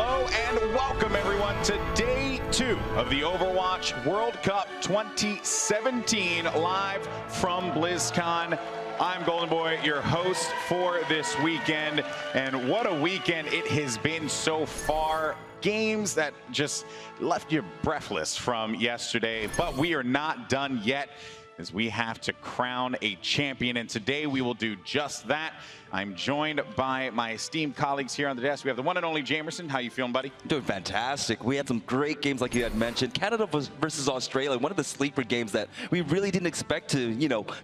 Hello and welcome everyone to day 2 of the Overwatch World Cup 2017 live from BlizzCon. I'm Golden Boy, your host for this weekend, and what a weekend it has been so far. Games that just left you breathless from yesterday, but we are not done yet, as we have to crown a champion, and today we will do just that. I'm joined by my esteemed colleagues here on the desk. We have the one and only Jamerson. How you feeling, buddy? Doing fantastic. We had some great games like you had mentioned. Canada versus Australia, one of the sleeper games that we really didn't expect to,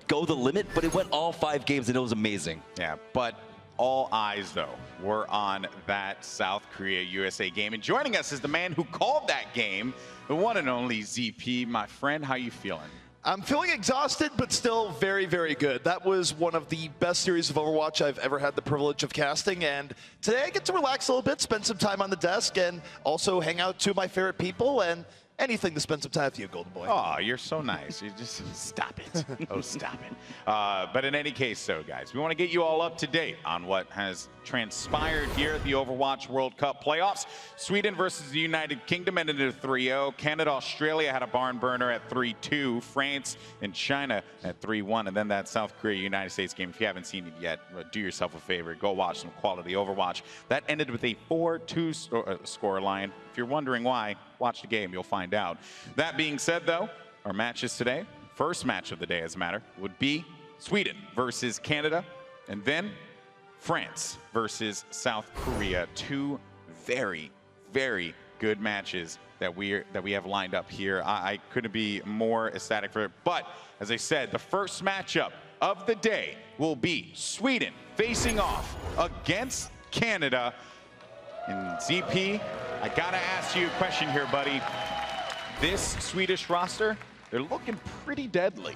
go the limit, but it went all 5 games and it was amazing. Yeah, but all eyes, though, were on that South Korea-USA game. And joining us is the man who called that game, the one and only ZP. My friend, how you feeling? I'm feeling exhausted, but still very, very good. That was one of the best series of Overwatch I've ever had the privilege of casting, and today I get to relax a little bit, spend some time on the desk, and also hang out with 2 of my favorite people, and anything to spend some time with you, Golden Boy. Oh, you're so nice. You just stop it. Oh, stop it. But in any case, so guys, we want to get you all up to date on what has transpired here at the Overwatch World Cup playoffs. Sweden versus the United Kingdom ended in 3-0. Canada, Australia had a barn burner at 3-2. France and China at 3-1. And then that South Korea United States game, if you haven't seen it yet, do yourself a favor. Go watch some quality Overwatch. That ended with a 4-2 score line. If you're wondering why, watch the game, you'll find out. That being said, though, our matches today, first match of the day as a matter, would be Sweden versus Canada, and then France versus South Korea. 2 very, very good matches that we have lined up here. I couldn't be more ecstatic for it. But as I said, the first matchup of the day will be Sweden facing off against Canada. And ZP, I gotta ask you a question here, buddy. This Swedish roster, they're looking pretty deadly.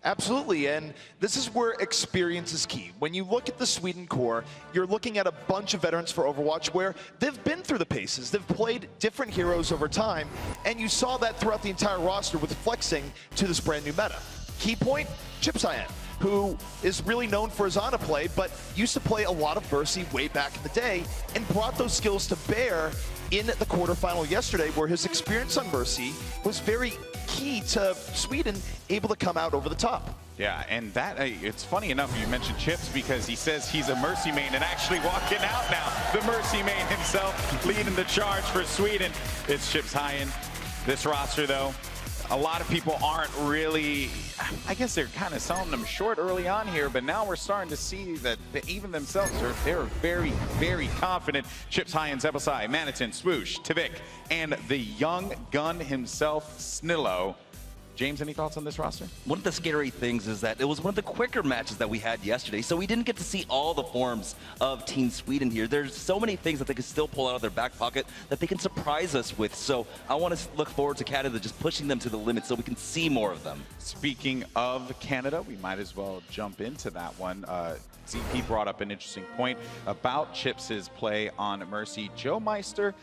Absolutely, and this is where experience is key. When you look at the Sweden core, you're looking at a bunch of veterans for Overwatch where they've been through the paces, they've played different heroes over time, and you saw that throughout the entire roster with flexing to this brand new meta. Key point, Chipsyan, who is really known for his Ana play, but used to play a lot of Mercy way back in the day, and brought those skills to bear in the quarterfinal yesterday, where his experience on Mercy was very key to Sweden able to come out over the top. Yeah, and that, it's funny enough you mentioned Chips, because he says he's a Mercy main and actually walking out now. The Mercy main himself leading the charge for Sweden. It's Chipsyan. This roster, though, a lot of people aren't really, I guess they're kind of selling them short early on here, but now we're starting to see that even themselves they're very, very confident. Chipsyan, Zebasai, Manitin, Swoosh, Tavik, and the young gun himself, Snillo. James, any thoughts on this roster? One of the scary things is that it was one of the quicker matches that we had yesterday, so we didn't get to see all the forms of Team Sweden here. There's so many things that they can still pull out of their back pocket that they can surprise us with. So I want to look forward to Canada just pushing them to the limit so we can see more of them. Speaking of Canada, we might as well jump into that one. ZP brought up an interesting point about Chips' play on Mercy. Joe Meister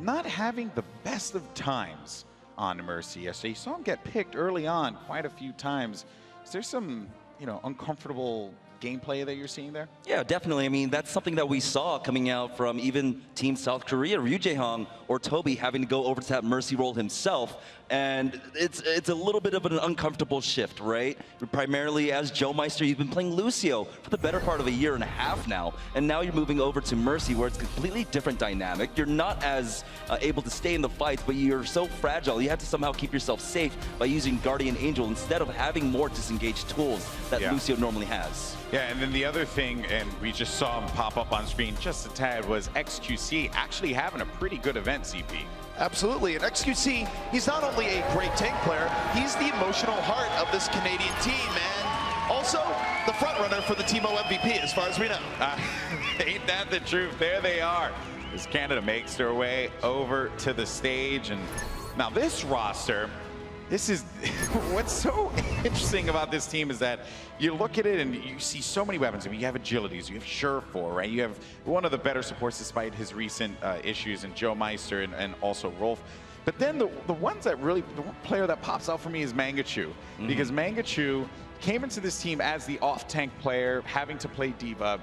not having the best of times on Mercy yesterday. You saw him get picked early on quite a few times. Is there some, uncomfortable gameplay that you're seeing there? Yeah, definitely. I mean, that's something that we saw coming out from even Team South Korea. Ryu Jae-hong or Toby having to go over to that Mercy role himself. And it's a little bit of an uncomfortable shift, right? Primarily as Joe Meister, you've been playing Lucio for the better part of a year and a half now. And now you're moving over to Mercy, where it's a completely different dynamic. You're not as able to stay in the fights, but you're so fragile. You have to somehow keep yourself safe by using Guardian Angel instead of having more disengaged tools that Lucio normally has. Yeah, and then the other thing, and we just saw him pop up on screen just a tad, was XQC actually having a pretty good event, ZP. Absolutely, and XQC, he's not only a great tank player, he's the emotional heart of this Canadian team, and also the front runner for the Teemo MVP, as far as we know. Ain't that the truth? There they are, as Canada makes their way over to the stage. And now this roster, this is what's so interesting about this team is that you look at it and you see so many weapons. I mean, you have agilities, you have Surefour, right? You have one of the better supports despite his recent issues in Joe Meister and also Rolf. But then the ones that really, the one player that pops out for me is Mangachu, because Mangachu came into this team as the off-tank player, having to play D.Va.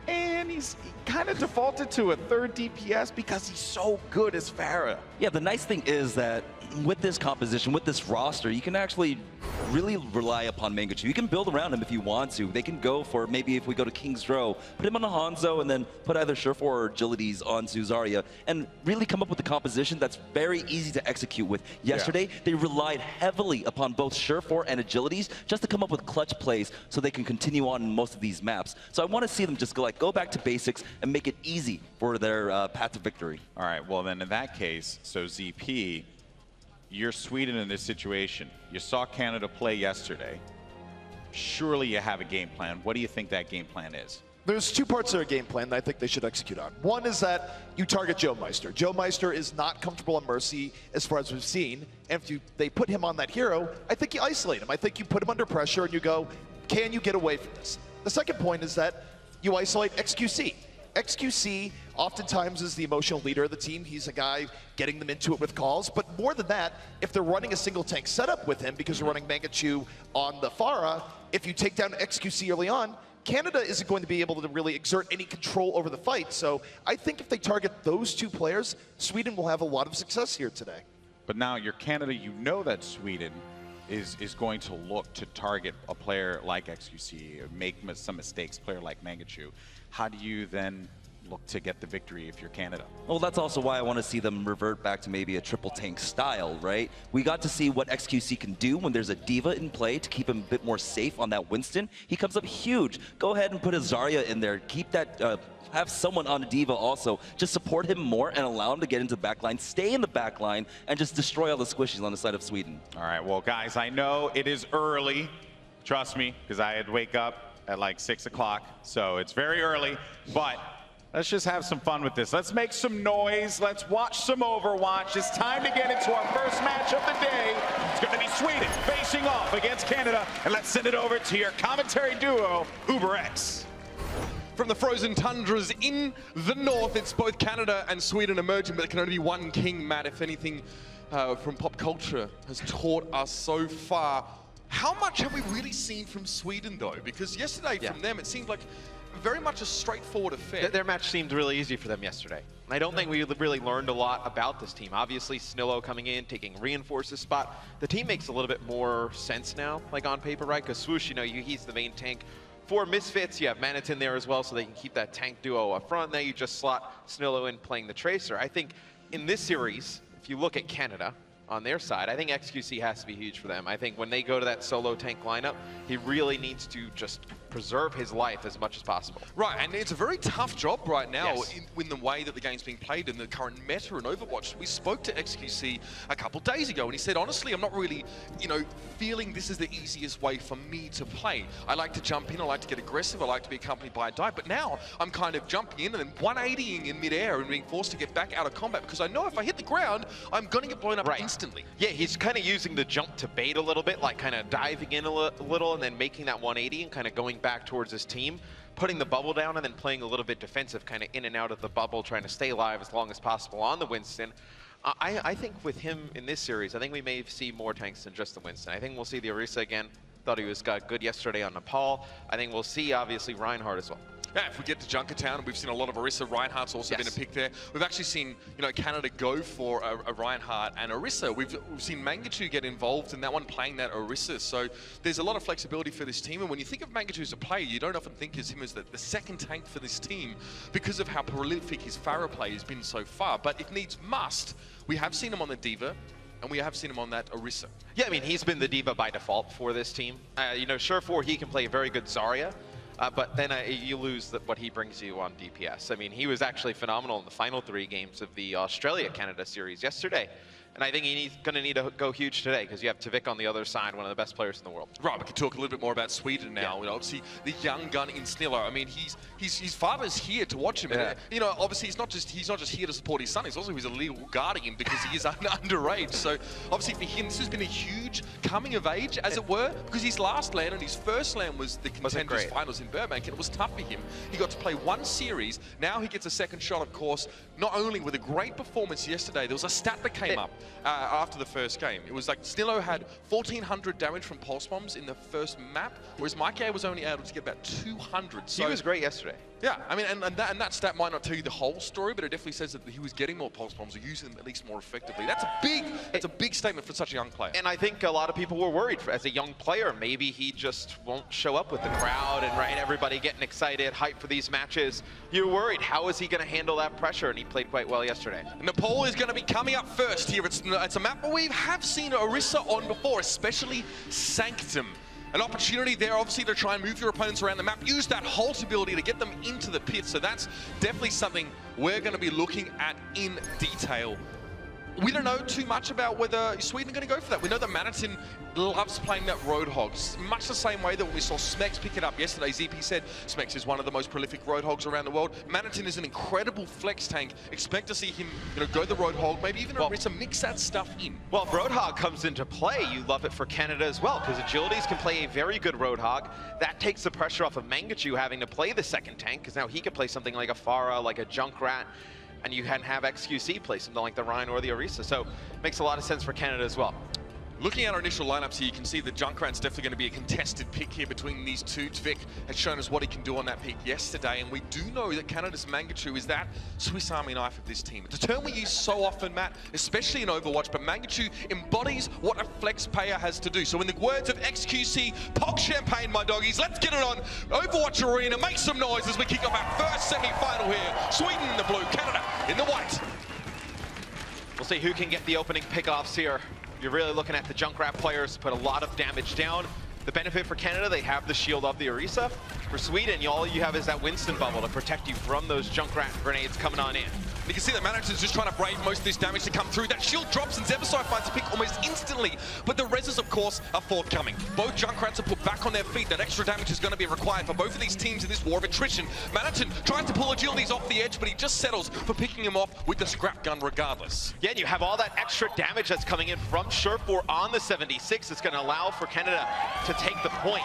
And he kind of defaulted to a third DPS because he's so good as Pharah. Yeah, the nice thing is that with this composition, with this roster, you can actually really rely upon Mangachu. You can build around him if you want to. They can go for, maybe if we go to King's Row, put him on a Hanzo and then put either Surefour or Agilities onto Zarya and really come up with a composition that's very easy to execute with. Yesterday, they relied heavily upon both Surefour and Agilities just to come up with clutch plays so they can continue on in most of these maps. So I want to see them just go back to basics and make it easy for their path to victory. All right, well then in that case, so ZP, you're Sweden in this situation. You saw Canada play yesterday. Surely you have a game plan. What do you think that game plan is? There's two parts of their game plan that I think they should execute on. One is that you target Joe Meister. Joe Meister is not comfortable on Mercy as far as we've seen. And if they put him on that hero, I think you isolate him. I think you put him under pressure and you go, can you get away from this? The second point is that you isolate XQC. XQC oftentimes is the emotional leader of the team. He's a guy getting them into it with calls. But more than that, if they're running a single tank setup with him because they're running Mangachu on the Pharah, if you take down XQC early on, Canada isn't going to be able to really exert any control over the fight. So I think if they target those two players, Sweden will have a lot of success here today. But now you're Canada, you know that Sweden is going to look to target a player like XQC, or make some mistakes, player like Mangachu. How do you then look to get the victory if you're Canada? Well, that's also why I want to see them revert back to maybe a triple tank style, right? We got to see what XQC can do when there's a Diva in play to keep him a bit more safe on that Winston. He comes up huge. Go ahead and put a Zarya in there. Keep that, have someone on a Diva also. Just support him more and allow him to get into the backline, stay in the backline, and just destroy all the squishies on the side of Sweden. All right, well, guys, I know it is early. Trust me, because I had to wake up at like 6 o'clock, so it's very early, but let's just have some fun with this. Let's make some noise. Let's watch some Overwatch. It's time to get into our first match of the day. It's going to be Sweden facing off against Canada, and let's send it over to your commentary duo, UberX. From the frozen tundras in the north, it's both Canada and Sweden emerging, but there can only be one king, Matt. If anything from pop culture has taught us so far, how much have we really seen from Sweden, though? Because yesterday, from them, it seemed like very much a straightforward affair. Their match seemed really easy for them yesterday. I don't think we really learned a lot about this team. Obviously, Snillo coming in, taking Reinforce's spot. The team makes a little bit more sense now, like on paper, right? Because Swoosh, you know, he's the main tank. For Misfits, you have Manit in there as well, so they can keep that tank duo up front. Now you just slot Snillo in playing the Tracer. I think in this series, if you look at Canada, on their side, I think XQC has to be huge for them. I think when they go to that solo tank lineup, he really needs to just preserve his life as much as possible. Right, and it's a very tough job right now Yes. in the way that the game's being played in the current meta in Overwatch. We spoke to XQC a couple days ago, and he said, honestly, I'm not really, feeling this is the easiest way for me to play. I like to jump in, I like to get aggressive, I like to be accompanied by a dive, but now I'm kind of jumping in and then 180ing in midair and being forced to get back out of combat because I know if I hit the ground, I'm going to get blown up instantly. Yeah, he's kind of using the jump to bait a little bit, like kind of diving in a little and then making that 180 and kind of going back towards his team, putting the bubble down and then playing a little bit defensive, kind of in and out of the bubble, trying to stay alive as long as possible on the Winston. I think with him in this series, I think we may see more tanks than just the Winston. I think we'll see the Orisa again. Thought he got good yesterday on Nepal. I think we'll see, obviously, Reinhardt as well. Yeah, if we get to Junkertown, we've seen a lot of Orisa. Reinhardt's also been a pick there. We've actually seen, Canada go for a Reinhardt and Orisa. We've seen Mangachu get involved in that one, playing that Orisa. So there's a lot of flexibility for this team. And when you think of Mangachu as a player, you don't often think of him as the second tank for this team because of how prolific his Pharah play has been so far. But if needs must, we have seen him on the Diva, and we have seen him on that Orisa. Yeah, I mean, he's been the Diva by default for this team. Surefour, he can play a very good Zarya. But then you lose what he brings you on DPS. I mean, he was actually phenomenal in the final 3 games of the Australia-Canada series yesterday. And I think he's going to need to go huge today because you have Tavik on the other side, one of the best players in the world. Right, we can talk a little bit more about Sweden now. Yeah. Obviously, the young gun in Snillo. I mean, his father's here to watch him. Yeah. And, obviously, he's not just here to support his son. He's also a legal guardian because he is underage. So obviously, for him, this has been a huge coming of age, as it were, because his last LAN and his first LAN was the Contenders Finals in Burbank, and it was tough for him. He got to play one series. Now he gets a second shot, of course, not only with a great performance yesterday. There was a stat that came up. after the first game. It was like Snillo had 1,400 damage from pulse bombs in the first map, whereas Mike was only able to get about 200. So he was great yesterday. Yeah, I mean, and that stat might not tell you the whole story, but it definitely says that he was getting more pulse bombs or using them at least more effectively. That's a big statement for such a young player. And I think a lot of people were worried as a young player, maybe he just won't show up with the crowd and everybody getting excited, hyped for these matches. You're worried, how is he going to handle that pressure? And he played quite well yesterday. Nepal is going to be coming up first here. It's a map where we have seen Orisa on before, especially Sanctum. An opportunity there, obviously, to try and move your opponents around the map. Use that halt ability to get them into the pit. So that's definitely something we're going to be looking at in detail. We don't know too much about whether Sweden are going to go for that. We know that Manhattan loves playing that Roadhog, much the same way that we saw Smex pick it up yesterday. ZP said Smex is one of the most prolific Roadhogs around the world. Manhattan is an incredible flex tank. Expect to see him, go the Roadhog, maybe even Orisa mix that stuff in. Well, if Roadhog comes into play, you love it for Canada as well, because Agilities can play a very good Roadhog. That takes the pressure off of Mangachu having to play the second tank, because now he can play something like a Pharah, like a Junkrat, and you can have XQC play something like the Rhine or the Orisa. So makes a lot of sense for Canada as well. Looking at our initial lineups here, you can see that Junkrat's definitely going to be a contested pick here between these two. Tvik has shown us what he can do on that pick yesterday, and we do know that Canada's Mangachu is that Swiss Army knife of this team. It's a term we use so often, Matt, especially in Overwatch, but Mangachu embodies what a flex player has to do. So in the words of XQC, pop champagne, my doggies, let's get it on Overwatch Arena, make some noise as we kick off our first semi-final here. Sweden in the blue, Canada in the white. We'll see who can get the opening pickoffs here. You're really looking at the Junkrat players put a lot of damage down. The benefit for Canada, they have the shield of the Orisa. For Sweden, all you have is that Winston bubble to protect you from those Junkrat grenades coming on in. You can see that Manhattan's just trying to brave most of this damage to come through. That shield drops and Zebasai finds a pick almost instantly, but the reses, of course, are forthcoming. Both Junkrats are put back on their feet. That extra damage is going to be required for both of these teams in this war of attrition. Manhattan tries to pull Agilities off the edge, but he just settles for picking him off with the scrap gun regardless. Yeah, and you have all that extra damage that's coming in from Sherfor on the 76. It's going to allow for Canada to take the point.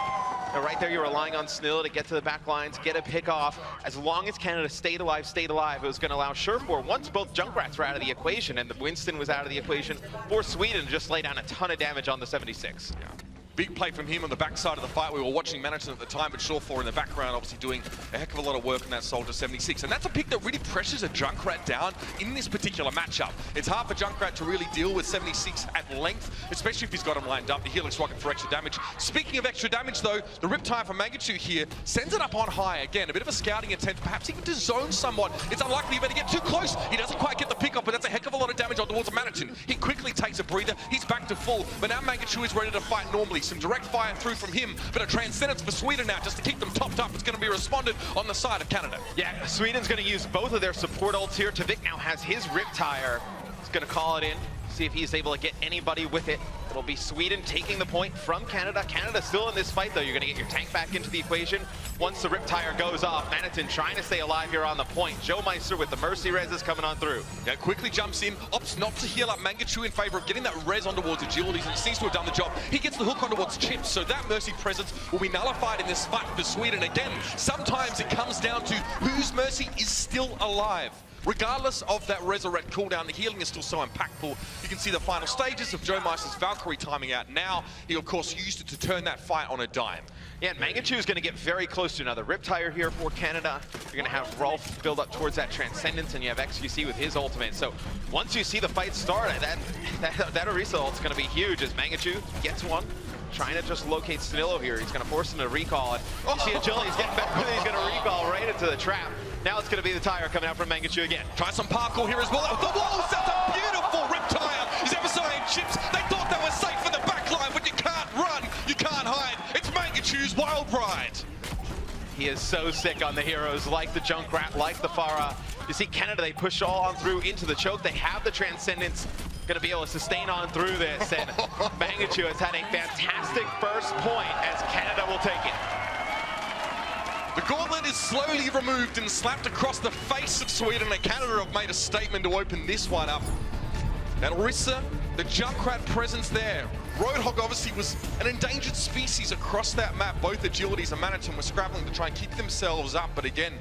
And right there, you're relying on Snillo to get to the back lines, get a pick off. As long as Canada stayed alive, it was going to allow Sherfor, once both Junkrats were out of the equation and the Winston was out of the equation, for Sweden to just lay down a ton of damage on the 76. Yeah. Big play from him on the backside of the fight. We were watching Manhattan at the time, but Sherfor in the background obviously doing a heck of a lot of work on that Soldier 76. And that's a pick that really pressures a Junkrat down in this particular matchup. It's hard for Junkrat to really deal with 76 at length, especially if he's got him lined up. The Helix rocket for extra damage. Speaking of extra damage though, the Riptide from Mangachu here sends it up on high. Again, a bit of a scouting attempt, perhaps even to zone somewhat. It's unlikely you better get too close. He doesn't quite get the pick up, but that's a heck of a lot of damage on towards Manhattan. He quickly takes a breather. He's back to full, but now Mangachu is ready to fight normally. Some direct fire through from him, but a Transcendence for Sweden now just to keep them topped up. It's going to be responded on the side of Canada. Yeah, Sweden's going to use both of their support ults here. Tvik now has his Riptire. He's going to call it in, see if he's able to get anybody with it. It'll be Sweden taking the point from Canada. Canada still in this fight, though. You're going to get your tank back into the equation. Once the Riptire goes off, Manhattan trying to stay alive here on the point. Joe Meister with the Mercy Res is coming on through. Yeah, quickly jumps in, opts not to heal up Mangachu in favor of getting that res on towards Agilities, and it seems to have done the job. He gets the hook on towards Chips, so that Mercy presence will be nullified in this fight for Sweden. Again, sometimes it comes down to whose Mercy is still alive. Regardless of that resurrect cooldown, the healing is still so impactful. You can see the final stages of Joe Meister's Valkyrie timing out now. He, of course, used it to turn that fight on a dime. Yeah, and Mangachu is going to get very close to another Riptire here for Canada. You're going to have Rolf build up towards that Transcendence, and you have XQC with his ultimate. So once you see the fight start, that Orisa ult's going to be huge as Mangachu gets one. Trying to just locate Snillo here. He's going to force him to recall it. You see Agility's getting better, and he's going to recall right into the trap. Now it's going to be the tire coming out from Mangachu again. Try some parkour here as well. The walls, that's a beautiful Riptire. Zebasai and Chips, they thought they were safe in the back line, but you can't run, you can't hide. It's Mangachu's wild ride. He is so sick on the heroes, like the Junkrat, like the Pharah. You see Canada, they push all on through into the choke. They have the Transcendence, going to be able to sustain on through this. And Mangachu has had a fantastic first point as Canada will take it. The gauntlet is slowly removed and slapped across the face of Sweden, and Canada have made a statement to open this one up. That Orisa, the Junkrat presence there. Roadhog obviously was an endangered species across that map. Both Agilities and Manhattan were scrabbling to try and keep themselves up, but again,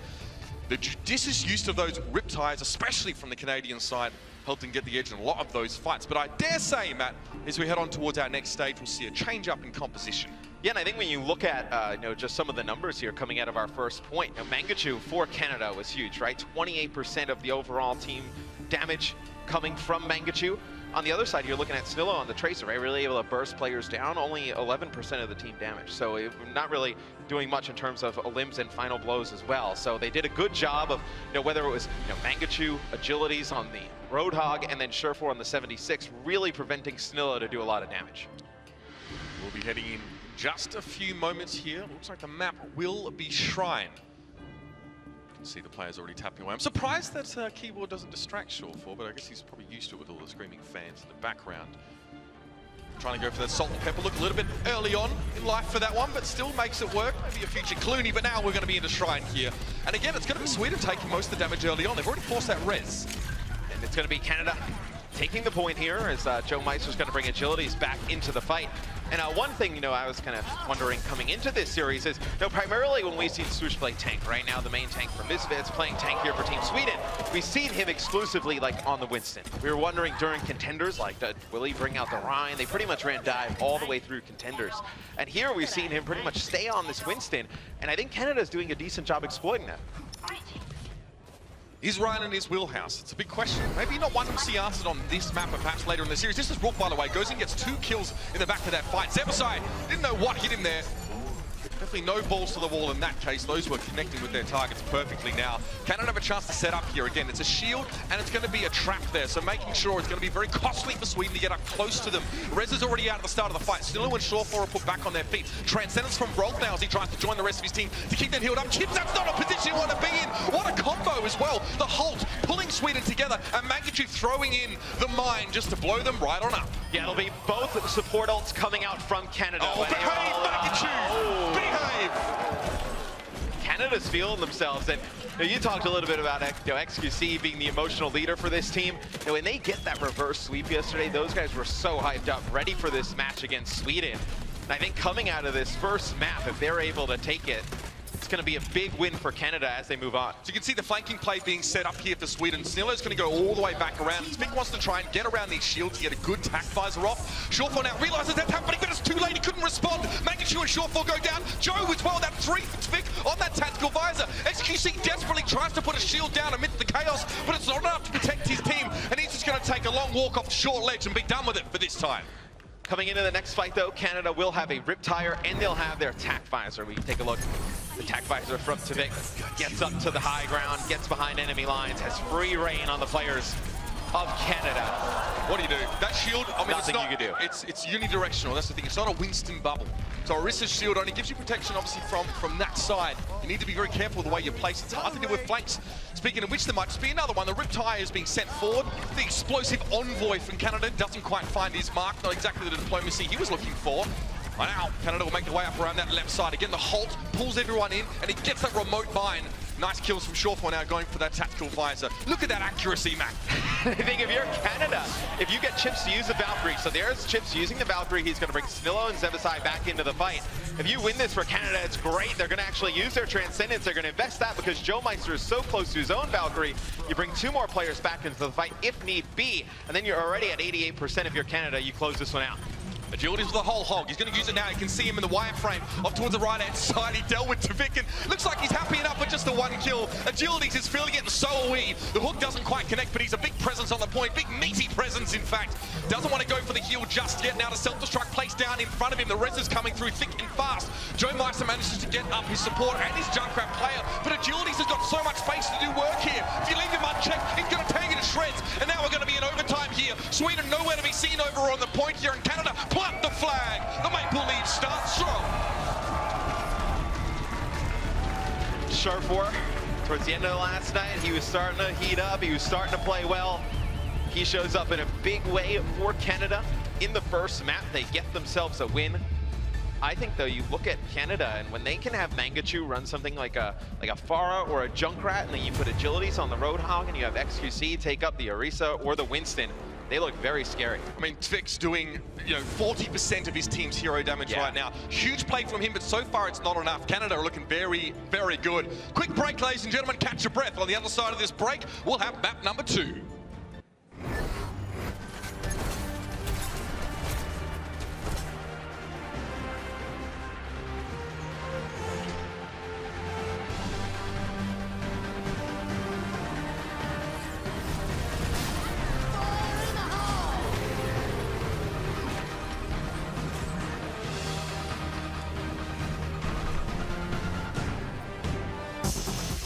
the judicious use of those Riptides, especially from the Canadian side, helped him get the edge in a lot of those fights. But I dare say, Matt, as we head on towards our next stage, we'll see a change up in composition. Yeah, and I think when you look at just some of the numbers here coming out of our first point, Mangachu for Canada was huge, right? 28% of the overall team damage coming from Mangachu. On the other side, you're looking at Snillo on the Tracer, right? Really able to burst players down, only 11% of the team damage. So not really doing much in terms of limbs and final blows as well. So they did a good job of, whether it was Mangachu, agilities on the Roadhog, and then Surefour on the 76, really preventing Snillo to do a lot of damage. We'll be heading in just a few moments here. Looks like the map will be Shrine. See the players already tapping away. I'm surprised that keyboard doesn't distract Surefour, but I guess he's probably used to it with all the screaming fans in the background. Trying to go for that salt and pepper look a little bit early on in life for that one, but still makes it work. Maybe a future Clooney, but now we're going to be into Shrine here. And again, it's going to be Sweden taking most of the damage early on. They've already forced that res. And it's going to be Canada taking the point here as Joe Meister's going to bring agilities back into the fight. And one thing, I was kind of wondering coming into this series is, primarily when we've seen Swoosh play tank, right now the main tank for Misfits playing tank here for Team Sweden, we've seen him exclusively on the Winston. We were wondering during contenders, will he bring out the Rhine? They pretty much ran dive all the way through contenders. And here we've seen him pretty much stay on this Winston, and I think Canada's doing a decent job exploiting that. Is Ryan in his wheelhouse? It's a big question. Maybe not one we'll see answered on this map, but perhaps later in the series. This is Rook, by the way, goes and gets 2 kills in the back of that fight. Zebasai didn't know what hit him there. Definitely no balls to the wall in that case. Those were connecting with their targets perfectly now. Canada have a chance to set up here again. It's a shield and it's going to be a trap there, so making sure it's going to be very costly for Sweden to get up close to them. Rez is already out at the start of the fight. Snillo and Surefour are put back on their feet. Transcendence from Rolt now as he tries to join the rest of his team to keep them healed up. Chips, that's not a position you want to be in. What a combo as well. The Holt pulling Sweden together and Mangachu throwing in the mine just to blow them right on up. Yeah, it'll be both support ults coming out from Canada. Oh, behave, Mangachu! Oh. Behave! Canada's feeling themselves, and you talked a little bit about XQC being the emotional leader for this team. When they get that reverse sweep yesterday, those guys were so hyped up, ready for this match against Sweden. And I think coming out of this first map, if they're able to take it, it's going to be a big win for Canada as they move on. So you can see the flanking play being set up here for Sweden. Snillo's going to go all the way back around. Vic wants to try and get around these shields to get a good tack visor off. Surefour now realizes that's happening, but it's too late. He couldn't respond. Mangachu and Surefour go down. Joe as well, that 3 for Vic on that tactical visor. XQC desperately tries to put a shield down amidst the chaos, but it's not enough to protect his team, and he's just going to take a long walk off the short ledge and be done with it for this time. Coming into the next fight, though, Canada will have a Rip Tire, and they'll have their tack visor. We can take a look. The tack visor from Tvik gets up to the high ground, gets behind enemy lines, has free reign on the players of Canada. What do you do? That shield, I mean, Nothing it's not, you can do. It's unidirectional, that's the thing. It's not a Winston bubble. So Orissa's shield only gives you protection, obviously, from that side. You need to be very careful the way you place it. It's hard to deal with flanks. Speaking of which, there might just be another one. The Rip Tire is being sent forward. The explosive envoy from Canada doesn't quite find his mark. Not exactly the diplomacy he was looking for. Now, Canada will make their way up around that left side. Again, the Holt pulls everyone in, and he gets that remote mine. Nice kills from Surefour now going for that tactical visor. Look at that accuracy, Mac. I think if you're Canada, if you get Chips to use the Valkyrie, so there's Chips using the Valkyrie, he's going to bring Snillo and Zebasai back into the fight. If you win this for Canada, it's great. They're going to actually use their Transcendence. They're going to invest that because Joe Meister is so close to his own Valkyrie. You bring 2 more players back into the fight if need be, and then you're already at 88% if you're Canada. You close this one out. Agilities with the whole hog. He's going to use it now. You can see him in the wireframe off towards the right-hand side. He dealt with Tvik, and looks like he's happy enough with just the 1 kill. Agilities is feeling it, and so are we. The hook doesn't quite connect, but he's a big presence on the point. Big, meaty presence, in fact. Doesn't want to go for the heal just yet. Now the self-destruct placed down in front of him. The res is coming through thick and fast. Joe Meister manages to get up his support and his Junkrat player, but Agilities has got so much space to do work here. If you leave him unchecked, he's going to tear you to shreds. And now we're going to be in overtime here. Sweden nowhere to be seen over on the point here, and Canada plant the flag. The Maple Leafs start strong. Surefour, towards the end of the last night, he was starting to heat up. He was starting to play well. He shows up in a big way for Canada in the first map. They get themselves a win. I think, though, you look at Canada, and when they can have Mangachu run something like a Pharah or a Junkrat, and then you put agilities on the Roadhog, and you have XQC take up the Orisa or the Winston, they look very scary. I mean, Tvik's doing, 40% of his team's hero damage right now. Huge play from him, but so far it's not enough. Canada are looking very, very good. Quick break, ladies and gentlemen. Catch your breath. On the other side of this break, we'll have map number 2.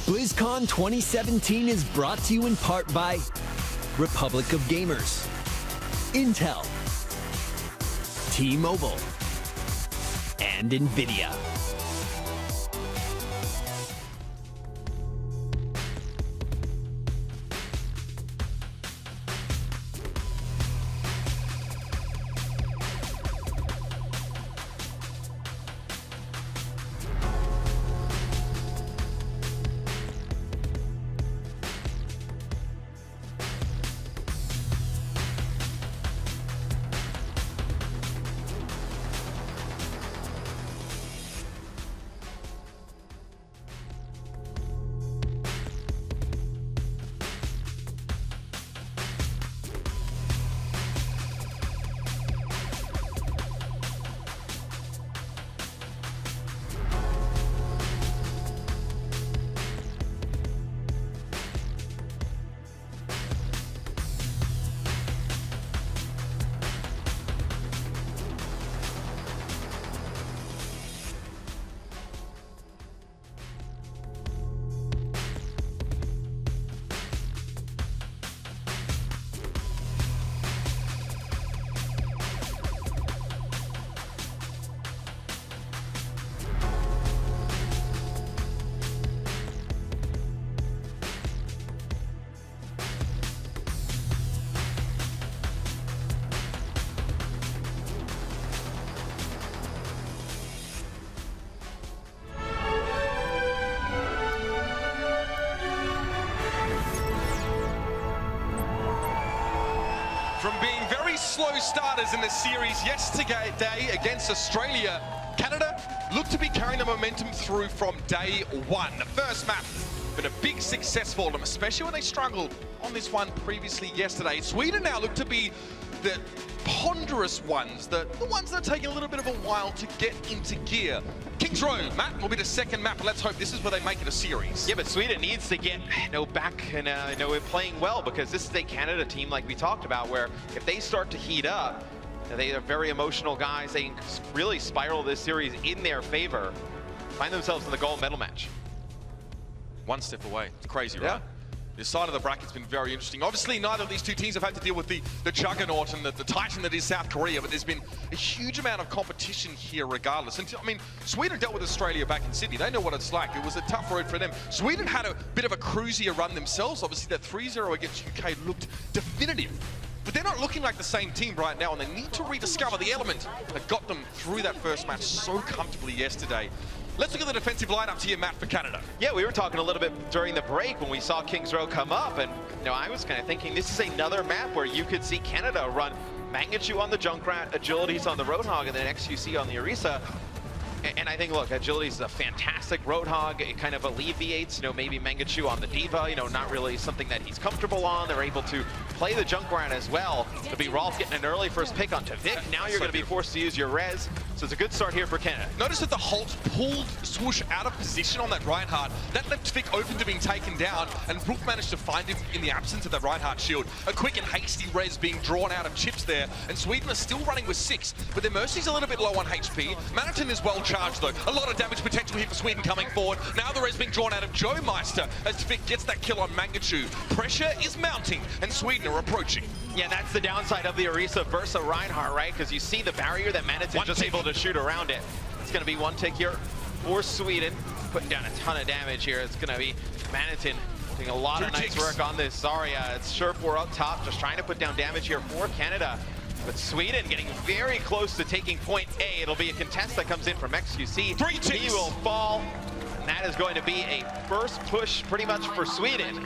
BlizzCon 2017 is brought to you in part by Republic of Gamers, Intel, T-Mobile, and NVIDIA. From being very slow starters in the series yesterday against Australia, Canada looked to be carrying the momentum through from day one. The first map been a big success for them, especially when they struggled on this one previously yesterday. Sweden now look to be the ponderous ones, the ones that are taking a little bit of a while to get into gear. Kings Row map will be the second map. Let's hope this is where they make it a series. Yeah, but Sweden needs to get back and playing well, because this is a Canada team like we talked about, where if they start to heat up, they are very emotional guys. They can really spiral this series in their favor, find themselves in the gold medal match. One step away. It's crazy, right? This side of the bracket's been very interesting. Obviously, neither of these two teams have had to deal with the juggernaut and the titan that is South Korea, but there's been a huge amount of competition here regardless. And I mean, Sweden dealt with Australia back in Sydney. They know what it's like. It was a tough road for them. Sweden had a bit of a cruisier run themselves. Obviously, that 3-0 against UK looked definitive. But they're not looking like the same team right now, and they need to rediscover the element that got them through that first match so comfortably yesterday. Let's look at the defensive lineups here, Matt, for Canada. Yeah, we were talking a little bit during the break when we saw Kings Row come up, and I was kind of thinking this is another map where you could see Canada run Mangachu on the Junkrat, Agility's on the Roadhog, and then XQC on the Orisa. And I think, look, Agility is a fantastic Roadhog. It kind of alleviates, maybe Mangachu on the Diva, not really something that he's comfortable on. They're able to play the Junkrat as well. It'll be Rolf getting an early first pick onto Vic. Now you're going to be forced to use your res. So it's a good start here for Canada. Notice that the Holt pulled Swoosh out of position on that Reinhardt. That left Vic open to being taken down, and Brook managed to find him in the absence of that Reinhardt shield. A quick and hasty res being drawn out of chips there, and Sweden are still running with 6, but their Mercy's a little bit low on HP. Manhattan is well charged though. A lot of damage potential here for Sweden coming forward. Now the res being drawn out of Joe Meister as Vic gets that kill on Mangachu. Pressure is mounting, and Sweden are approaching. Yeah, that's the downside of the Orisa versus Reinhardt, right? Because you see the barrier that Manhattan's just able to shoot around it. It's going to be one tick here for Sweden, putting down a ton of damage here. It's going to be Manhattan doing a lot of nice work on this. Zarya, it's Sherpor up top, just trying to put down damage here for Canada. But Sweden getting very close to taking point A. It'll be a contest that comes in from XQC. He will fall. And that is going to be a first push pretty much for Sweden,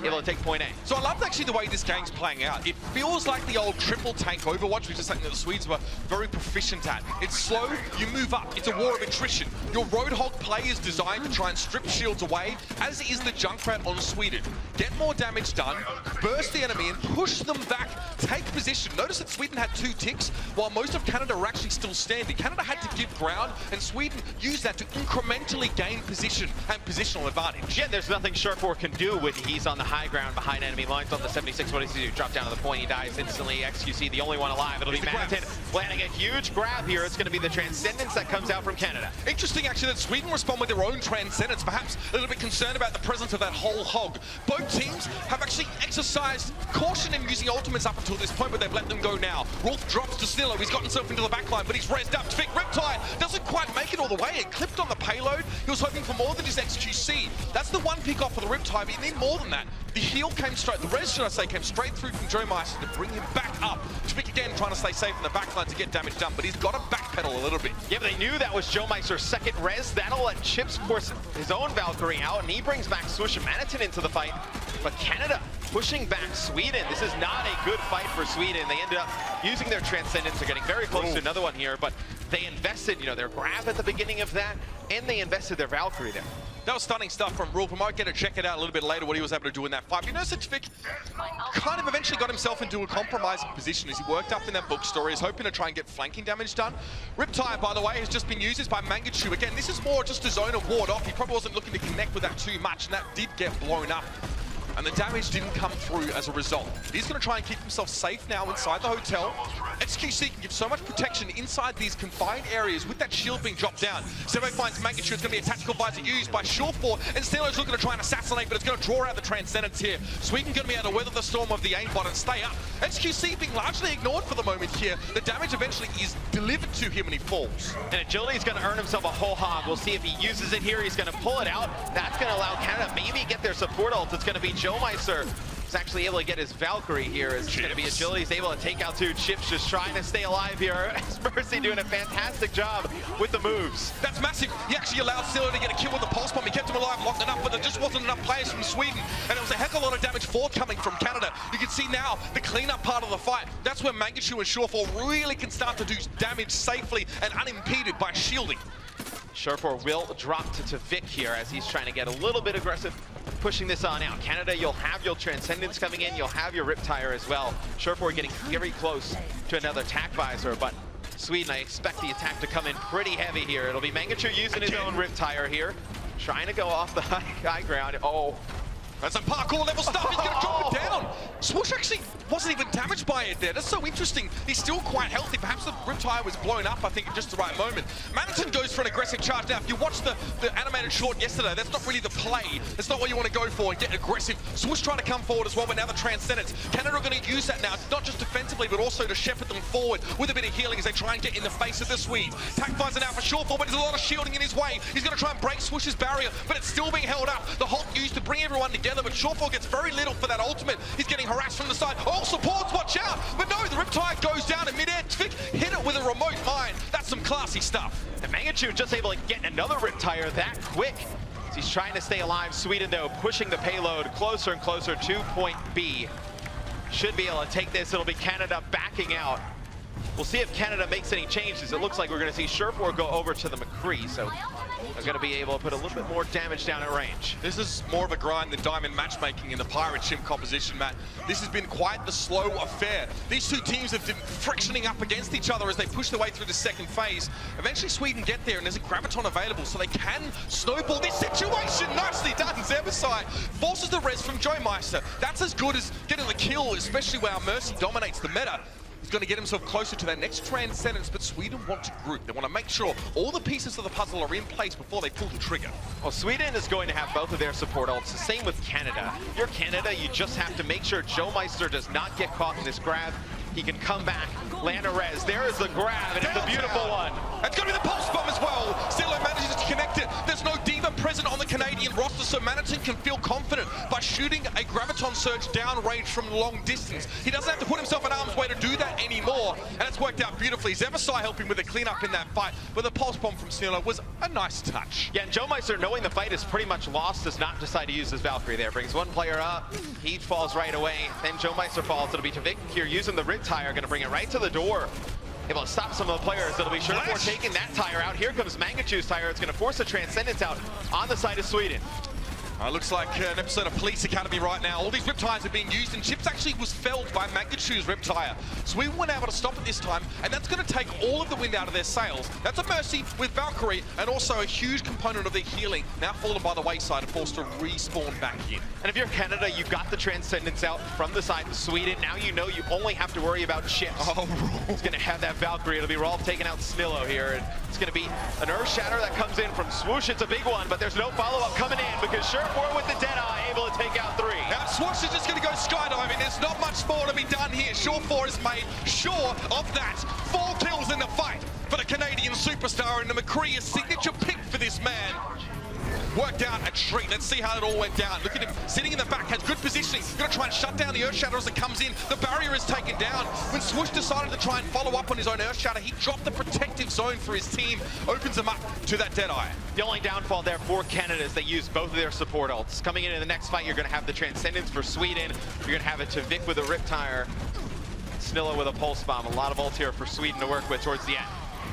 able to take point A. So I love actually the way this game's playing out. It feels like the old triple tank Overwatch, which is something that the Swedes were very proficient at. It's slow, you move up. It's a war of attrition. Your Roadhog play is designed to try and strip shields away, as is the Junkrat on Sweden. Get more damage done, burst the enemy and push them back, take position. Notice that Sweden had 2 ticks, while most of Canada were actually still standing. Canada had to give ground, and Sweden used that to incrementally gain position and positional advantage. Yeah, there's nothing Sharp4 can do when he's on the high ground behind enemy lines on the 76. What does he do? Drop down to the point, he dies instantly. XQC, the only one alive. It'll be Manatyn landing a huge grab here. It's going to be the Transcendence that comes out from Canada. Interesting, actually, that Sweden respond with their own Transcendence, perhaps a little bit concerned about the presence of that whole hog. Both teams have actually exercised caution in using ultimates up until this point, but they've let them go now. Rolf drops to Snillo. He's got himself into the backline, but he's rezzed up. Tvik Riptide doesn't quite make it all the way. It clipped on the payload. He was hoping for more than his XQC. That's the one pick off for the Riptide, but you need more than that. The heal came straight, the res, should I say, came straight through from Joe Meister to bring him back up. Tvik again trying to stay safe in the backline to get damage done, but he's got to backpedal a little bit. Yeah, but they knew that was Joe Meister's second res. That'll let Chips force his own Valkyrie out, and he brings back Swoosh and Manatyn into the fight. But Canada pushing back Sweden. This is not a good fight for Sweden. They ended up using their Transcendence. They're getting very close to another one here, but they invested, you know, their grab at the beginning of that, and they invested their Valkyrie there. That was stunning stuff from Rolf. I might get to check it out a little bit later, what he was able to do in that fight. You know, Tvik kind of eventually got himself into a compromising position as he worked up in that book story. He's hoping to try and get flanking damage done. Riptide, by the way, has just been used by Mangachu. Again, this is more just a zone of ward off. He probably wasn't looking to connect with that too much, and that did get blown up. And the damage didn't come through as a result. He's going to try and keep himself safe now inside the hotel. XQC can give so much protection inside these confined areas with that shield being dropped down. Sebo finds Mangachu. It's going to be a tactical visor used by Sharp4, and Snillo's looking to try and assassinate, but it's going to draw out the Transcendence here. Sweden going to be able to weather the storm of the aimbot and stay up. XQC being largely ignored for the moment here. The damage eventually is delivered to him when he falls. And Agility is going to earn himself a whole hog. We'll see if he uses it here. He's going to pull it out. That's going to allow Canada maybe get their support ult. It's going to be Joe Meister. He's actually able to get his Valkyrie here. It's going to be Agility. He's able to take out two. Chips just trying to stay alive here. Mercy doing a fantastic job with the moves. That's massive. He actually allowed Snillo to get a kill with the pulse bomb. He kept him alive, locked it up, but there just wasn't enough players from Sweden. And it was a heck of a lot of damage forthcoming from Canada. You can see now the cleanup part of the fight. That's where Mangachu and Sharp4 really can start to do damage safely and unimpeded by shielding. Sharp4 will drop to Tvik here as he's trying to get a little bit aggressive, pushing this on out. Canada, you'll have your Transcendence coming in, you'll have your Riptire as well. Sharp4 getting very close to another attack visor, but Sweden, I expect the attack to come in pretty heavy here. It'll be Mangachu using his own Riptire here, trying to go off the high ground. Oh. That's some parkour level stuff. He's going to drop it down. Swoosh actually wasn't even damaged by it there. That's so interesting. He's still quite healthy. Perhaps the Riptire was blown up, I think, at just the right moment. Manatyn goes for an aggressive charge. Now, if you watched the animated short yesterday, that's not really the play. That's not what you want to go for and get aggressive. Swoosh trying to come forward as well, but now the Transcendence. Canada are going to use that now, not just defensively, but also to shepherd them forward with a bit of healing as they try and get in the face of the Swedes. Tac finds it out for Sharp4, but there's a lot of shielding in his way. He's going to try and break Swoosh's barrier, but it's still being held up. The Hulk used to bring everyone together, but Sharp4 gets very little for that ultimate. He's getting harassed from the side. Oh, supports, watch out! But no, the Riptide goes down in midair. Tvik hit it with a remote mine. That's some classy stuff. And Mangachu just able to get another Riptire that quick. He's trying to stay alive. Sweden, though, pushing the payload closer and closer to point B. Should be able to take this. It'll be Canada backing out. We'll see if Canada makes any changes. It looks like we're going to see Sharp4 go over to the McCree, so they're going to be able to put a little bit more damage down at range. This is more of a grind than diamond matchmaking in the Pirate Chimp composition, Matt. This has been quite the slow affair. These two teams have been frictioning up against each other as they push their way through the second phase. Eventually Sweden get there and there's a Graviton available, so they can snowball this situation. Nicely done, Zebasai forces the res from Joe Meister. That's as good as getting the kill, especially where Mercy dominates the meta. He's going to get himself closer to that next Transcendence, but Sweden want to group. They want to make sure all the pieces of the puzzle are in place before they pull the trigger. Well, Sweden is going to have both of their support ults. The same with Canada. If you're Canada, you just have to make sure Joe Meister does not get caught in this grab. He can come back, land a res. There is the grab, and it's a beautiful one. It's going to be the pulse bomb as well. Snillo manages to connect it. There's no Diva present on the Canadian roster, so Manatyn can feel confident by shooting a Graviton Surge downrange from long distance. He doesn't have to put himself in harm's way to do that anymore, and it's worked out beautifully. Zebasai helping with the cleanup in that fight, but the pulse bomb from Snillo was a nice touch. Yeah, and Joe Meister, knowing the fight is pretty much lost, does not decide to use his Valkyrie there. Brings one player up, he falls right away, then Joe Meister falls. It'll be Tvik here using the Riptire, going to bring it right to the door. Able to stop some of the players. It'll be Sharp4 taking that tire out. Here comes Mangachu's tire. It's going to force a Transcendence out on the side of Sweden. Looks like an episode of Police Academy right now. All these Riptires are being used, and Chips actually was felled by Mangachu's Riptire. So we weren't able to stop it this time, and that's going to take all of the wind out of their sails. That's a Mercy with Valkyrie, and also a huge component of their healing, now fallen by the wayside and forced to respawn back in. And if you're Canada, you got the Transcendence out from the side of Sweden. Now you know you only have to worry about Chips. Oh, He's going to have that Valkyrie. It'll be Rolf taking out Snillo here, and it's going to be an Earth Shatter that comes in from Swoosh. It's a big one, but there's no follow-up coming in because Surefour with the Deadeye able to take out 3. Now Swoosh is just going to go skydiving. There's not much more to be done here. Surefour is made sure of that. 4 kills in the fight for the Canadian superstar, and the McCree, a signature pick for this man. Worked out a treat. Let's see how it all went down. Look at him sitting in the back, has good positioning. Gonna try and shut down the Earth Shatter as it comes in. The barrier is taken down. When Swoosh decided to try and follow up on his own Earth Shatter, he dropped the protective zone for his team, opens them up to that Deadeye. The only downfall there for Canada is they use both of their support ults. Coming into the next fight, you're going to have the Transcendence for Sweden. You're going to have it to Vic with a Riptire. Snillo with a Pulse Bomb. A lot of ults here for Sweden to work with towards the end.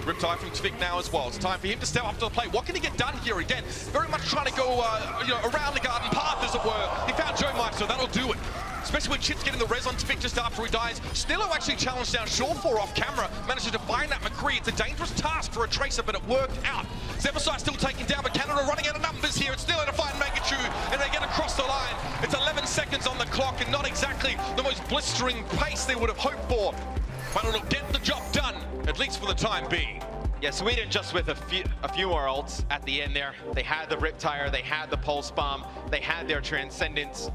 Riptire from Tvik now as well. It's time for him to step up to the plate. What can he get done here again? Very much trying to go around the garden path, as it were. He found Joe Mike, so that'll do it. Especially when Chip's getting the res on Tvik just after he dies. Snillo actually challenged down Surefour off camera, manages to find that McCree. It's a dangerous task for a Tracer, but it worked out. Zebasai still taken down, but Canada running out of numbers here. It's still in a fight in Mangachu, and they get across the line. It's 11 seconds on the clock, and not exactly the most blistering pace they would have hoped for. But it'll get the job done, at least for the time being. Yeah, Sweden just with a few more ults at the end there. They had the Riptire, they had the Pulse Bomb, they had their Transcendence.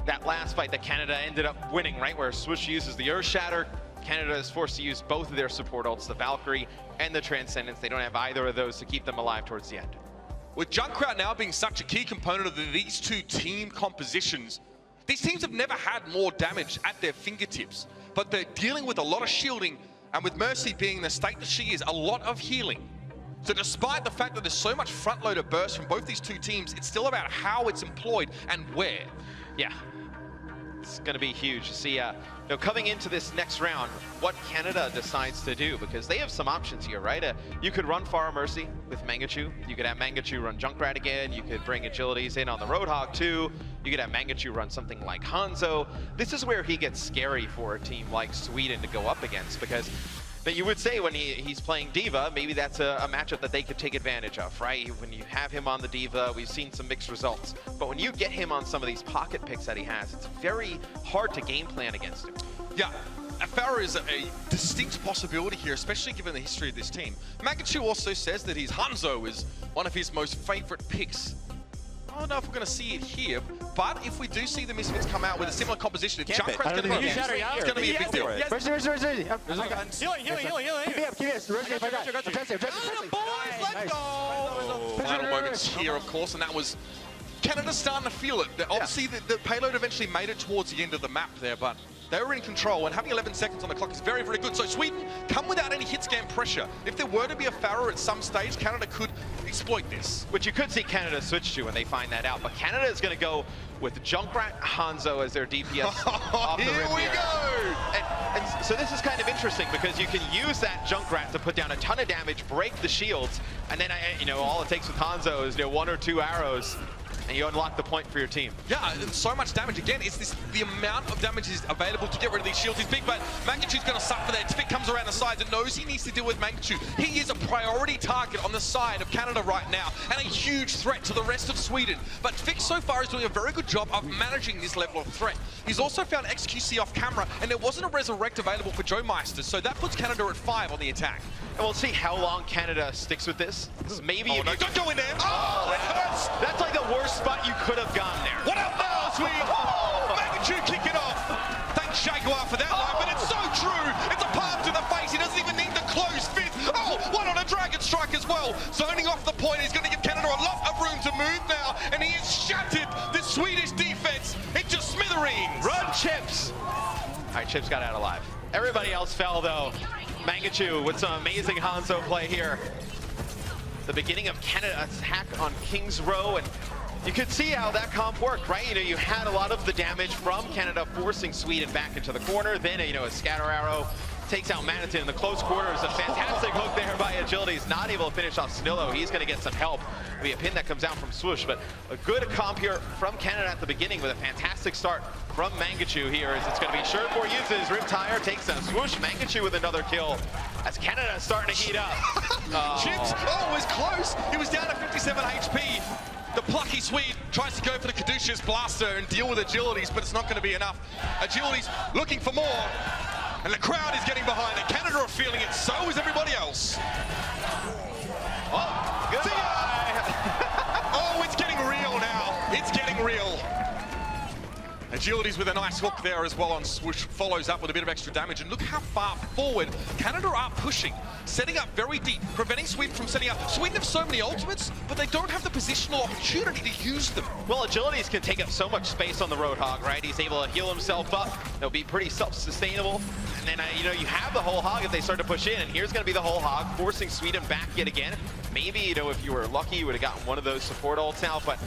That last fight that Canada ended up winning, right, where Swoosh uses the Earth Shatter. Canada is forced to use both of their support ults, the Valkyrie and the Transcendence. They don't have either of those to keep them alive towards the end. With Junkrat now being such a key component of these two team compositions, these teams have never had more damage at their fingertips, but they're dealing with a lot of shielding, and with Mercy being in the state that she is, a lot of healing. So despite the fact that there's so much front-loader burst from both these two teams, it's still about how it's employed and where. Yeah, it's going to be huge to see coming into this next round, what Canada decides to do, because they have some options here, right? You could run Pharah Mercy with Mangachu. You could have Mangachu run Junkrat again. You could bring Agilities in on the Roadhog too. You could have Mangachu run something like Hanzo. This is where he gets scary for a team like Sweden to go up against, because but you would say when he's playing D.Va, maybe that's a matchup that they could take advantage of, right? When you have him on the D.Va, we've seen some mixed results. But when you get him on some of these pocket picks that he has, it's very hard to game plan against him. Yeah, Pharah is a distinct possibility here, especially given the history of this team. Mangachu also says that his Hanzo is one of his most favorite picks. I don't know if we're going to see it here, but if we do see the Misfits come out with a similar composition, if Junkrat's going to be it's going to be a big deal. Final moments here, of course, and that was Canada starting to feel it. Obviously, the payload eventually made it towards the end of the map there, but they were in control, and having 11 seconds on the clock is very, very good. So Sweden come without any hit scan pressure. If there were to be a Pharah at some stage, Canada could exploit this. Which you could see Canada switch to when they find that out, but Canada is going to go with Junkrat Hanzo as their DPS. Here we go! And so this is kind of interesting because you can use that Junkrat to put down a ton of damage, break the shields, and then all it takes with Hanzo is 1 or 2 arrows, and you unlock the point for your team. Yeah, and so much damage. Again, it's the amount of damage is available to get rid of these shields is big, but Mangachu's going to suffer there. Tvik comes around the sides and knows he needs to deal with Mangachu. He is a priority target on the side of Canada right now, and a huge threat to the rest of Sweden. But Tvik so far is doing a very good job of managing this level of threat. He's also found XQC off camera, and there wasn't a Resurrect available for Joe Meister, so that puts Canada at 5 on the attack. And we'll see how long Canada sticks with this. Maybe no, don't go in there! Oh, it hurts! That's like the worst spot you could have gone there. What up now, Sweden? Oh, Mangachu kick it off. Thanks Jaguar for that line, but it's so true. It's a palm to the face. He doesn't even need the close fist. Oh, one on a Dragon Strike as well. Zoning off the point. He's going to give Canada a lot of room to move now, and he has shattered the Swedish defense into smithereens. Run, Chips! All right, Chips got out alive. Everybody else fell, though. Mangachu with some amazing Hanzo play here. The beginning of Canada's attack on King's Row, and you could see how that comp worked, right? You had a lot of the damage from Canada forcing Sweden back into the corner. Then, a scatter arrow takes out Manitin in the close quarters. A fantastic hook there by Agility. He's not able to finish off Snillo. He's going to get some help. be a pin that comes out from Swoosh, but a good comp here from Canada at the beginning with a fantastic start from Mangachu here as it's going to be Sherfor uses Riptire, takes a Swoosh, Mangachu with another kill as Canada is starting to heat up. Chips, oh, it was close. He was down to 57 HP. The plucky Swede tries to go for the Caduceus Blaster and deal with Agilities, but it's not going to be enough. Agilities looking for more, and the crowd is getting behind it. Canada are feeling it, so is everybody else. Oh, good. Oh, it's getting real now. It's getting real. Agilities with a nice hook there as well on Swoosh, follows up with a bit of extra damage, and look how far forward Canada are pushing, setting up very deep, preventing Sweden from setting up. Sweden have so many ultimates, but they don't have the positional opportunity to use them. Well, Agilities can take up so much space on the Roadhog, right? He's able to heal himself up. It'll be pretty self-sustainable. And then, you know, you have the whole hog if they start to push in, and here's going to be the whole hog, forcing Sweden back yet again. Maybe, you know, if you were lucky, you would have gotten one of those support ults out, but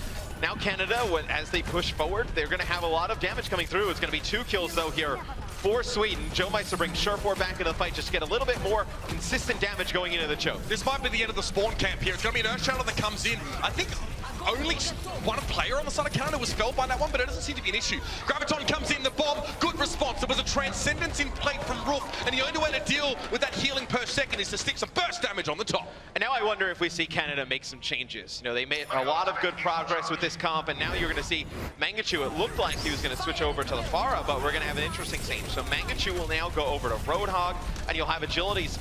now Canada, as they push forward, they're going to have a lot of damage coming through. It's going to be 2 kills, though, here for Sweden. Joe Meister brings Sherfor back into the fight just to get a little bit more consistent damage going into the choke. This might be the end of the spawn camp here. It's going to be an Earth Shadow that comes in. I think only one player on the side of Canada was felled by that one, but it doesn't seem to be an issue. Graviton comes in, the bomb, good response. There was a Transcendence in play from Rook, and the only way to deal with that healing per second is to stick some burst damage on the top. And now I wonder if we see Canada make some changes. You know, they made a lot of good progress with this comp, and now you're going to see Mangachu. It looked like he was going to switch over to the Pharah, but we're going to have an interesting change. So Mangachu will now go over to Roadhog, and you'll have Agilities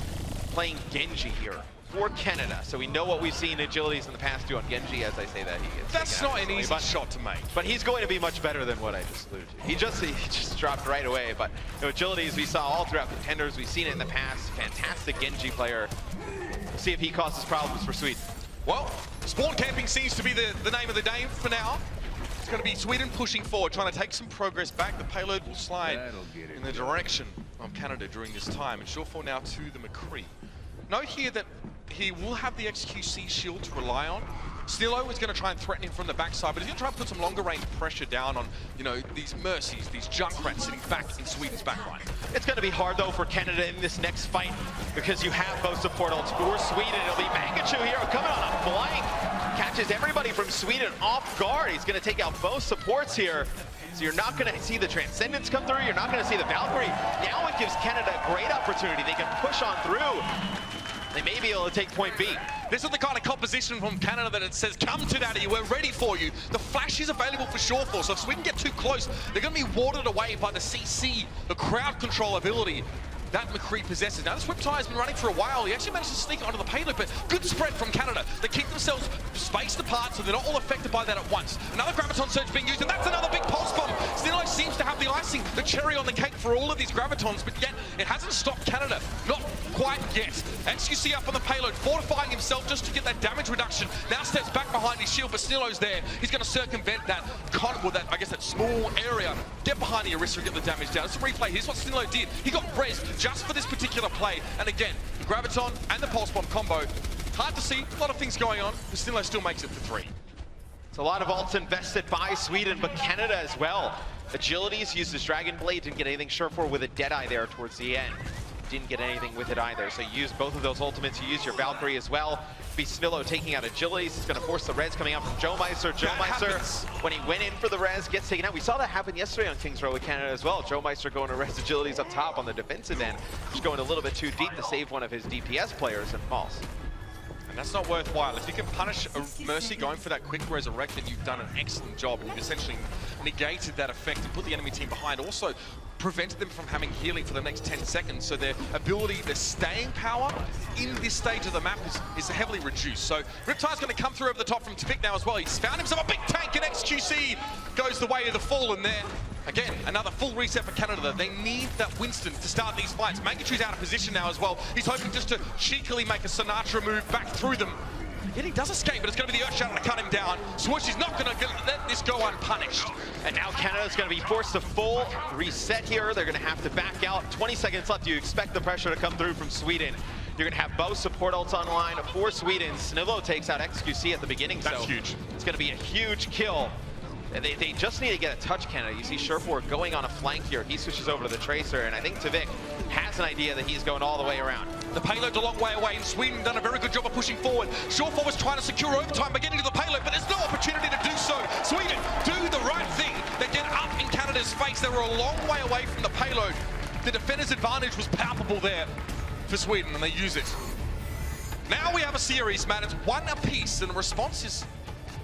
playing Genji here for Canada. So we know what we've seen Agilities in the past do on Genji. As I say that, he gets That's not an easy shot to make. But he's going to be much better than what I just alluded to. He just dropped right away. But you know, Agilities we saw all throughout Contenders. We've seen it in the past. Fantastic Genji player. We'll see if he causes problems for Sweden. Well, spawn camping seems to be the name of the game for now. It's going to be Sweden pushing forward, trying to take some progress back. The payload will slide in the direction of Canada during this time. And Sherfor now to the McCree. Note here that he will have the XQC shield to rely on. Snillo is going to try and threaten him from the backside, but he's going to try and put some longer range pressure down on, you know, these Mercies, these Junkrats sitting back in Sweden's backline. It's going to be hard, though, for Canada in this next fight because you have both support ults for Sweden. It'll be Mangachu here coming on a flank. Catches everybody from Sweden off guard. He's going to take out both supports here. So you're not going to see the Transcendence come through. You're not going to see the Valkyrie. Now it gives Canada a great opportunity. They can push on through. They may be able to take point B. This is the kind of composition from Canada that it says, come to Daddy, we're ready for you. The flash is available for Sherfor, so if Sweden get too close, they're going to be warded away by the CC, the crowd control ability that McCree possesses. Now, this Riptire has been running for a while. He actually managed to sneak onto the payload, but good spread from Canada. They keep themselves spaced apart, so they're not all affected by that at once. Another Graviton Surge being used, and that's another big pulse bomb. Snillo seems to have the icing, the cherry on the cake for all of these Gravitons, but yet it hasn't stopped Canada. Not quite yet. XQC up on the payload, fortifying himself just to get that damage reduction. Now steps back behind his shield, but Snillo's there. He's going to circumvent that, I guess that small area. Get behind the Orisa and get the damage down. It's a replay. Here's what Snillo did. He got res just for this particular play. And again, the Graviton and the Pulse Bomb combo. Hard to see. A lot of things going on, but Snillo still makes it for 3. It's a lot of ults invested by Sweden, but Canada as well. Agilities uses Dragon Blade, didn't get anything. Sherfor with a Deadeye there towards the end. Didn't get anything with it either. So you use both of those ultimates. You use your Valkyrie as well. Be Snillo taking out Agilities. It's going to force the res coming out from Joe Meister. Joe Meister, when he went in for the res, gets taken out. We saw that happen yesterday on Kings Row with Canada as well. Joe Meister going to res Agilities up top on the defensive end. Just going a little bit too deep to save one of his DPS players and falls. And that's not worthwhile. If you can punish a Mercy going for that quick resurrect, then you've done an excellent job. You've essentially negated that effect and put the enemy team behind. Also, prevented them from having healing for the next 10 seconds. So their ability, their staying power in this stage of the map is heavily reduced. So Riptire's going to come through over the top from Tvik now as well. He's found himself a big tank, and XQC goes the way of the Fallen there. Again, another full reset for Canada. They need that Winston to start these fights. Mangachu's out of position now as well. He's hoping just to cheekily make a Sinatra move back through them. Yet he does escape, but it's going to be the Earth Shadow to cut him down. Swoosh is not going to let this go unpunished. And now Canada's going to be forced to full reset here. They're going to have to back out. 20 seconds left. You expect the pressure to come through from Sweden. You're going to have both support ults online for Sweden. Snillo takes out XQC at the beginning. That's huge. It's going to be a huge kill. They just need to get a touch, Canada. You see Sherfor going on a flank here. He switches over to the Tracer, and I think Tvik has an idea that he's going all the way around. The payload's a long way away, and Sweden done a very good job of pushing forward. Shawfall was trying to secure overtime by getting to the payload, but there's no opportunity to do so. Sweden do the right thing. They get up in Canada's face. They were a long way away from the payload. The defender's advantage was palpable there for Sweden, and they use it. Now we have a series, Matt. It's 1 apiece, and the response is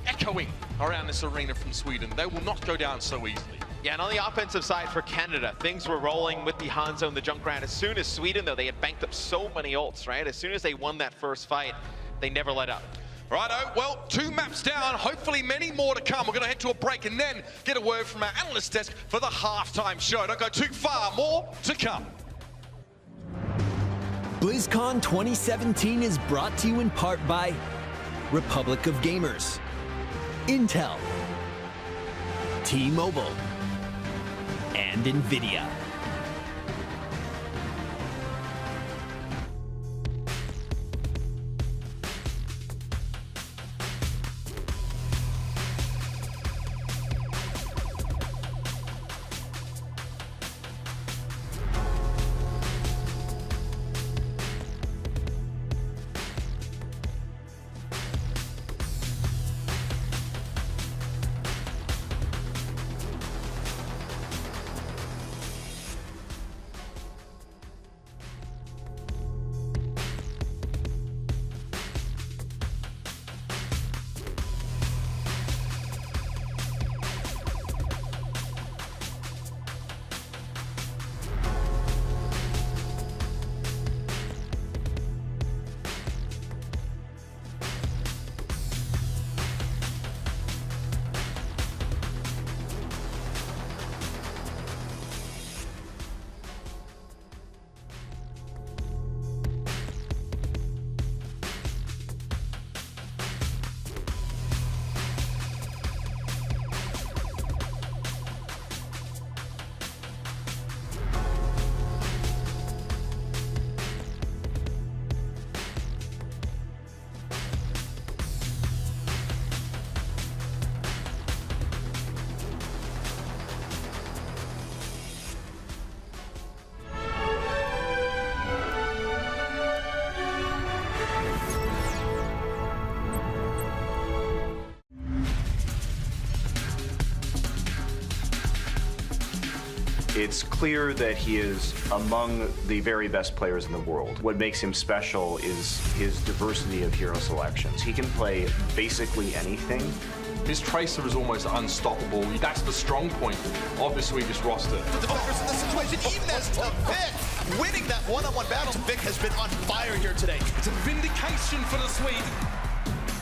echoing around this arena from Sweden. They will not go down so easily. Yeah, and on the offensive side for Canada, things were rolling with the Hanzo and the Junkrat. As soon as Sweden, though, they had banked up so many ults, right? As soon as they won that first fight, they never let up. Righto, well, 2 maps down, hopefully many more to come. We're going to head to a break and then get a word from our analyst desk for the halftime show. Don't go too far, more to come. BlizzCon 2017 is brought to you in part by Republic of Gamers, Intel, T-Mobile, and NVIDIA. It's clear that he is among the very best players in the world. What makes him special is his diversity of hero selections. He can play basically anything. His Tracer is almost unstoppable. That's the strong point of the Swedish roster. The focus in the situation, even as Tavik winning that one-on-one battle. Tavik has been on fire here today. It's a vindication for the Swede.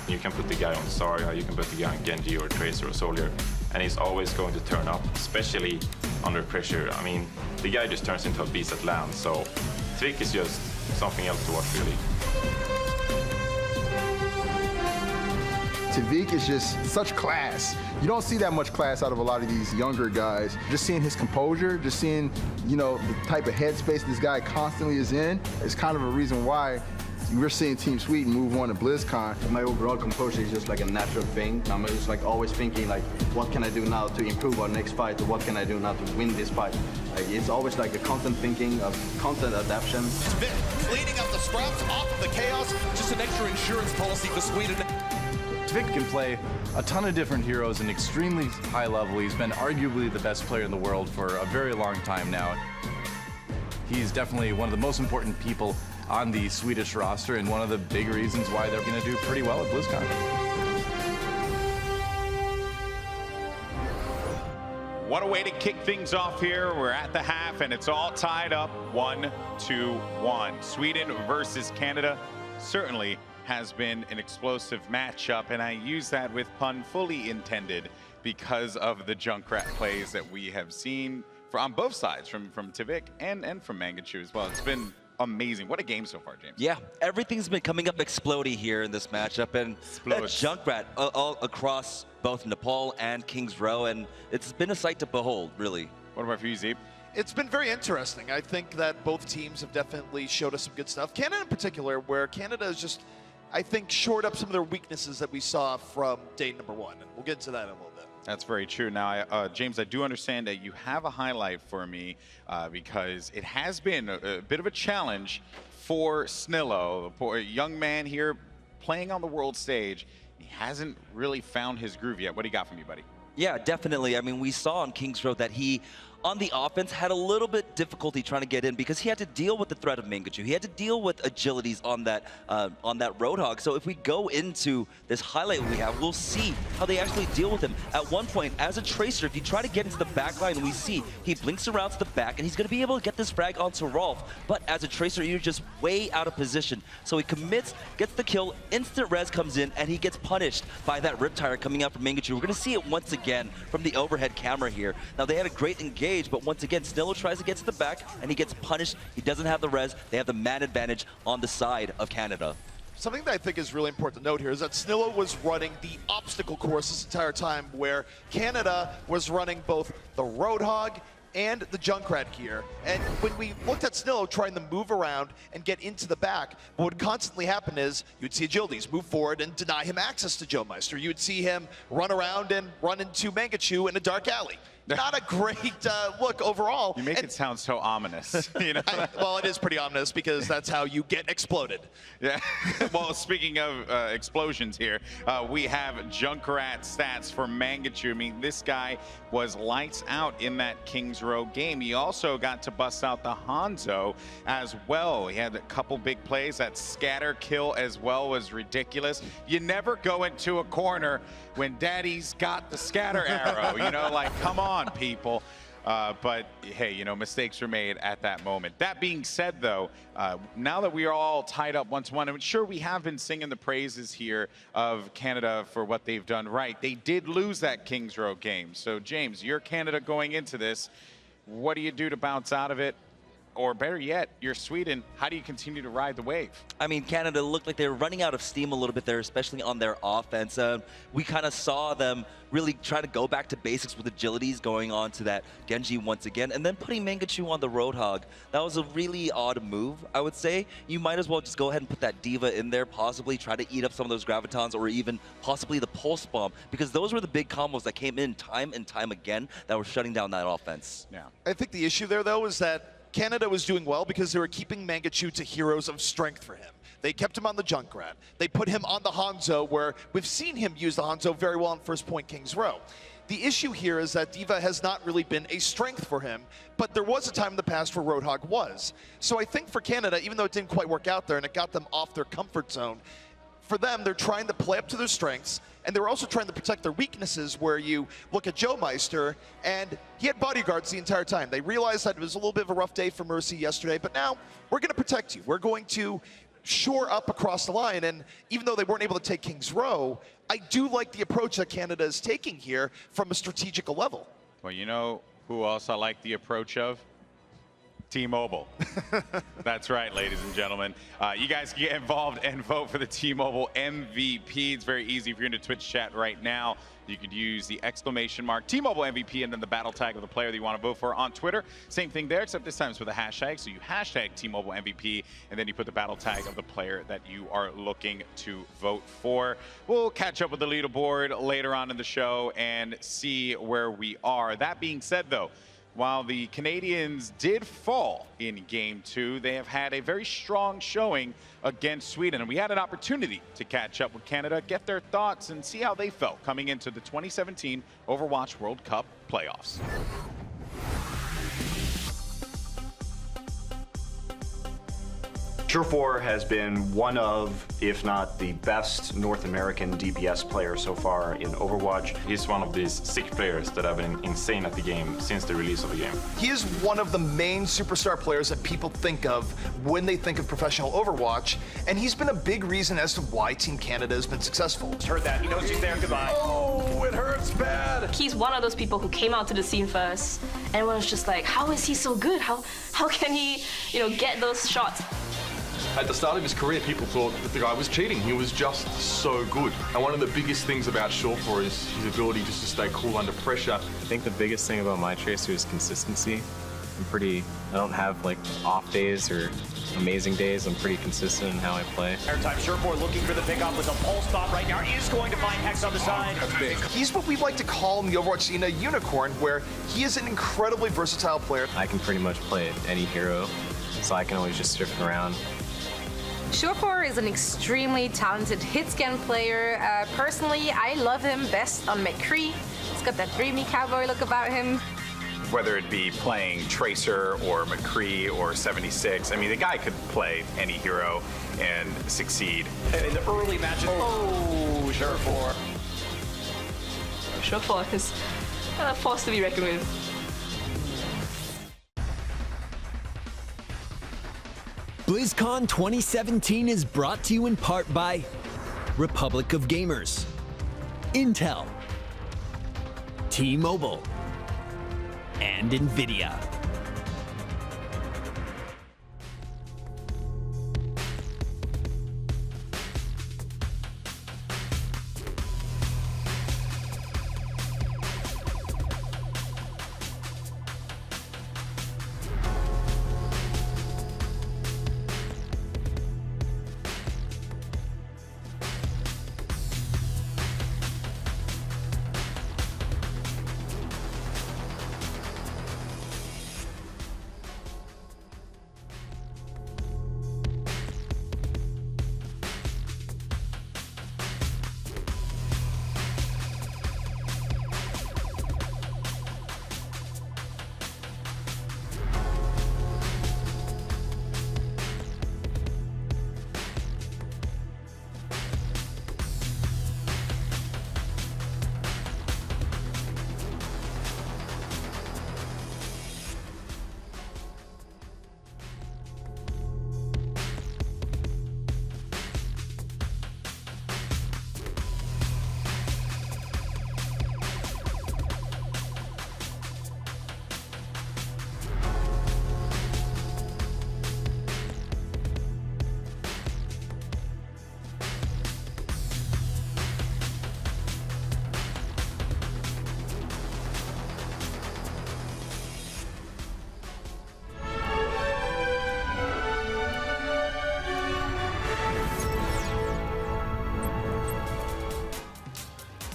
You can put the guy on Zarya, you can put the guy on Genji or Tracer or Soldier, and he's always going to turn up, especially under pressure. I mean, the guy just turns into a beast at land, so Tavik is just something else to watch, really. Tavik is just such class. You don't see that much class out of a lot of these younger guys. Just seeing his composure, just seeing, you know, the type of headspace this guy constantly is in, is kind of a reason why we're seeing Team Sweden move on to BlizzCon. My overall composure is just like a natural thing. I'm just like always thinking like, what can I do now to improve our next fight, or what can I do now to win this fight? Like, it's always like a constant thinking of constant adaptation. Vic cleaning up the scraps off of the chaos. Just an extra insurance policy for Sweden. Vic can play a ton of different heroes at an extremely high level. He's been arguably the best player in the world for a very long time now. He's definitely one of the most important people on the Swedish roster, and one of the big reasons why they're going to do pretty well at BlizzCon. What a way to kick things off here. We're at the half, and it's all tied up 1-1. Sweden versus Canada certainly has been an explosive matchup, and I use that with pun fully intended because of the Junkrat plays that we have seen on both sides, from Tavik and from Mangachu as well. It's been amazing. What a game so far, James. Yeah, everything's been coming up explodey here in this matchup, and that Junkrat all across both Nepal and Kings Row, and it's been a sight to behold, really. What about for you, Zeep? It's been very interesting. I think that both teams have definitely showed us some good stuff. Canada in particular, where Canada is just, I think, shored up some of their weaknesses that we saw from day number 1. And we'll get into that in a little bit. That's very true. Now, James, I do understand that you have a highlight for me because it has been a bit of a challenge for Snillo, the poor young man here playing on the world stage. He hasn't really found his groove yet. What do you got from you, buddy? Yeah, definitely. I mean, we saw on Kings Road that he, on the offense, had a little bit difficulty trying to get in because he had to deal with the threat of Mangachu. He had to deal with agilities on that Roadhog. So if we go into this highlight we have, we'll see how they actually deal with him. At one point, as a Tracer, if you try to get into the back line, we see he blinks around to the back, and he's going to be able to get this frag onto Rolf. But as a Tracer, you're just way out of position. So he commits, gets the kill, instant res comes in, and he gets punished by that Riptire coming out from Mangachu. We're going to see it once again from the overhead camera here. Now, they had a great engage, but once again, Snillo tries to get to the back, and he gets punished. He doesn't have the res. They have the man advantage on the side of Canada. Something that I think is really important to note here is that Snillo was running the obstacle course this entire time, where Canada was running both the Roadhog and the Junkrat gear. And when we looked at Snillo trying to move around and get into the back, what would constantly happen is you'd see agilities move forward and deny him access to Joe Meister. You'd see him run around and run into Mangachu in a dark alley. Not a great look overall. You make it sound so ominous. You know? Well, it is pretty ominous because that's how you get exploded. Yeah. Well, speaking of explosions here, we have Junkrat stats for Mangachu. I mean, this guy was lights out in that Kings Row game. He also got to bust out the Hanzo as well. He had a couple big plays. That scatter kill as well was ridiculous. You never go into a corner when daddy's got the scatter arrow. You know, like, come on, people. But hey, you know, mistakes were made at that moment. That being said, though, now that we are all tied up 1-1, I'm sure we have been singing the praises here of Canada for what they've done right. They did lose that Kings Row game. So, James, you're Canada going into this. What do you do to bounce out of it? Or better yet, you're Sweden. How do you continue to ride the wave? I mean, Canada looked like they were running out of steam a little bit there, especially on their offense. We kind of saw them really try to go back to basics with agilities, going on to that Genji once again, and then putting Mangachu on the Roadhog. That was a really odd move, I would say. You might as well just go ahead and put that Diva in there, possibly try to eat up some of those Gravitons, or even possibly the Pulse Bomb, because those were the big combos that came in time and time again that were shutting down that offense. Yeah. I think the issue there, though, is that Canada was doing well because they were keeping Mangachu to heroes of strength for him. They kept him on the Junkrat. They put him on the Hanzo, where we've seen him use the Hanzo very well in First Point Kings Row. The issue here is that Diva has not really been a strength for him, but there was a time in the past where Roadhog was. So I think for Canada, even though it didn't quite work out there and it got them off their comfort zone, for them, they're trying to play up to their strengths, and they're also trying to protect their weaknesses, where you look at Joe Meister, and he had bodyguards the entire time. They realized that it was a little bit of a rough day for Mercy yesterday, but now we're going to protect you. We're going to shore up across the line, and even though they weren't able to take Kings Row, I do like the approach that Canada is taking here from a strategical level. Well, you know who else I like the approach of? T-Mobile. That's right, ladies and gentlemen. You guys can get involved and vote for the T-Mobile MVP. It's very easy. If you're in the Twitch chat right now, you could use the exclamation mark T-Mobile MVP and then the battle tag of the player that you want to vote for on Twitter. Same thing there, except this time it's with a hashtag. So you hashtag T-Mobile MVP, and then you put the battle tag of the player that you are looking to vote for. We'll catch up with the leaderboard later on in the show and see where we are. That being said, though, while the Canadians did fall in Game 2, they have had a very strong showing against Sweden. And we had an opportunity to catch up with Canada, get their thoughts, and see how they felt coming into the 2017 Overwatch World Cup playoffs. Surefour has been one of, if not the best North American DPS player so far in Overwatch. He's one of these sick players that have been insane at the game since the release of the game. He is one of the main superstar players that people think of when they think of professional Overwatch, and he's been a big reason as to why Team Canada has been successful. Heard that. He knows he's there. Goodbye. Oh, it hurts bad. He's one of those people who came out to the scene first. Everyone was just like, how is he so good? How can he, get those shots? At the start of his career, people thought that the guy was cheating. He was just so good. And one of the biggest things about Surefour is his ability just to stay cool under pressure. I think the biggest thing about my Tracer is consistency. I don't have like off days or amazing days. I'm pretty consistent in how I play. Airtime. Surefour looking for the pickup with a pulse bomb right now. Is going to find Hex on the side. That's big. He's what we like to call in the Overwatch scene a unicorn, where he is an incredibly versatile player. I can pretty much play any hero, so I can always just shift around Surefour is an extremely talented hit-scan player. Personally, I love him best on McCree. He's got that dreamy cowboy look about him. Whether it be playing Tracer or McCree or 76, I mean, the guy could play any hero and succeed. In the early matches. Oh, Surefour. Surefour is a force to be reckoned with. BlizzCon 2017 is brought to you in part by Republic of Gamers, Intel, T-Mobile, and NVIDIA.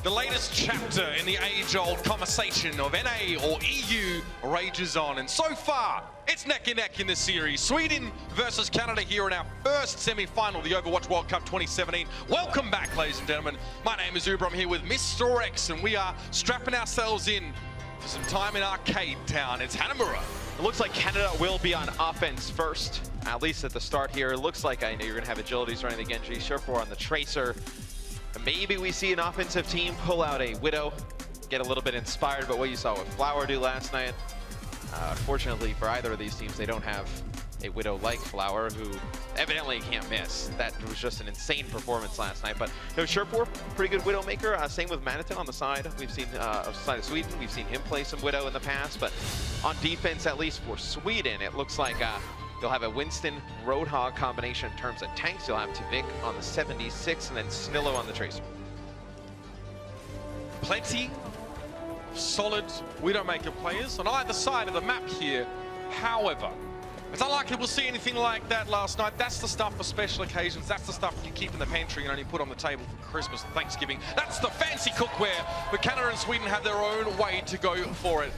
The latest chapter in the age-old conversation of NA or EU rages on, and so far, it's neck and neck in this series. Sweden versus Canada here in our first semi-final of the Overwatch World Cup 2017. Welcome back, ladies and gentlemen. My name is Uber. I'm here with Mr. X, and we are strapping ourselves in for some time in Arcade Town. It's Hanamura. It looks like Canada will be on offense first, at least at the start here. It looks like, I know you're going to have agilities running the Genji, Surefour on the Tracer. Maybe we see an offensive team pull out a Widow, get a little bit inspired by what you saw with Flower do last night. Unfortunately for either of these teams, they don't have a Widow like Flower, who evidently can't miss. That was just an insane performance last night. But no, Surefour, pretty good Widowmaker. Same with Maniton on the side. We've seen, side of Sweden, we've seen him play some Widow in the past. But on defense, at least for Sweden, it looks like you'll have a Winston Roadhog combination in terms of tanks. You'll have Tvik on the 76 and then Snillo on the Tracer. Plenty of solid Widowmaker players on either side of the map here. However, it's unlikely we'll see anything like that last night. That's the stuff for special occasions. That's the stuff you keep in the pantry and only put on the table for Christmas and Thanksgiving. That's the fancy cookware. But Canada and Sweden have their own way to go for it.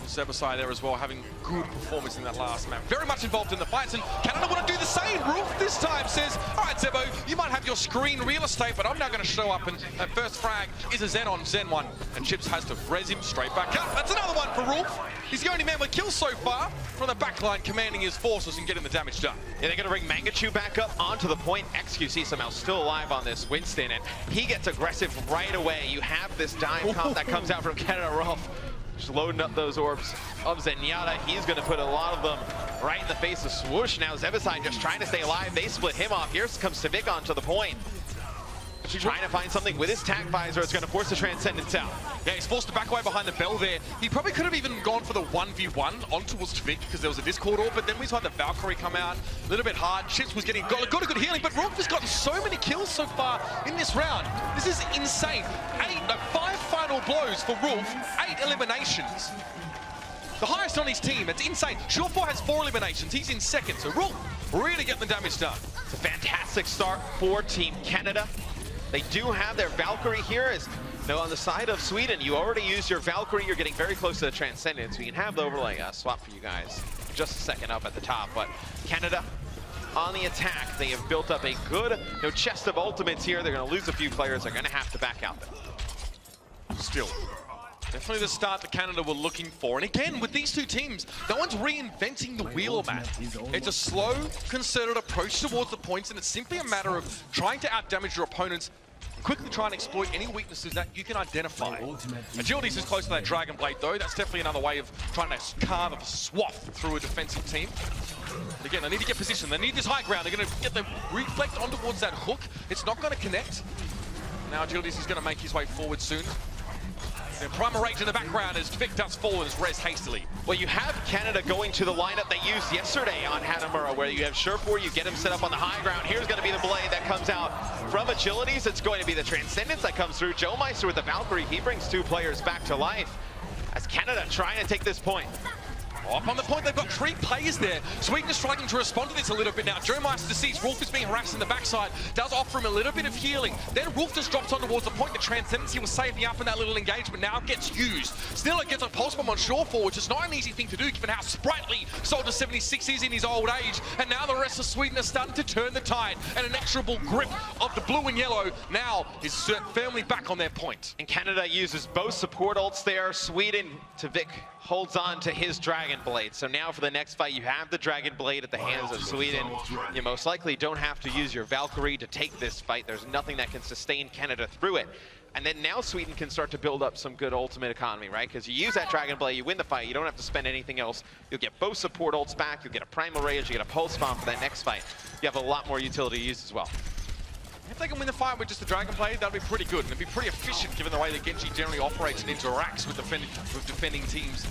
Zebasai there as well, having good performance in that last map. Very much involved in the fights, and Canada want to do the same. Roof this time says, all right, Zebo, you might have your screen real estate, but I'm now going to show up, and that first frag is a Zen on Zen 1, and Chips has to res him straight back up. That's another one for Roof. He's the only man with kills so far from the backline, commanding his forces and getting the damage done. Yeah, they're going to bring Mangachu back up onto the point. XQC somehow still alive on this Winston, and he gets aggressive right away. You have this dive comp that comes out from Canada. Rolf just loading up those orbs of Zenyatta. He's going to put a lot of them right in the face of Swoosh. Now Zebasai just trying to stay alive. They split him off. Here comes Tvik onto the point. Trying to find something with his tac visor. It's going to force the Transcendence out. Yeah, he's forced to back away behind the bell there. He probably could have even gone for the 1v1 on towards Tvik because there was a Discord orb, but then we saw the Valkyrie come out a little bit hard. Chips was got a good healing, but Rolf has gotten so many kills so far in this round. This is insane. 5 final blows for Rolf, 8 eliminations. The highest on his team. It's insane. Surefour has 4 eliminations. He's in second, so Rolf really getting the damage done. It's a fantastic start for Team Canada. They do have their Valkyrie here. No, on the side of Sweden, you already used your Valkyrie. You're getting very close to the Transcendence. We can have the overlay swap for you guys just a second up at the top. But Canada, on the attack. They have built up a good chest of ultimates here. They're going to lose a few players. They're going to have to back out there. Still, definitely the start that Canada were looking for. And again, with these two teams, no one's reinventing the wheel, man. It's a slow, concerted approach towards the points, and it's simply a matter of trying to outdamage your opponents, quickly try and exploit any weaknesses that you can identify. Agility's is close to that Dragon Blade, though. That's definitely another way of trying to carve a swath through a defensive team. But again, they need to get positioned. They need this high ground. They're going to get the reflect on towards that hook. It's not going to connect. Now Agility's is going to make his way forward soon. The Primal Rage in the background as Vic does fall and is res hastily. Well, you have Canada going to the lineup they used yesterday on Hanamura, where you have Surefour, you get him set up on the high ground. Here's going to be the blade that comes out from Agilities. It's going to be the Transcendence that comes through. Joe Meister with the Valkyrie, he brings two players back to life as Canada trying to take this point. Up on the point, they've got 3 players there. Sweden is struggling to respond to this a little bit now. Joe Meister sees Rolf is being harassed in the backside, does offer him a little bit of healing. Then Rolf just drops on towards the point. The Transcendency was saving up in that little engagement. Now it gets used. Snillo gets a pulse bomb on Surefour, which is not an easy thing to do given how sprightly Soldier 76 is in his old age. And now the rest of Sweden are starting to turn the tide. An inexorable grip of the blue and yellow now is firmly back on their point. And Canada uses both support ults there. Sweden to Vic holds on to his Dragon Blade. So now for the next fight, you have the Dragon Blade at the hands of Sweden. You most likely don't have to use your Valkyrie to take this fight. There's nothing that can sustain Canada through it. And then now Sweden can start to build up some good ultimate economy, right? Because you use that Dragon Blade, you win the fight, you don't have to spend anything else. You'll get both support ults back, you'll get a Primal Rage, you get a Pulse Bomb for that next fight. You have a lot more utility to use as well. If they can win the fight with just the Dragon Blade, that'd be pretty good. And it'd be pretty efficient given the way that Genji generally operates and interacts with defending teams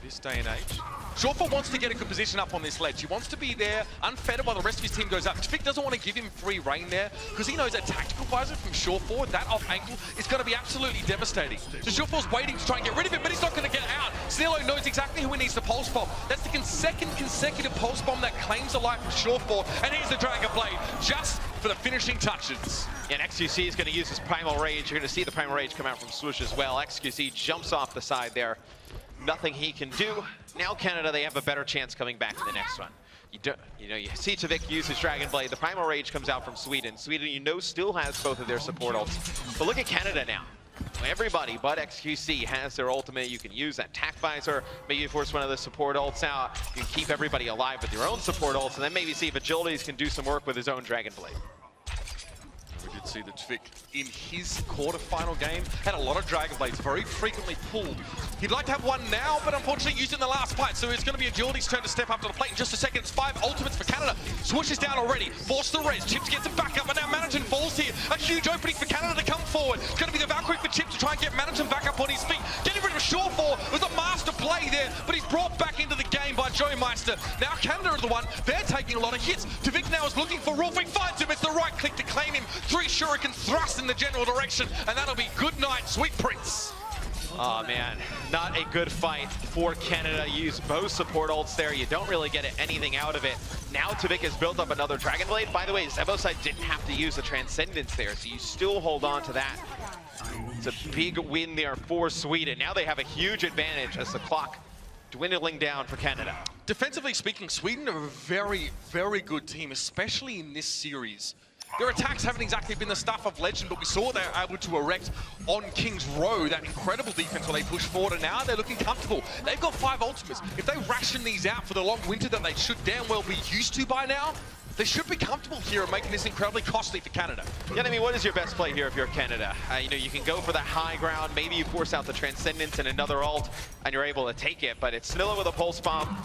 this day and age. Surefour wants to get a good position up on this ledge. He wants to be there, unfettered while the rest of his team goes up. Vic doesn't want to give him free reign there because he knows a tactical visor from Surefour, that off ankle, is going to be absolutely devastating. So Surefour's waiting to try and get rid of it, but he's not going to get out. Snillo knows exactly who he needs to pulse bomb. That's the second consecutive pulse bomb that claims the life of Surefour. And here's the Dragon Blade, just for the finishing touches. And XQC is going to use his Primal Rage. You're going to see the Primal Rage come out from Swoosh as well. XQC jumps off the side there. Nothing he can do. Now Canada, they have a better chance coming back in the next one. You see Tavik use his Dragon Blade. The Primal Rage comes out from Sweden. Sweden, still has both of their support ults. But look at Canada now. Everybody but XQC has their ultimate. You can use that Tac Visor, maybe force one of the support ults out. You can keep everybody alive with your own support ults, and then maybe see if Agilities can do some work with his own Dragon Blade. We did see that Vic in his quarterfinal game had a lot of Dragon Blades, very frequently pulled. He'd like to have one now, but unfortunately used in the last fight, so it's going to be Agility's turn to step up to the plate in just a second. It's 5 ultimates for Canada. Swoosh is down already. Force the res. Chips gets it back up, and now Mannerton falls here. A huge opening for Canada to come forward. It's going to be the Valkyrie for Chips to try and get Mannerton back up on his feet. Getting rid of Surefour was a master play there, but he's brought back into the game by Joe Meister. Now Canada are the one. They're taking a lot of hits. Tavik now is looking for Rolf. He finds him. It's the right click to claim him. 3 shuriken thrust in the general direction, and that'll be good night, Sweet Prince. Oh man, not a good fight for Canada. Use both support ults there. You don't really get anything out of it. Now Tavik has built up another Dragon Blade. By the way, Zeboside didn't have to use the Transcendence there, so you still hold on to that. It's a big win there for Sweden. Now they have a huge advantage as the clock dwindling down for Canada. Defensively speaking, Sweden are a very, very good team, especially in this series. Their attacks haven't exactly been the stuff of legend, but we saw they're able to erect on King's Row that incredible defense where they push forward, and now they're looking comfortable. They've got 5 ultimates. If they ration these out for the long winter that they should damn well be used to by now, they should be comfortable here and making this incredibly costly for Canada. Yeah, I mean, what is your best play here if you're Canada? You can go for that high ground. Maybe you force out the Transcendence and another ult, and you're able to take it. But it's Snillo with a Pulse Bomb.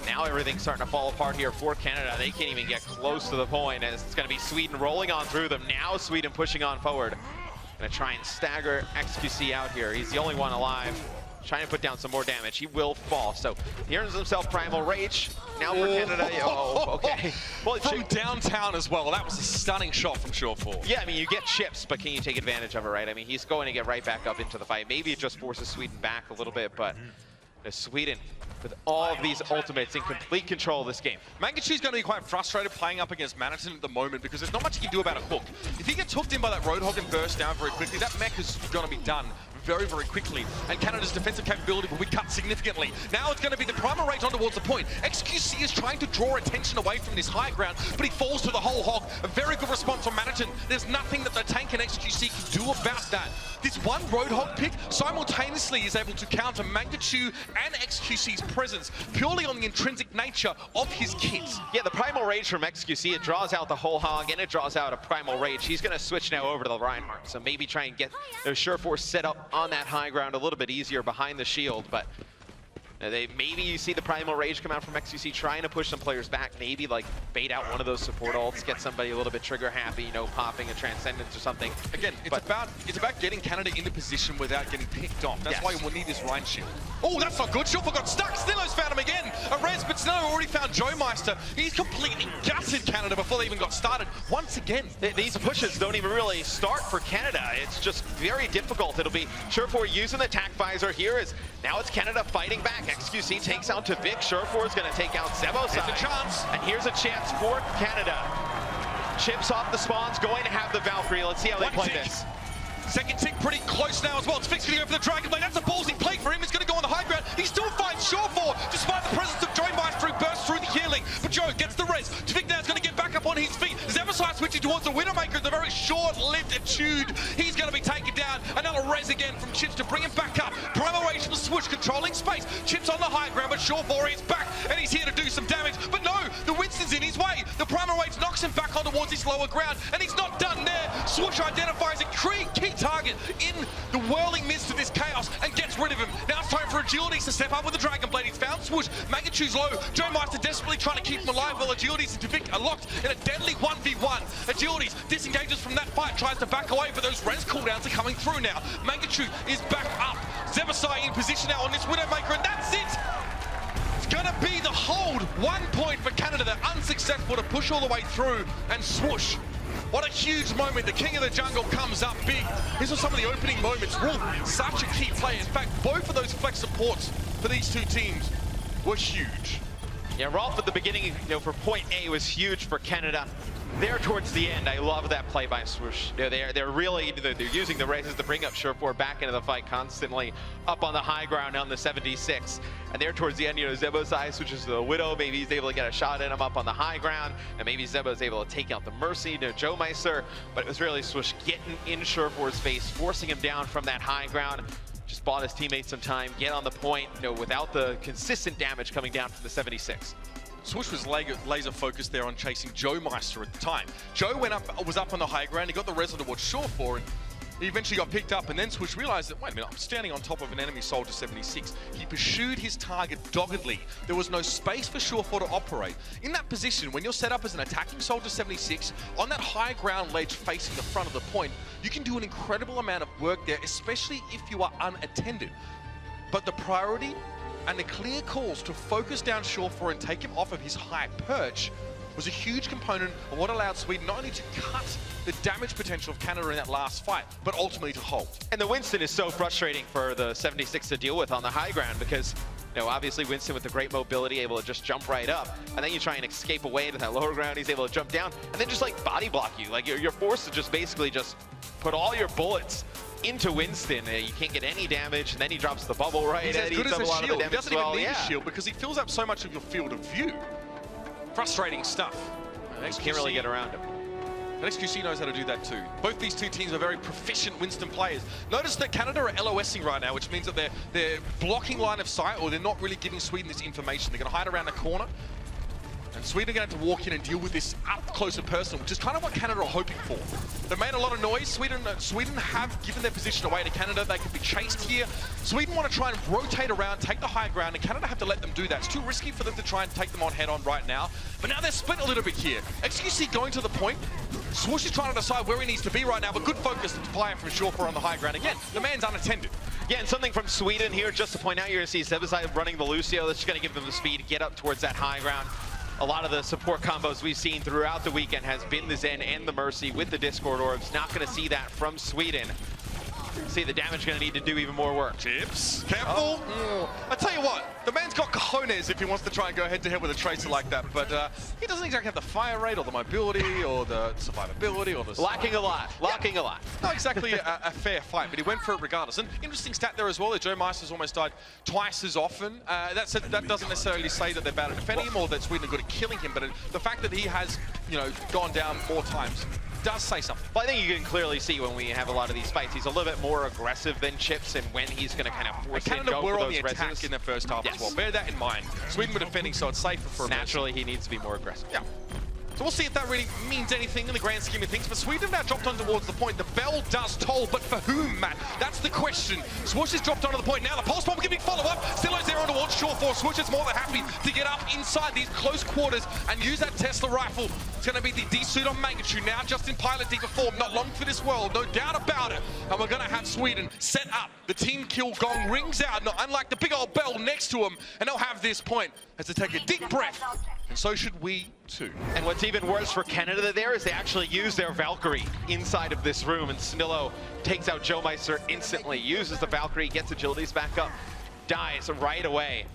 Now everything's starting to fall apart here for Canada. They can't even get close to the point as it's going to be Sweden rolling on through them. Now Sweden pushing on forward. Going to try and stagger XQC out here. He's the only one alive. Trying to put down some more damage. He will fall. So he earns himself Primal Rage. Now for Canada. Oh, okay. Well, from downtown as well. That was a stunning shot from Surefour. Yeah, I mean, you get chips, but can you take advantage of it, right? I mean, he's going to get right back up into the fight. Maybe it just forces Sweden back a little bit, but Sweden, with all of these ultimates, in complete control of this game. Mangachu's going to be quite frustrated playing up against Mannerton at the moment because there's not much he can do about a hook. If he gets hooked in by that Roadhog and burst down very quickly, that mech is going to be done very, very quickly, and Canada's defensive capability will be cut significantly. Now it's going to be the primal rage on towards the point. XQC is trying to draw attention away from this high ground, but he falls to the whole hog. A very good response from Manaton. There's nothing that the tank and XQC can do about that. This one Roadhog pick simultaneously is able to counter Mangachu and XQC's presence purely on the intrinsic nature of his kit. Yeah, the Primal Rage from XQC, it draws out the whole hog and it draws out a Primal Rage. He's going to switch now over to the Reinhardt, so maybe try and get their Sureforce set up on that high ground a little bit easier behind the shield, but maybe you see the Primal Rage come out from XQC trying to push some players back, maybe like bait out one of those support ults, get somebody a little bit trigger happy, you know, popping a Transcendence or something. Again, it's about getting Canada into position without getting picked off. That's why we'll need this Rhine shield. Oh, that's not good. Shilfer got stuck. Snillo's found him again. A res, but Snillo already found Joe Meister. He's completely gutted Canada before they even got started. Once again, these pushes don't even really start for Canada. It's just very difficult. It'll be Surefour using the attack visor here. Now it's Canada fighting back. XQC takes out to Vic. Surefour is going to take out Zebosai. Here's a chance. And here's a chance for Canada. Chips off the spawns, going to have the Valkyrie. Let's see how they play this. Second tick pretty close now as well. It's Fix going to go for the Dragon Blade. That's a ballsy play for him. He's going to go on the high ground. He still finds Surefour despite the presence of Joe Meister, who bursts through the healing. But Joe gets the res. Tvik now is going to get back up on his feet. Zebosai switching towards the Widowmaker. It's a very short-lived etude. He's going to be taken down. Another res again from Chips to bring him back up. Primal Rage from Swoosh controlling space. Chips on the high ground, but Surefour is back and he's here to do some damage. But no, the Winston's in his way. The Primal Rage knocks him back on towards his lower ground, and he's not done there. Swoosh identifies a key target in the whirling midst of this chaos and gets rid of him. Now it's time for Agilities to step up with the Dragon Blade. He's found Swoosh. Mangachu's low. Joe Meister desperately trying to keep him alive while Agilities and Tvik are locked in a deadly 1v1. Agilities disengages from that fight, tries to back away, but those res cooldowns are coming through now. Mangachu is back up. Zebosai in position now on this Widowmaker, and that's it! It's gonna be the hold. 1 point for Canada. They're unsuccessful to push all the way through, and Swoosh. What a huge moment. The King of the Jungle comes up big. These were some of the opening moments. Wolf, such a key player. In fact, both of those flex supports for these two teams were huge. Yeah, Rolf at the beginning, you know, for point A was huge for Canada. There towards the end, I love that play by Swoosh. You know, they're using the races to bring up Surefour back into the fight constantly, up on the high ground on the 76. And there towards the end, you know, Zebosai switches to the Widow. Maybe he's able to get a shot at him up on the high ground, and maybe Zebo is able to take out the Mercy, you know, Joe Meister. But it was really Swoosh getting in Surefour's face, forcing him down from that high ground. Just bought his teammates some time, get on the point, you know, without the consistent damage coming down from the 76. Swoosh was laser focused there on chasing Joe Meister at the time. Joe was up on the high ground, he got the res towards Surefour, and he eventually got picked up, and then Swoosh realized that, wait a minute, I'm standing on top of an enemy soldier 76. He pursued his target doggedly. There was no space for Surefour to operate. In that position, when you're set up as an attacking soldier 76, on that high ground ledge facing the front of the point, you can do an incredible amount of work there, especially if you are unattended. But the priority and the clear calls to focus down Surefour and take him off of his high perch was a huge component of what allowed Sweden not only to cut the damage potential of Canada in that last fight, but ultimately to hold. And the Winston is so frustrating for the 76 to deal with on the high ground because, you know, obviously Winston with the great mobility, able to just jump right up, and then you try and escape away to that lower ground, he's able to jump down, and then just like body block you. Like you're forced to just basically just put all your bullets into Winston. You can't get any damage, and then he drops the bubble right. He's as good as a shield. He doesn't even need a shield because he fills up so much of your field of view. Frustrating stuff. You can't really get around him. And XQC knows how to do that too. Both these two teams are very proficient Winston players. Notice that Canada are LOSing right now, which means that they're blocking line of sight, or they're not really giving Sweden this information. They're going to hide around the corner. And Sweden are going to have to walk in and deal with this up close and personal, which is kind of what Canada are hoping for. They made a lot of noise. Sweden have given their position away to Canada. They could be chased here. Sweden want to try and rotate around, take the high ground, and Canada have to let them do that. It's too risky for them to try and take them on head on right now. But now they're split a little bit here. XQC going to the point. Swoosh is trying to decide where he needs to be right now, but good focus to fire from Surefour on the high ground. Again, the man's unattended. Yeah, and something from Sweden here, just to point out, you're going to see Zebosai running the Lucio. That's just going to give them the speed to get up towards that high ground. A lot of the support combos we've seen throughout the weekend has been the Zen and the Mercy with the Discord Orbs. Not going to see that from Sweden. See the damage going to need to do even more work. Chips, careful. I tell you what, the man's got cojones if he wants to try and go head-to-head with a Tracer like that, but he doesn't exactly have the fire rate or the mobility or the survivability or the... Lacking a lot, lacking a lot. Not exactly a fair fight, but he went for it regardless. And interesting stat there as well, that Joe Meister's almost died twice as often. That doesn't necessarily say that they're bad at defending him or that Sweden are good at killing him, but the fact that he has, you know, gone down more times does say something. Well, I think you can clearly see when we have a lot of these fights, he's a little bit more aggressive than Chips, and when he's going to kind of force it, Canada go were for on those the attack in the first half as well. Bear that in mind. Sweden were defending, so it's safer for him. Naturally, he needs to be more aggressive. Yeah. So we'll see if that really means anything in the grand scheme of things. But Sweden now dropped on towards the point. The bell does toll, but for whom, Matt? That's the question. Swoosh has dropped onto the point now. The pulse bomb giving follow-up. Stillo's there on towards Shore4. Swoosh is more than happy to get up inside these close quarters and use that Tesla rifle. It's going to be the D-suit on Mangachu now, just in pilot deeper form. Not long for this world, no doubt about it. And we're going to have Sweden set up. The team kill gong rings out, not unlike the big old bell next to him. And they'll have this point as they take a deep breath. And so should we too. And what's even worse for Canada there is they actually use their Valkyrie inside of this room, and Snillo takes out Joe Meister instantly, uses the Valkyrie, gets agilities back up, dies right away.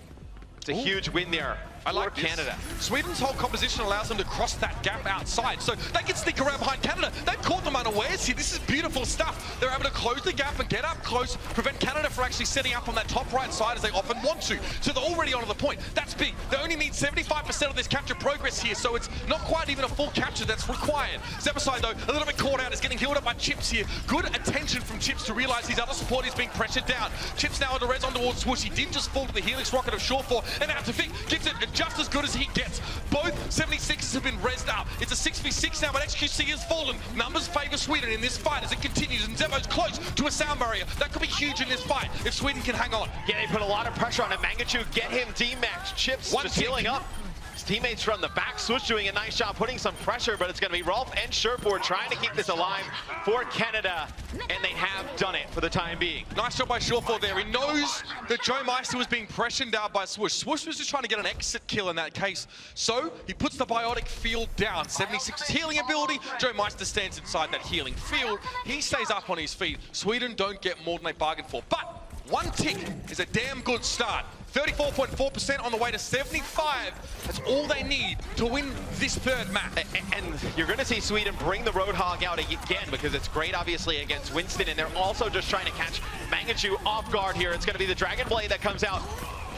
It's a huge win there. I like Canada. Sweden's whole composition allows them to cross that gap outside, so they can sneak around behind Canada. They've caught them unawares here. This is beautiful stuff. They're able to close the gap and get up close, prevent Canada from actually setting up on that top right side as they often want to. So they're already onto the point. That's big. They only need 75% of this capture progress here, so it's not quite even a full capture that's required. Zebasai, though, a little bit caught out, is getting healed up by Chips here. Good attention from Chips to realize his other support is being pressured down. Chips now on the res on towards Swoosh. He did just fall to the Helix rocket of Shore4, and out to Vic gives it just as good as he gets. Both 76ers have been rezzed up. It's a 6v6 now, but XQC has fallen. Numbers favor Sweden in this fight as it continues, and Zebo's close to a sound barrier. That could be huge in this fight if Sweden can hang on. Yeah, they put a lot of pressure on him. Mangachu, get him D-max. Chips just healing up. His teammates from the back. Swoosh doing a nice job putting some pressure, but it's going to be Rolf and Shore4 trying to keep this alive for Canada, and they have done it for the time being. Nice job by Shore4 there. He knows that Joe Meister was being pressured down by Swoosh. Swoosh was just trying to get an exit kill in that case, so he puts the biotic field down. 76's healing ability. Joe Meister stands inside that healing field. He stays up on his feet. Sweden don't get more than they bargained for, but one tick is a damn good start. 34.4% on the way to 75. That's all they need to win this third map. And you're going to see Sweden bring the Roadhog out again because it's great, obviously, against Winston, and they're also just trying to catch Mangachu off guard here. It's going to be the Dragon Blade that comes out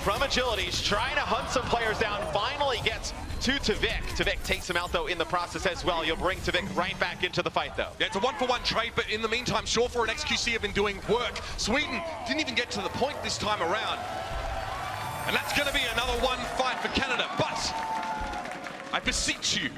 from Agilities, trying to hunt some players down, finally gets to Tavik. Tavik takes him out, though, in the process as well. You'll bring Tavik right back into the fight, though. Yeah, it's a one-for-one trade, but in the meantime, Shore4 and XQC have been doing work. Sweden didn't even get to the point this time around. And that's going to be another one fight for Canada. But I beseech you,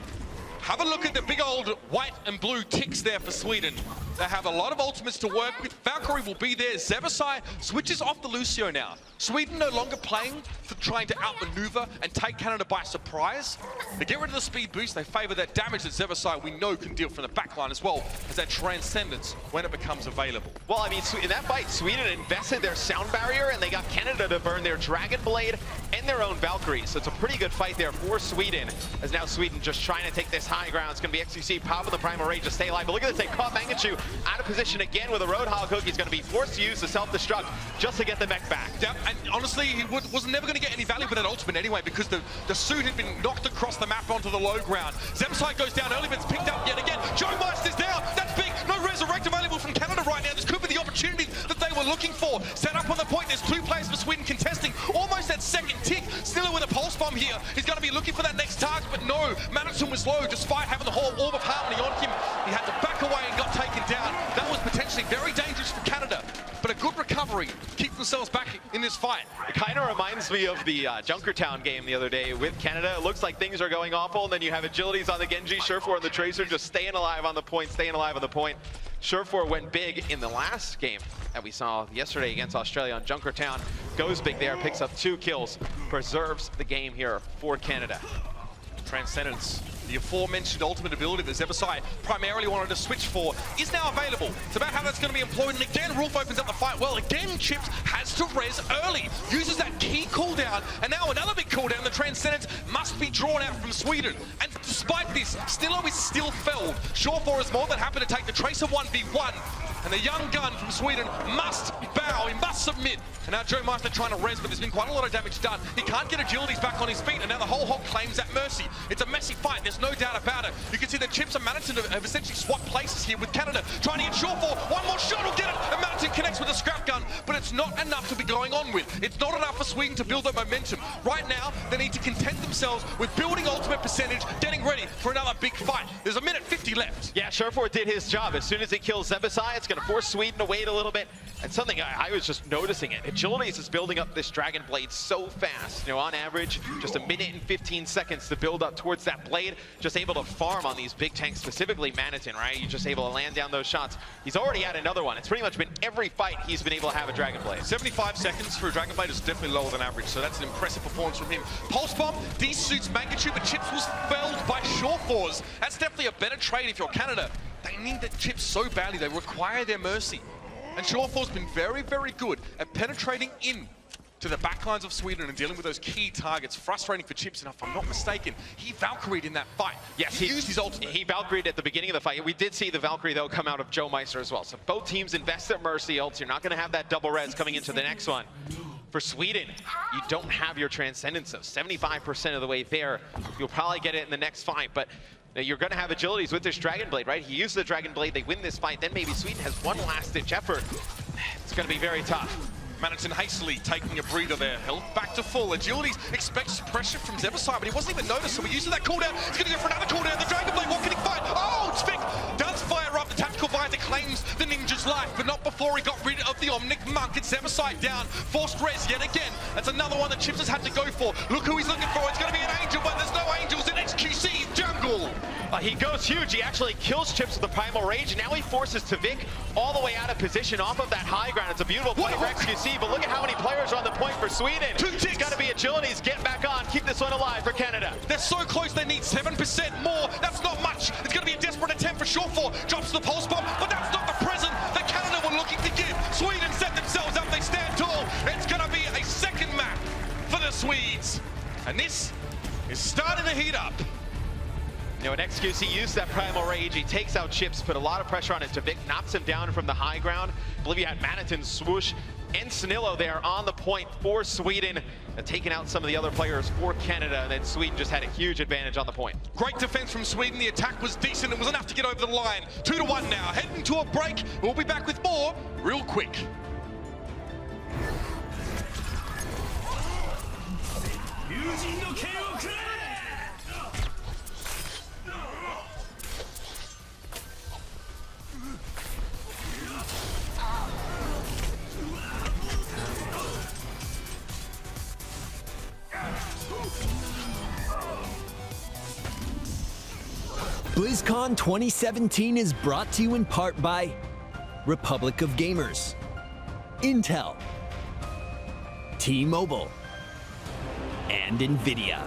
have a look at the big old white and blue ticks there for Sweden. They have a lot of ultimates to work with. Valkyrie will be there. Zebasai switches off the Lucio now. Sweden no longer playing for trying to outmaneuver and take Canada by surprise. They get rid of the speed boost. They favor that damage that Zebasai we know can deal from the backline as well as that transcendence when it becomes available. Well, I mean, in that fight, Sweden invested their sound barrier and they got Canada to burn their Dragon Blade and their own Valkyrie. So it's a pretty good fight there for Sweden, as now Sweden just trying to take this high ground. It's going to be XQC popping the Primal Rage to stay alive. But look at this, they caught Mangachu out of position again with a Roadhog hook. He's going to be forced to use the self-destruct just to get the mech back. Yep, and honestly, he was never going to get any value with that ultimate anyway because the suit had been knocked across the map onto the low ground. Zebasai goes down early, but it's picked up yet again. Joe Meister's down. That's big. No resurrect available from Canada right now. This could be the opportunity that they were looking for. Set up on the point. There's two players for Sweden contesting. Almost that second tick. Still with a pulse bomb here. He's going to be looking for that next target, but no. Madison was low despite having the whole Orb of Harmony on him. He had to back away and got taken down. That was potentially very dangerous for Canada, but a good recovery. Keep themselves back in this fight. It kind of reminds me of the Junkertown game the other day with Canada. It looks like things are going awful, and then you have Agilities on the Genji, Shore4 and the Tracer just staying alive on the point, staying alive on the point. Shore4 went big in the last game that we saw yesterday against Australia on Junkertown. Goes big there, picks up 2 kills, preserves the game here for Canada. Transcendence, the aforementioned ultimate ability that Zebasai primarily wanted to switch for, is now available. It's about how that's going to be employed, and again, Rolf opens up the fight well. Again, Chips has to res early, uses that key cooldown, and now another big cooldown. The Transcendence must be drawn out from Sweden. And despite this, Stillo is still felled. Shore4 is more than happy to take the Tracer 1v1. And the young gun from Sweden must bow, he must submit. And now Joe Meister trying to res, but there's been quite a lot of damage done. He can't get agilities back on his feet, and now the whole hog claims that mercy. It's a messy fight, there's no doubt about it. You can see that Chips and Manhattan have essentially swapped places here with Canada, trying to get Shortfall. One more shot will get it, and Manhattan connects with a scrap gun, but it's not enough to be going on with. It's not enough for Sweden to build that momentum. Right now, they need to content themselves with building ultimate percentage, getting ready for another big fight. There's a minute 50 left. Yeah, Sharfor did his job. As soon as he kills Zebasai, it's going to force Sweden to wait a little bit. And something I was just noticing it. Agilities is building up this Dragon Blade so fast. You know, on average, just a minute and 15 seconds to build up towards that blade. Just able to farm on these big tanks, specifically Manhattan, right? You're just able to land down those shots. He's already had another one. It's pretty much been every fight he's been able to have a Dragon Blade. 75 seconds for a Dragon Blade is definitely lower than average, so that's an impressive performance from him. Pulse Bomb, de-suits Mangachu, but Chips was felled by Shortfalls. That's definitely a better trade if you're Canada. They need the Chips so badly, they require their mercy. And Shortfall's been very, very good at penetrating in to the backlines of Sweden and dealing with those key targets. Frustrating for Chips, and if I'm not mistaken, he Valkyried in that fight. Yes, he used his ultimate. He Valkyried at the beginning of the fight. We did see the Valkyrie, though, come out of Joe Meister as well. So both teams invest their mercy ults. You're not going to have that double res coming into the next one. For Sweden, you don't have your Transcendence, though. 75% of the way there. You'll probably get it in the next fight, but you're going to have agilities with this Dragon Blade, right? He used the Dragon Blade, they win this fight, then maybe Sweden has one last-ditch effort. It's going to be very tough. Manhattan hastily taking a breather there. Health back to full. Agilities expects pressure from Zebasai, but he wasn't even noticed, so he uses that cooldown. He's going to go for another cooldown. The Dragon Blade, what can he find? Oh, Vic does fire up. The tactical visor claims the ninja's life, but not before he got rid of the Omnic Monk. It's Zebasai down. Forced res yet again. That's another one that Chips has had to go for. Look who he's looking for. It's going to be an Angel, but there's no Angels in XQC's jungle. He goes huge. He actually kills Chips with the Primal Rage. Now he forces Tavik all the way out of position off of that high ground. It's a beautiful play for XQC, but look at how many players are on the point for Sweden. It's got to be agilities. Get back on. Keep this one alive for Canada. They're so close. They need 7% more. That's not much. It's going to be a desperate attempt for Shortfall. Drops the pulse bomb, but that's not the present that Canada were looking to give. Sweden set themselves up. They stand tall. It's going to be a second map for the Swedes. And this is starting to heat up. You know, an XQC used that Primal Rage. He takes out Chips, put a lot of pressure on it. Tavik knocks him down from the high ground. I believe you had Manhattan, Swoosh, and Sanillo there on the point for Sweden, taking out some of the other players for Canada, and then Sweden just had a huge advantage on the point. Great defense from Sweden. The attack was decent. It was enough to get over the line. 2-1 now. Heading to a break. We'll be back with more real quick. BlizzCon 2017 is brought to you in part by Republic of Gamers, Intel, T-Mobile, and NVIDIA.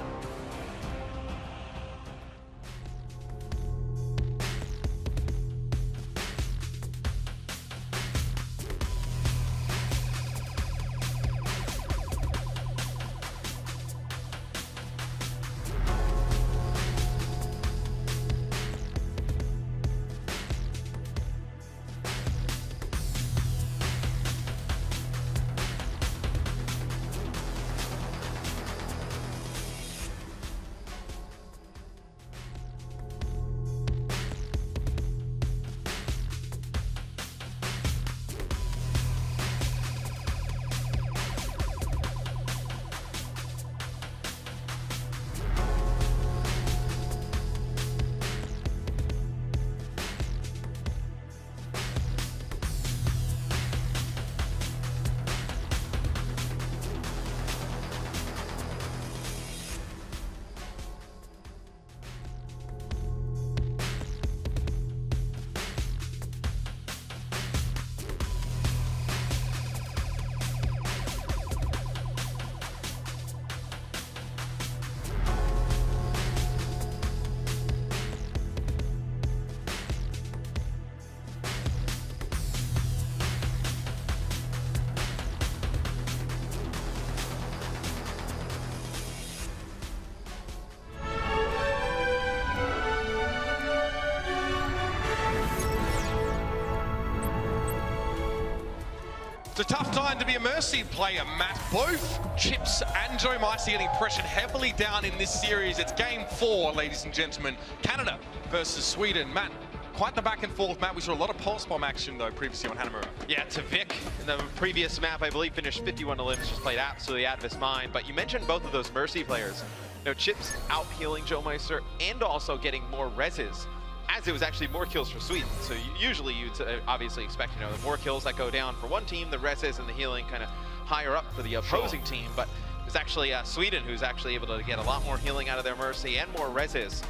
It's a tough time to be a Mercy player, Matt. Both Chips and Joe Meister getting pressured heavily down in this series. It's game 4, ladies and gentlemen. Canada versus Sweden. Matt, quite the back and forth, Matt. We saw a lot of pulse bomb action, though, previously on Hanamura. Yeah, to Vic in the previous map, I believe, finished 51 to limbs, just played absolutely out of his mind. But you mentioned both of those Mercy players. You know, Chips out healing Joe Meister and also getting more reses, as it was actually more kills for Sweden. So usually you'd obviously expect, you know, the more kills that go down for one team, the reses and the healing kind of higher up for the opposing team. But it was actually Sweden who's actually able to get a lot more healing out of their Mercy and more reses.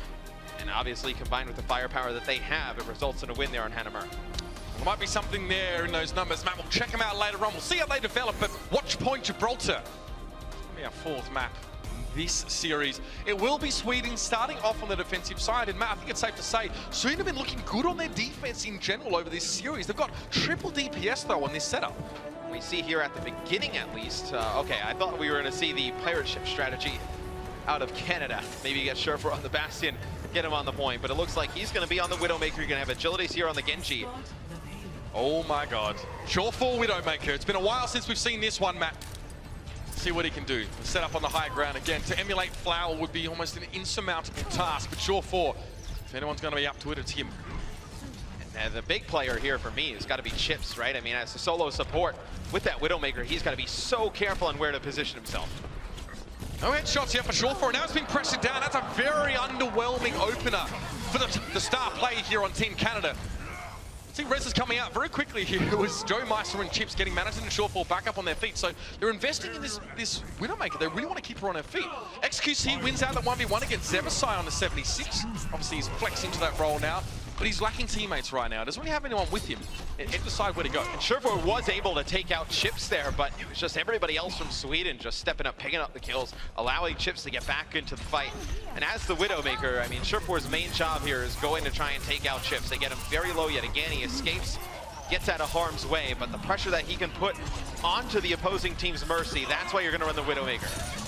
And obviously combined with the firepower that they have, it results in a win there on Hanamura. There might be something there in those numbers, Matt. We'll check them out later on. We'll see how they develop, but watch point Gibraltar. It's going to be our 4th map this series. It will be Sweden starting off on the defensive side, and Matt, I think it's safe to say Sweden have been looking good on their defense in general over this series. They've got triple DPS though on this setup. We see here at the beginning at least, okay, I thought we were going to see the pirate ship strategy out of Canada. Maybe get Sherfor on the Bastion, get him on the point, but it looks like he's going to be on the Widowmaker. You're going to have agilities here on the Genji. Oh my god. Sure-for Widowmaker. It's been a while since we've seen this one, Matt. See what he can do. Set up on the high ground again. To emulate Flower would be almost an insurmountable task, but Sure-for, if anyone's going to be up to it, it's him. And the big player here for me has got to be Chips, right? I mean, as a solo support with that Widowmaker, he's got to be so careful on where to position himself. No headshots yet for Sure-for. Now it's been pressured down. That's a very underwhelming opener for the star play here on Team Canada. See, Rez is coming out very quickly here. It was Joe Meister and Chips getting Managed and Sure-for back up on their feet. So they're investing in this Widowmaker. They really want to keep her on her feet. XQC wins out the 1v1 against Zebasai on the 76. Obviously, he's flexing to that role now. But he's lacking teammates right now. Doesn't really have anyone with him and decide where to go. And Sure-for was able to take out Chips there, but it was just everybody else from Sweden just stepping up, picking up the kills, allowing Chips to get back into the fight. And as the Widowmaker, I mean, Sure-for's main job here is going to try and take out Chips. They get him very low yet again. He escapes, gets out of harm's way, but the pressure that he can put onto the opposing team's Mercy, that's why you're going to run the Widowmaker.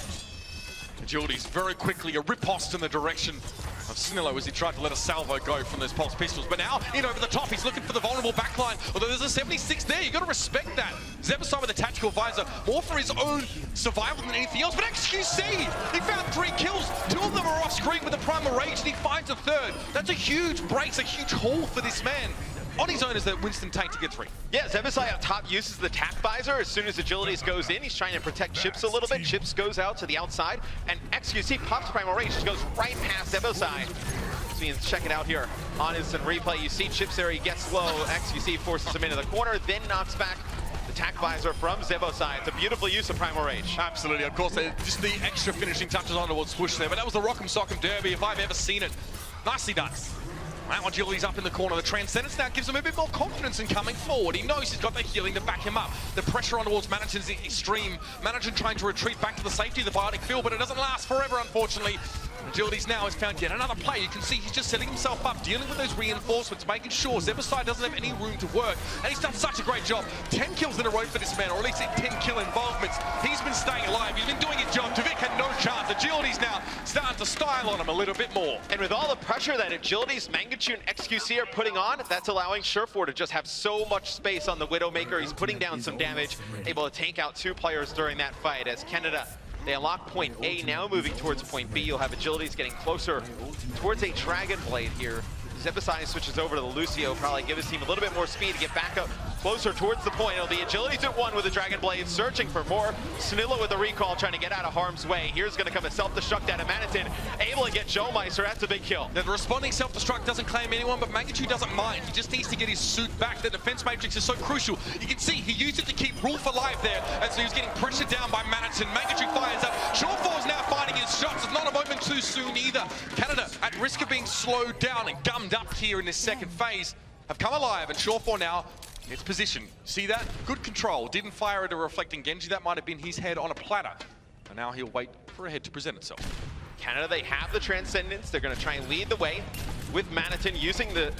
Agilities very quickly, a riposte in the direction of Snillo as he tried to let a salvo go from those pulse pistols. But now, in over the top, he's looking for the vulnerable backline. Although there's a 76 there, you got to respect that. Zebasai with a tactical visor, more for his own survival than anything else. But XQC, he found 3 kills. 2 of them are off screen with the Primal Rage, and he finds a 3rd. That's a huge break, a huge haul for this man. On his own is that Winston Tank to get 3. Yeah, Zebasai up top uses the tac visor. As soon as Agilities goes in, he's trying to protect Chips a little bit. Chips goes out to the outside, and XQC pops Primal Rage, just goes right past Zebasai. So you can check it out here on instant replay. You see Chips there, he gets low. XQC forces him into the corner, then knocks back the tac visor from Zebasai. It's a beautiful use of Primal Rage. Absolutely, of course, just the extra finishing touches on towards Swoosh there, but that was the Rock'em Sock'em Derby if I've ever seen it. Nicely done. Now Agility's up in the corner. The Transcendence now gives him a bit more confidence in coming forward. He knows he's got the healing to back him up. The pressure on towards Managin is extreme. Managin trying to retreat back to the safety of the Biotic Field, but it doesn't last forever, unfortunately. Agilities now has found yet another play. You can see he's just setting himself up, dealing with those reinforcements, making sure Zebasai doesn't have any room to work. And he's done such a great job. 10 kills in a row for this man, or at least 10 kill involvements. He's been staying alive. He's been doing his job. Tavik had no chance. Agilities now starting to style on him a little bit more. And with all the pressure that Agilities, Mangachu, and XQC are putting on, that's allowing Sure-for to just have so much space on the Widowmaker. He's putting down some damage, able to take out 2 players during that fight as Canada, they unlock point A, now moving towards point B. You'll have Agilities getting closer towards a Dragon Blade here. Zebasai switches over to the Lucio, probably give his team a little bit more speed to get back up closer towards the point. It'll be Agilities at 1 with the Dragon Blade, searching for more. Snillo with the recall, trying to get out of harm's way. Here's going to come a self-destruct out of Manitin, able to get Joe Meister. That's a big kill. The responding self-destruct doesn't claim anyone, but Mangachu doesn't mind. He just needs to get his suit back. The defense matrix is so crucial. You can see he used it to keep Rolf alive there, as he was getting pressured down by Manitin. Mangachu fires up. Sure-for is now finding his shots. It's not a moment too soon either. Canada, at risk of being slowed down and gummed up here in this second phase, have come alive, and Sure-for now, it's position. See that? Good control. Didn't fire at a reflecting Genji. That might have been his head on a platter. And now he'll wait for a head to present itself. Canada, they have the Transcendence. They're going to try and lead the way with Manitin using the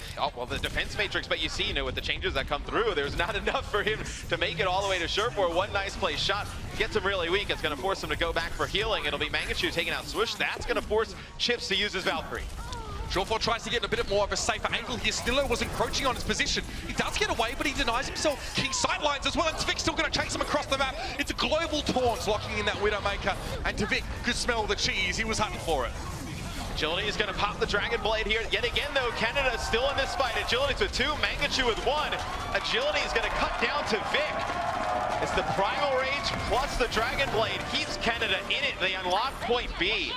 defense matrix. But you see, with the changes that come through, there's not enough for him to make it all the way to Sure-for. One nice play shot gets him really weak. It's going to force him to go back for healing. It'll be Mangachu taking out Swoosh. That's going to force Chips to use his Valkyrie. Shawford tries to get a bit more of a safer angle here. Snillo was encroaching on his position. He does get away, but he denies himself key sightlines as well, and Tvik still going to chase him across the map. It's a global taunt locking in that Widowmaker, and Tvik could smell the cheese. He was hunting for it. Agility is going to pop the Dragon Blade here. Yet again, though, Canada still in this fight. Agility's with 2, Mangachu with 1. Agility is going to cut down to Vic. It's the Primal Rage plus the Dragon Blade keeps Canada in it. They unlock point B.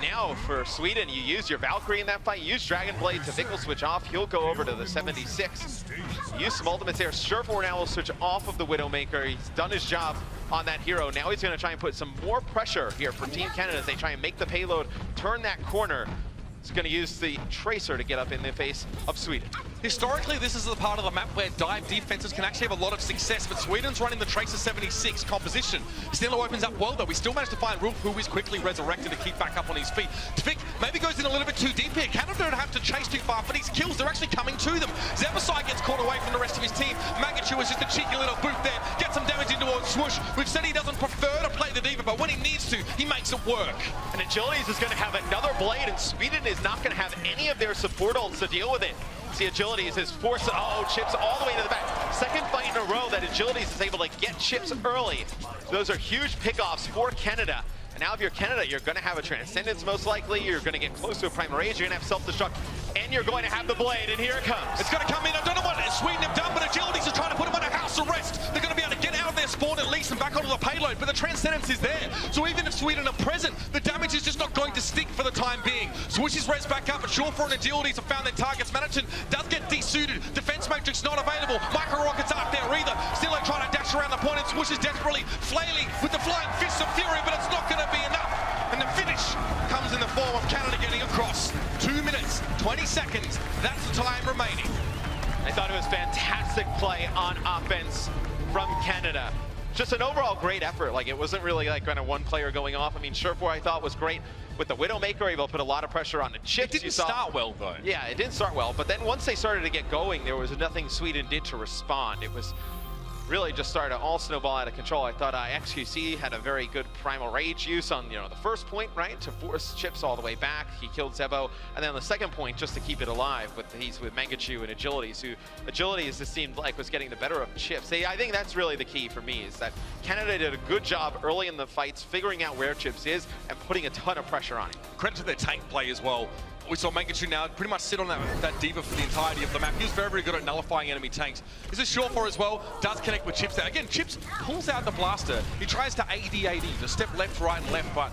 Now for Sweden, you use your Valkyrie in that fight, use Dragon Blade to Vic will switch off, he'll go over to the 76. Use some ultimates there. Surfer now will switch off of the Widowmaker. He's done his job on that hero. Now he's going to try and put some more pressure here for Team Canada as they try and make the payload, turn that corner. He's going to use the Tracer to get up in the face of Sweden. Historically, this is the part of the map where dive defenses can actually have a lot of success, but Sweden's running the Tracer 76 composition. Snillo opens up well, though. We still managed to find Rulf, who is quickly resurrected to keep back up on his feet. Tvik maybe goes in a little bit too deep here. Canada don't have to chase too far, but these kills, they're actually coming to them. Zebasai gets caught away from the rest of his team. Mangachu is just a cheeky little boot there. Gets some damage into a swoosh. We've said he doesn't prefer to play the Diva, but when he needs to, he makes it work. And Agilities is going to have another blade, and Sweden is not going to have any of their support ults to deal with it. See, Agilities is forced, Chips all the way to the back. Second fight in a row that Agilities is able to get Chips early. So those are huge pickoffs for Canada. And now if you're Canada, you're going to have a Transcendence most likely. You're going to get close to a Primal Rage. You're going to have Self-Destruct. And you're going to have the Blade. And here it comes. It's going to come in. I don't know what Sweden have done, but Agilities are trying to put them under house arrest. They're going to be able to get out of their spawn at least and back onto the payload. But the Transcendence is there. So even if Sweden are present, the damage is just not going to stick for the time being. Swoosh's res back up, but Shawford and Agilities have found their targets. Manachin does get desuited. Defense Matrix not available. Micro Rockets aren't there either. Still trying to dash around the point, and Swoosh is desperately flailing with the Flying Fists of Fury, but it's not going to be enough. And the finish comes in the form of Canada getting across. 2 minutes, 20 seconds. That's the time remaining. I thought it was fantastic play on offense from Canada. Just an overall great effort. Like, it wasn't really like kind of one player going off. I mean, Surfer I thought was great with the Widowmaker, able to put a lot of pressure on the Chips. It didn't start well, though. Yeah, it didn't start well. But then once they started to get going, there was nothing Sweden did to respond. It was really just started to all snowball out of control. I thought XQC had a very good Primal Rage use on, the first point, right, to force Chips all the way back. He killed Zebo, and then on the second point, just to keep it alive, he's with Mangachu and Agilities, who Agilities just seemed like was getting the better of Chips. I think that's really the key for me, is that Canada did a good job early in the fights, figuring out where Chips is and putting a ton of pressure on him. Credit to their tank play as well. We saw Mangachu now pretty much sit on that Diva for the entirety of the map. He was very, very good at nullifying enemy tanks. This is Shawford as well, does connect with Chips there. Again, Chips pulls out the blaster. He tries to AD, to step left, right, and left, but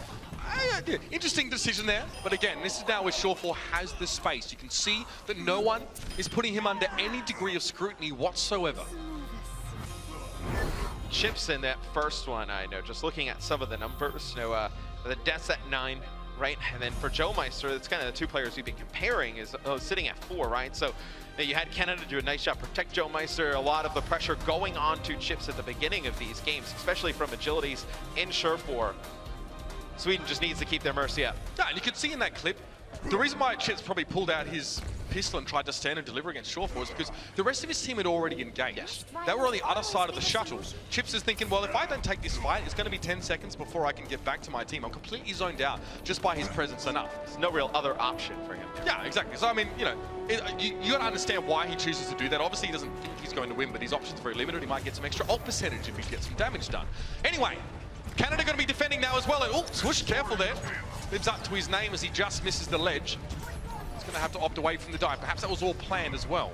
interesting decision there. But again, this is now where Shawford has the space. You can see that no one is putting him under any degree of scrutiny whatsoever. Chips in that first one, I know, just looking at some of the numbers, the deaths at 9. Right, and then for Joe Meister, it's kind of the two players we've been comparing is sitting at 4, right? So you had Canada do a nice job, protect Joe Meister, a lot of the pressure going on to Chips at the beginning of these games, especially from Agilities in Surfer. Sweden just needs to keep their mercy up. Yeah, and you could see in that clip, the reason why Chips probably pulled out his pistol and tried to stand and deliver against Shawford was because the rest of his team had already engaged. Yes. They were on the other side of the shuttle. Chips is thinking, well, if I don't take this fight, it's going to be 10 seconds before I can get back to my team. I'm completely zoned out just by his presence enough. There's no real other option for him. Yeah, exactly. So, I mean, you got to understand why he chooses to do that. Obviously, he doesn't think he's going to win, but his options are very limited. He might get some extra ult percentage if he gets some damage done. Anyway, Canada going to be defending now as well. And, Swoosh, careful there. Lives up to his name as he just misses the ledge. Going to have to opt away from the dive. Perhaps that was all planned as well.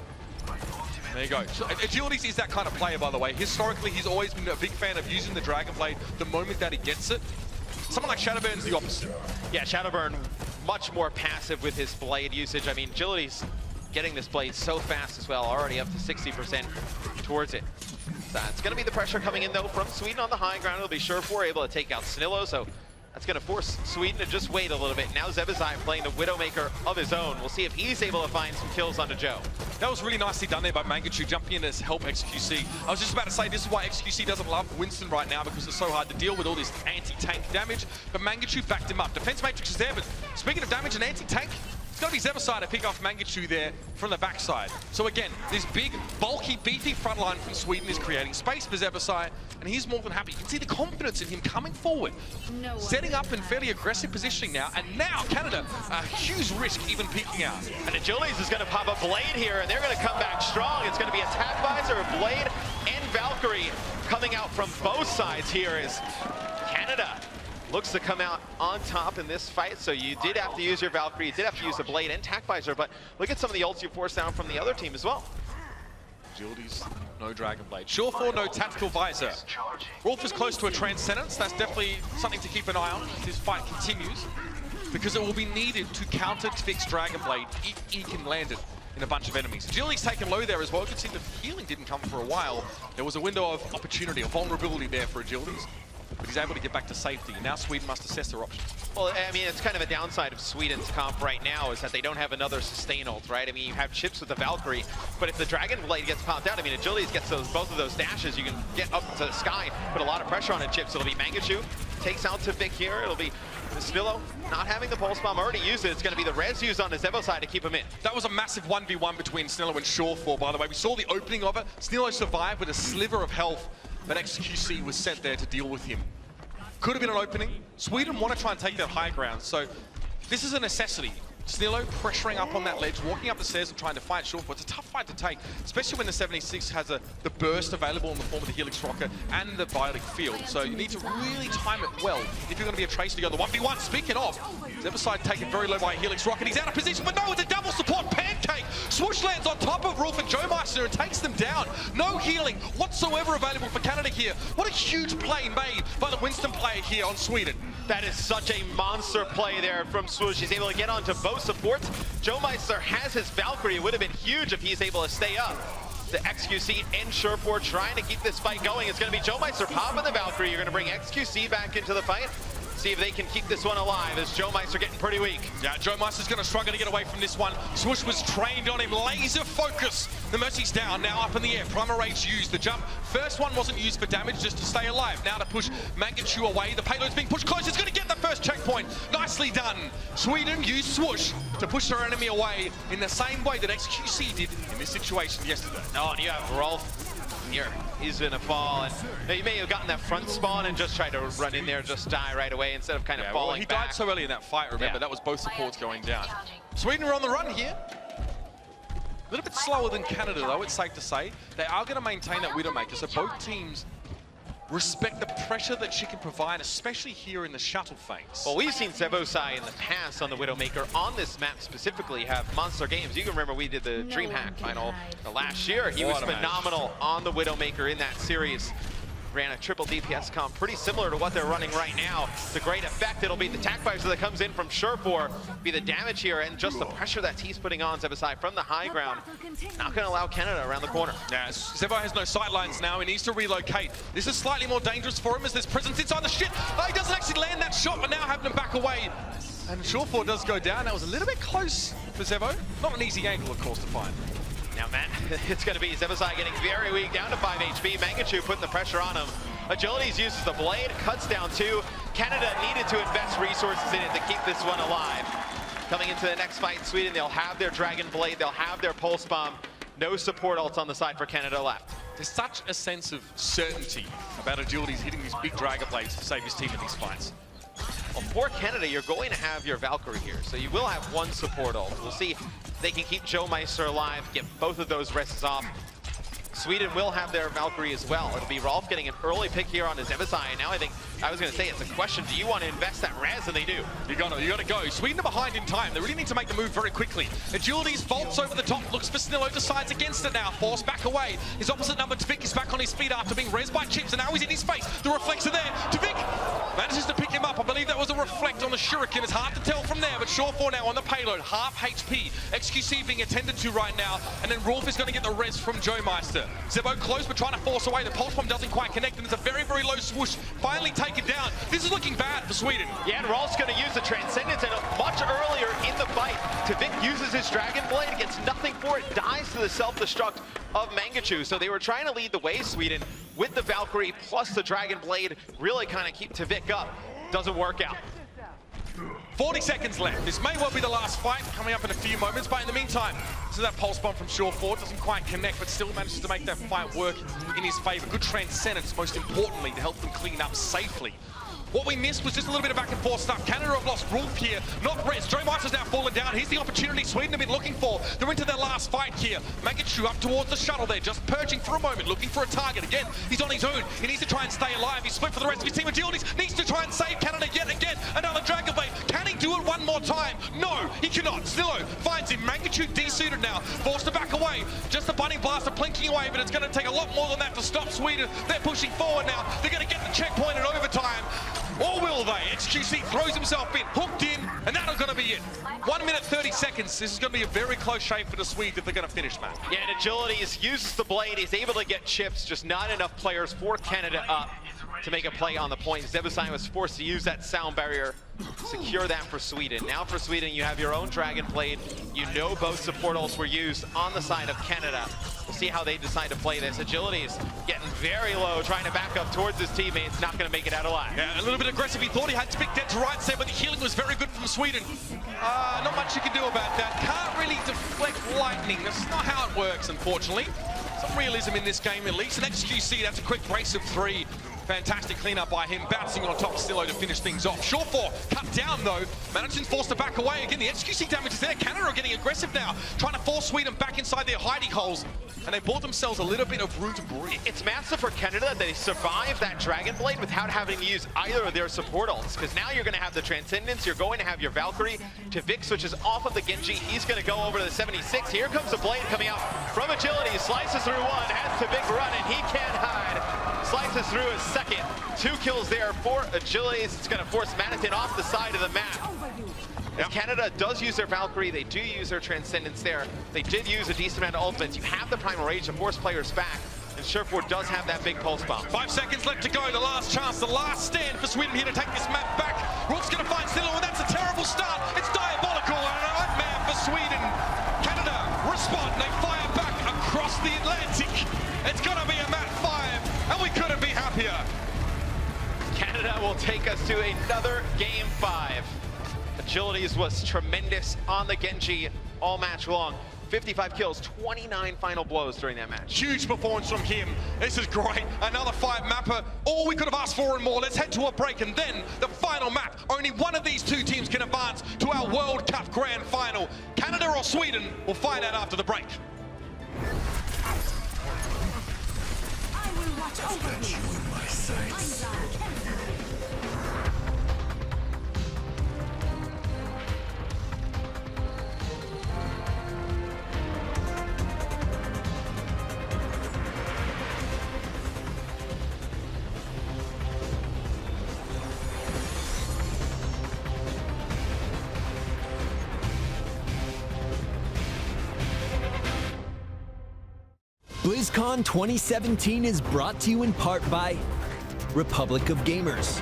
There you go. Agilities is that kind of player, by the way. Historically, he's always been a big fan of using the Dragon Blade the moment that he gets it. Someone like Shadowburn's the opposite. Yeah, Shadowburn much more passive with his blade usage. I mean, Agility's getting this blade so fast as well, already up to 60% towards it. So it's going to be the pressure coming in, though, from Sweden on the high ground. It'll be Surfer able to take out Snillo, so that's going to force Sweden to just wait a little bit. Now Zebazai playing the Widowmaker of his own. We'll see if he's able to find some kills onto Joe. That was really nicely done there by Mangachu, jumping in to help XQC. I was just about to say this is why XQC doesn't love Winston right now, because it's so hard to deal with all this anti-tank damage. But Mangachu backed him up. Defense Matrix is there, but speaking of damage and anti-tank, going to be Zebasai to pick off Mangachu there from the backside. So again, this big, bulky, beefy front line from Sweden is creating space for Zebasai, and he's more than happy. You can see the confidence in him coming forward, setting up in fairly aggressive positioning now, and now Canada, a huge risk even peeking out. And Agilities is going to pop a Blade here, and they're going to come back strong. It's going to be Attack Visor, a Blade, and Valkyrie coming out from both sides here as Canada looks to come out on top in this fight. So you did have to use your Valkyrie, you did have to use the Blade and Attack Visor, but look at some of the ults you forced down from the other team as well. Agilities, no Dragon Blade. Sure 4, no Tactical Visor. Rolf is close to a Transcendence. That's definitely something to keep an eye on as this fight continues, because it will be needed to counter Tvik's Dragon Blade if he can land it in a bunch of enemies. Agility's taken low there as well. You can see the healing didn't come for a while. There was a window of opportunity, a vulnerability there for Agilities, but he's able to get back to safety. Now Sweden must assess their options. Well, I mean, it's kind of a downside of Sweden's comp right now is that they don't have another sustain ult, right? I mean, you have chips with the Valkyrie, but if the Dragon Blade gets popped out, I mean, Agilities gets both of those dashes, you can get up to the sky, put a lot of pressure on it, chips. It'll be Mangachu, takes out Tvik here. It'll be Snillo not having the Pulse Bomb, already used it. It's going to be the res used on his Evo side to keep him in. That was a massive 1v1 between Snillo and Shawfall, by the way. We saw the opening of it. Snillo survived with a sliver of health, but XQC was sent there to deal with him. Could have been an opening. Sweden want to try and take that high ground, so this is a necessity. Snillo pressuring up on that ledge, walking up the stairs and trying to fight Shawfall. It's a tough fight to take, especially when the 76 has the burst available in the form of the Helix Rocket and the Biotic Field. So you need to really time it well if you're going to be a Tracer to go the 1v1. Speaking of, Zebasai taken very low by a Helix Rocket. He's out of position, but no, it's a double support pancake. Swoosh lands on top of Rolf and Joe Meister and takes them down. No healing whatsoever available for Canada here. What a huge play made by the Winston player here on Sweden. That is such a monster play there from Swoosh. He's able to get onto both supports. Joe Meister has his Valkyrie. It would have been huge if he's able to stay up. The XQC and Sherford trying to keep this fight going. It's going to be Joe Meister popping the Valkyrie. You're going to bring XQC back into the fight. See if they can keep this one alive as Joe Meister getting pretty weak. Yeah, Joe Meister's going to struggle to get away from this one. Swoosh was trained on him, laser focus. The Mercy's down, now up in the air. Primal Rage used the jump. First one wasn't used for damage, just to stay alive. Now to push Mangachu away. The payload's being pushed close. It's going to get the first checkpoint. Nicely done. Sweden used Swoosh to push their enemy away in the same way that XQC did in this situation yesterday. Oh, and you have Rolf here. He's gonna fall, and he may have gotten that front spawn and just tried to run in there, just die right away instead of kind of falling well, he back. died so early in that fight, remember? That was both supports going down. Sweden are on the run here. A little bit slower than Canada, though, it's safe to say. They are going to maintain that Widowmaker, so both teams respect the pressure that she can provide, especially here in the shuttle phase. Well, we've seen Zebasai in the past on the Widowmaker on this map specifically have monster games. You can remember we did the DreamHack final last year. He was phenomenal on the Widowmaker in that series. Ran a triple DPS comp, pretty similar to what they're running right now. The great effect, it'll be the attack visor that comes in from Sherfor, be the damage here, and just the pressure that he's putting on Zebasai from the high ground. Not going to allow Canada around the corner. Yeah, Zebasai has no sightlines now. He needs to relocate. This is slightly more dangerous for him as there's presence inside the ship. Oh, he doesn't actually land that shot, but now having him back away. And Shawfall does go down. That was a little bit close for Zebo. Not an easy angle, of course, to find. Now, Matt, it's going to be Zebasai getting very weak, down to 5 HP. Mangachu putting the pressure on him. Agilities uses the Blade, cuts down 2. Canada needed to invest resources in it to keep this one alive. Coming into the next fight, Sweden, they'll have their Dragon Blade, they'll have their Pulse Bomb. No support ults on the side for Canada left. There's such a sense of certainty about Agilities hitting these big Dragon Blades to save his team in these fights. Well, for Canada, you're going to have your Valkyrie here, so you will have one support ult. We'll see if they can keep Joe Meister alive, get both of those rests off. Sweden will have their Valkyrie as well. It'll be Rolf getting an early pick here on his Zebasai, and now I think, I was going to say, it's a question, do you want to invest that res? And they do. You got to go. Sweden are behind in time. They really need to make the move very quickly. Agilities vaults over the top, looks for Snillo, decides against it now. Forced back away. His opposite number, Tvik, is back on his feet after being rezzed by chips, and now he's in his face. The reflects are there. Tvik manages to pick him up. I believe that was a reflect on the shuriken. It's hard to tell from there, but Shawfall now on the payload. Half HP. XQC being attended to right now, and then Rolf is going to get the res from Joe Meister. Zebo close, but trying to force away. The Pulse Bomb doesn't quite connect, and it's a very, very low swoosh. Finally taken down. This is looking bad for Sweden. Yeah, and Rolf's going to use the Transcendence, and much earlier in the fight, Tvik uses his Dragon Blade, gets nothing for it, dies to the self-destruct of Mangachu. So they were trying to lead the way, Sweden, with the Valkyrie plus the Dragon Blade, really kind of keep Tvik up. Doesn't work out. 40 seconds left. This may well be the last fight coming up in a few moments, but in the meantime, this is that pulse bomb from Shore 4. Doesn't quite connect, but still manages to make that fight work in his favor. Good transcendence, most importantly, to help them clean up safely. What we missed was just a little bit of back and forth stuff. Canada have lost Rolf here, not Brett. Strohmeister has now fallen down. Here's the opportunity Sweden have been looking for. They're into their last fight here. Mangachu up towards the shuttle there, just perching for a moment, looking for a target. Again, he's on his own. He needs to try and stay alive. He's split for the rest of his team. Agilities needs to try and save Canada yet again. Another Dragon Blade. Can he do it one more time? No, he cannot. Snillo finds him. Mangachu desuited now, forced to back away. Just the Bunny Blaster plinking away, but it's going to take a lot more than that to stop Sweden. They're pushing forward now. They're going to get the checkpoint in overtime. Or will they? XQC throws himself in, hooked in, and that's going to be it. 1 minute 30 seconds. This is going to be a very close shave for the Swedes if they're going to finish, man. Yeah, and Agilities uses the blade. He's able to get chips, just not enough players for Canada up to make a play on the point. Zebasai was forced to use that sound barrier, secure that for Sweden. Now for Sweden, you have your own Dragon Blade. You know both support ults were used on the side of Canada. We'll see how they decide to play this. Agility is getting very low, trying to back up towards his teammates. Not going to make it out alive. Yeah, a little bit aggressive. He thought he had to pick dead to right side, but the healing was very good from Sweden. Not much you can do about that. Can't really deflect lightning. That's not how it works, unfortunately. Some realism in this game, at least. And XQC, that's a quick brace of 3. Fantastic cleanup by him, bouncing on top Stillo to finish things off. Shore 4 cut down though. Managing forced to back away again. The XQC damage is there. Canada are getting aggressive now, trying to force Sweden back inside their hiding holes. And they bought themselves a little bit of room to breathe. It's massive for Canada that they survived that Dragon Blade without having to use either of their support ults. Because now you're going to have the Transcendence, you're going to have your Valkyrie. To Vic switches off of the Genji. He's going to go over to the 76. Here comes the Blade coming out from Agility. Slices through one, has to Vic run, and he can't hide. Slices through his second. 2 kills there for Agilities. It's going to force Manhattan off the side of the map. As Canada does use their Valkyrie, they do use their Transcendence there. They did use a decent amount of ultimates. You have the Primal Rage to force players back. And Sherford does have that big pulse bomb. 5 seconds left to go. The last chance, the last stand for Sweden here to take this map back. Rolf's going to find Stillo, and that's a terrible start. It's diabolical and a nightmare for Sweden. Canada respond. They fire back across the Atlantic. It's going to be a map 5, and we couldn't be happier. Canada will take us to another game 5. Agilities was tremendous on the Genji all match long. 55 kills, 29 final blows during that match. Huge performance from him. This is great. Another 5 mapper. All we could have asked for and more. Let's head to a break, and then the final map. Only one of these 2 teams can advance to our World Cup Grand Final. Canada or Sweden? We'll find out after the break. I will watch over you in my sights. BlizzCon 2017 is brought to you in part by Republic of Gamers,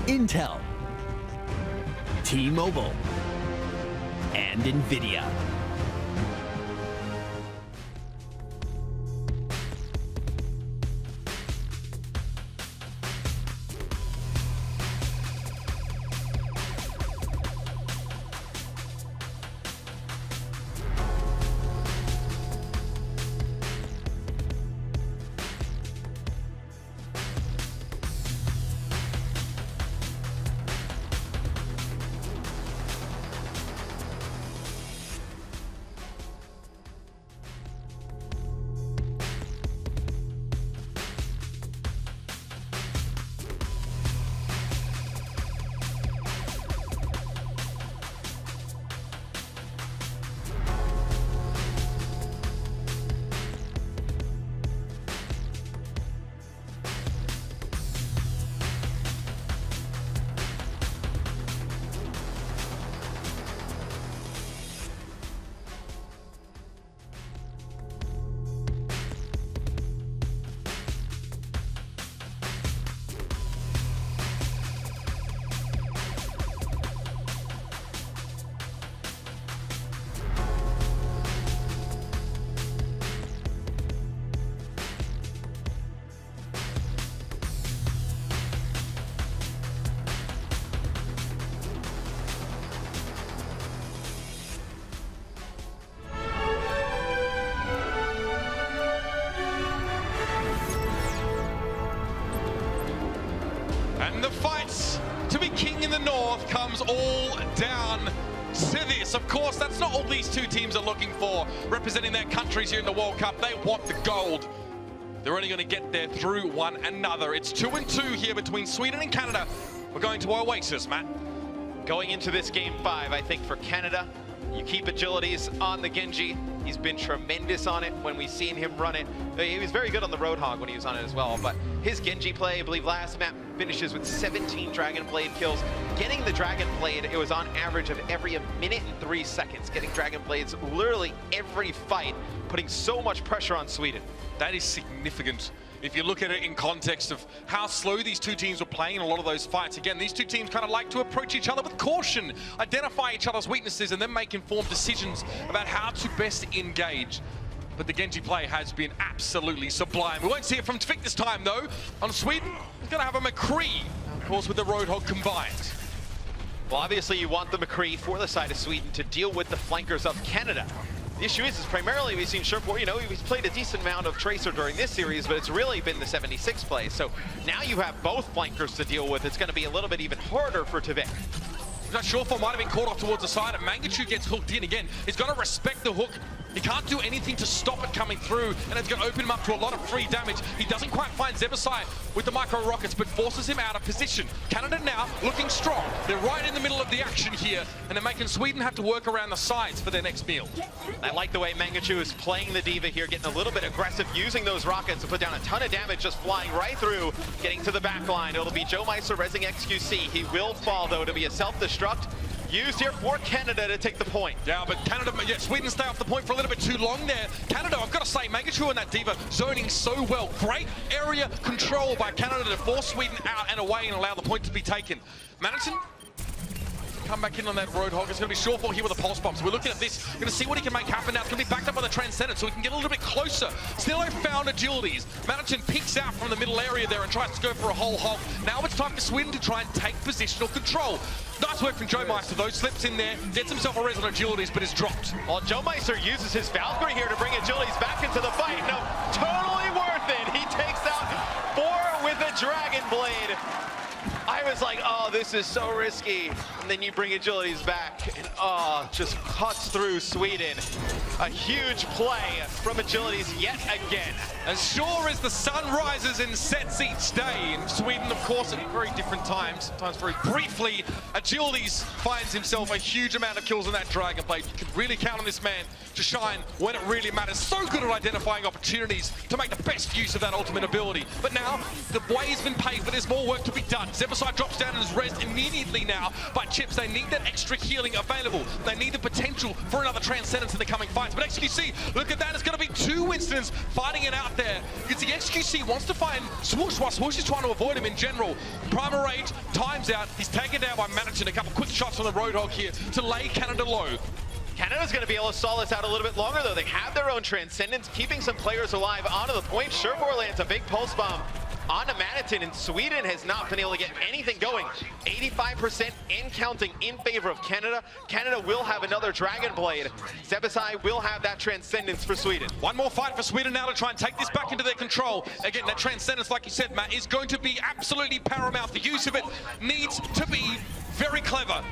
Intel, T-Mobile, and NVIDIA. North comes all down to this. Of course, that's not all these two teams are looking for, representing their countries here in the World Cup. They want the gold. They're only going to get there through one another. It's 2-2 here between Sweden and Canada. We're going to Oasis, Matt. Going into this game 5, I think for Canada, you keep agilities on the Genji. He's been tremendous on it when we've seen him run it. He was very good on the Roadhog when he was on it as well, but his Genji play, I believe last map, finishes with 17 Dragon Blade kills. Getting the Dragon Blade, it was on average of every 1 minute and 3 seconds. Getting Dragon Blades literally every fight, putting so much pressure on Sweden. That is significant. If you look at it in context of how slow these two teams were playing in a lot of those fights. Again, these two teams kind of like to approach each other with caution, identify each other's weaknesses, and then make informed decisions about how to best engage. But the Genji play has been absolutely sublime. We won't see it from Tvik this time, though. On Sweden, he's going to have a McCree, of course, with the Roadhog combined. Well, obviously, you want the McCree for the side of Sweden to deal with the flankers of Canada. The issue is primarily we've seen Sherp, you know, he's played a decent amount of Tracer during this series, but it's really been the 76 play. So now you have both flankers to deal with. It's going to be a little bit even harder for Tvik. Not sure if I might have been caught off towards the side, and Mangachu gets hooked in again. He's got to respect the hook. He can't do anything to stop it coming through, and it's going to open him up to a lot of free damage. He doesn't quite find Zebasai with the micro rockets, but forces him out of position. Canada now looking strong. They're right in the middle of the action here, and they're making Sweden have to work around the sides for their next meal. I like the way Mangachu is playing the D.Va here, getting a little bit aggressive, using those rockets to put down a ton of damage, just flying right through, getting to the back line. It'll be Joe Meister resing XQC. He will fall, though, to be a self-destruct. Used here for Canada to take the point. Yeah, but Canada, yeah, Sweden stay off the point for a little bit too long there. Canada, I've got to say, Mangachu and that D.Va zoning so well. Great area control by Canada to force Sweden out and away and allow the point to be taken. Manatson, come back in on that Roadhog. It's going to be Shorefall here with a pulse bomb. So we're looking at this. We're going to see what he can make happen now. It's going to be backed up by the Transcendent, so we can get a little bit closer. Snillo found agilities. Manatson peeks out from the middle area there and tries to go for a whole hog. Now it's time for Sweden to try and take positional control. Nice work from Joe Meister, though. Slips in there, gets himself a res on agilities, but is dropped. Well, Joe Meister uses his Valkyrie here to bring agilities back into the fight. No, totally worth it. He takes out 4 with a Dragon Blade. I was like, oh, this is so risky. And then you bring agilities back, and oh, just cuts through Sweden. A huge play from agilities yet again. As sure as the sun rises and sets each day, in Sweden, of course, at very different times, sometimes very briefly, agilities finds himself a huge amount of kills on that Dragon Blade. You can really count on this man to shine when it really matters. So good at identifying opportunities to make the best use of that ultimate ability. But now, the way has been paved, but there's more work to be done. Zebasai drops down and is rezzed immediately now by Chips. They need that extra healing available. They need the potential for another Transcendence in the coming fights. But XQC, look at that, it's going to be 2 instants fighting it out there. You can see XQC wants to find Swoosh while Swoosh is trying to avoid him in general. Primal Rage, times out. He's taken down by Manatson. A couple quick shots on the Roadhog here to lay Canada low. Canada's going to be able to stall this out a little bit longer, though. They have their own Transcendence, keeping some players alive onto the point. Sherborne lands a big pulse bomb onto Manatson, and Sweden has not been able to get anything going. 85% and counting in favor of Canada. Canada will have another Dragon Blade. Zebasai will have that Transcendence for Sweden. One more fight for Sweden now to try and take this back into their control. Again, that Transcendence, like you said, Matt, is going to be absolutely paramount. The use of it needs to be very clever.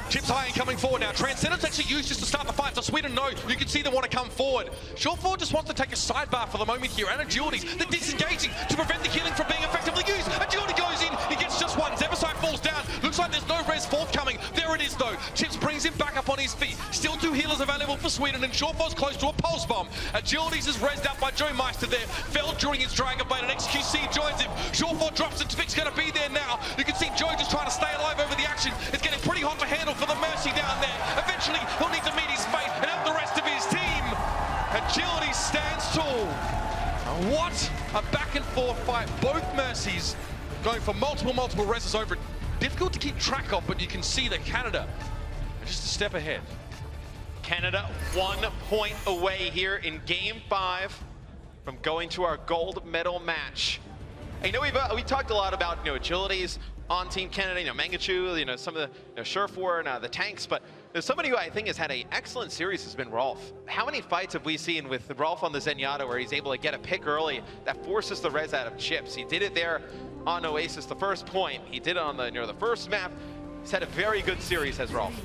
Chips high and coming forward now. Transcendence actually used just to start the fight, so Sweden know you can see them want to come forward. Shortfall just wants to take a sidebar for the moment here, and agilities, they're disengaging to prevent the healing from being effectively used. Agility goes in, he gets just one. Zebasai falls down. Looks like there's no res forthcoming. There it is though. Chips brings him back up on his feet. Still 2 healers available for Sweden, and Shortfall's close to a pulse bomb. Agilities is rezzed out by Joe Meister there. Fell during his Dragon Blade, and XQC joins him. Shortfall drops, and Tvik's going to be there now. You can see Joe just trying to stay alive over the action. It's getting pretty hot to handle for the Mercy down there. Eventually, he'll need to meet his fate and help the rest of his team. Agility stands tall. What a back and forth fight. Both Mercies going for multiple reses over. Difficult to keep track of, but you can see that Canada are just a step ahead. Canada 1 point away here in Game 5 from going to our gold medal match. And you know, we talked a lot about agilities on Team Canada, Mangachu, some of the Sherfor and the tanks, but there's somebody who I think has had an excellent series has been Rolf. How many fights have we seen with Rolf on the Zenyatta where he's able to get a pick early that forces the res out of Chips? He did it there on Oasis, the first point. He did it on the the first map. He's had a very good series, has Rolf.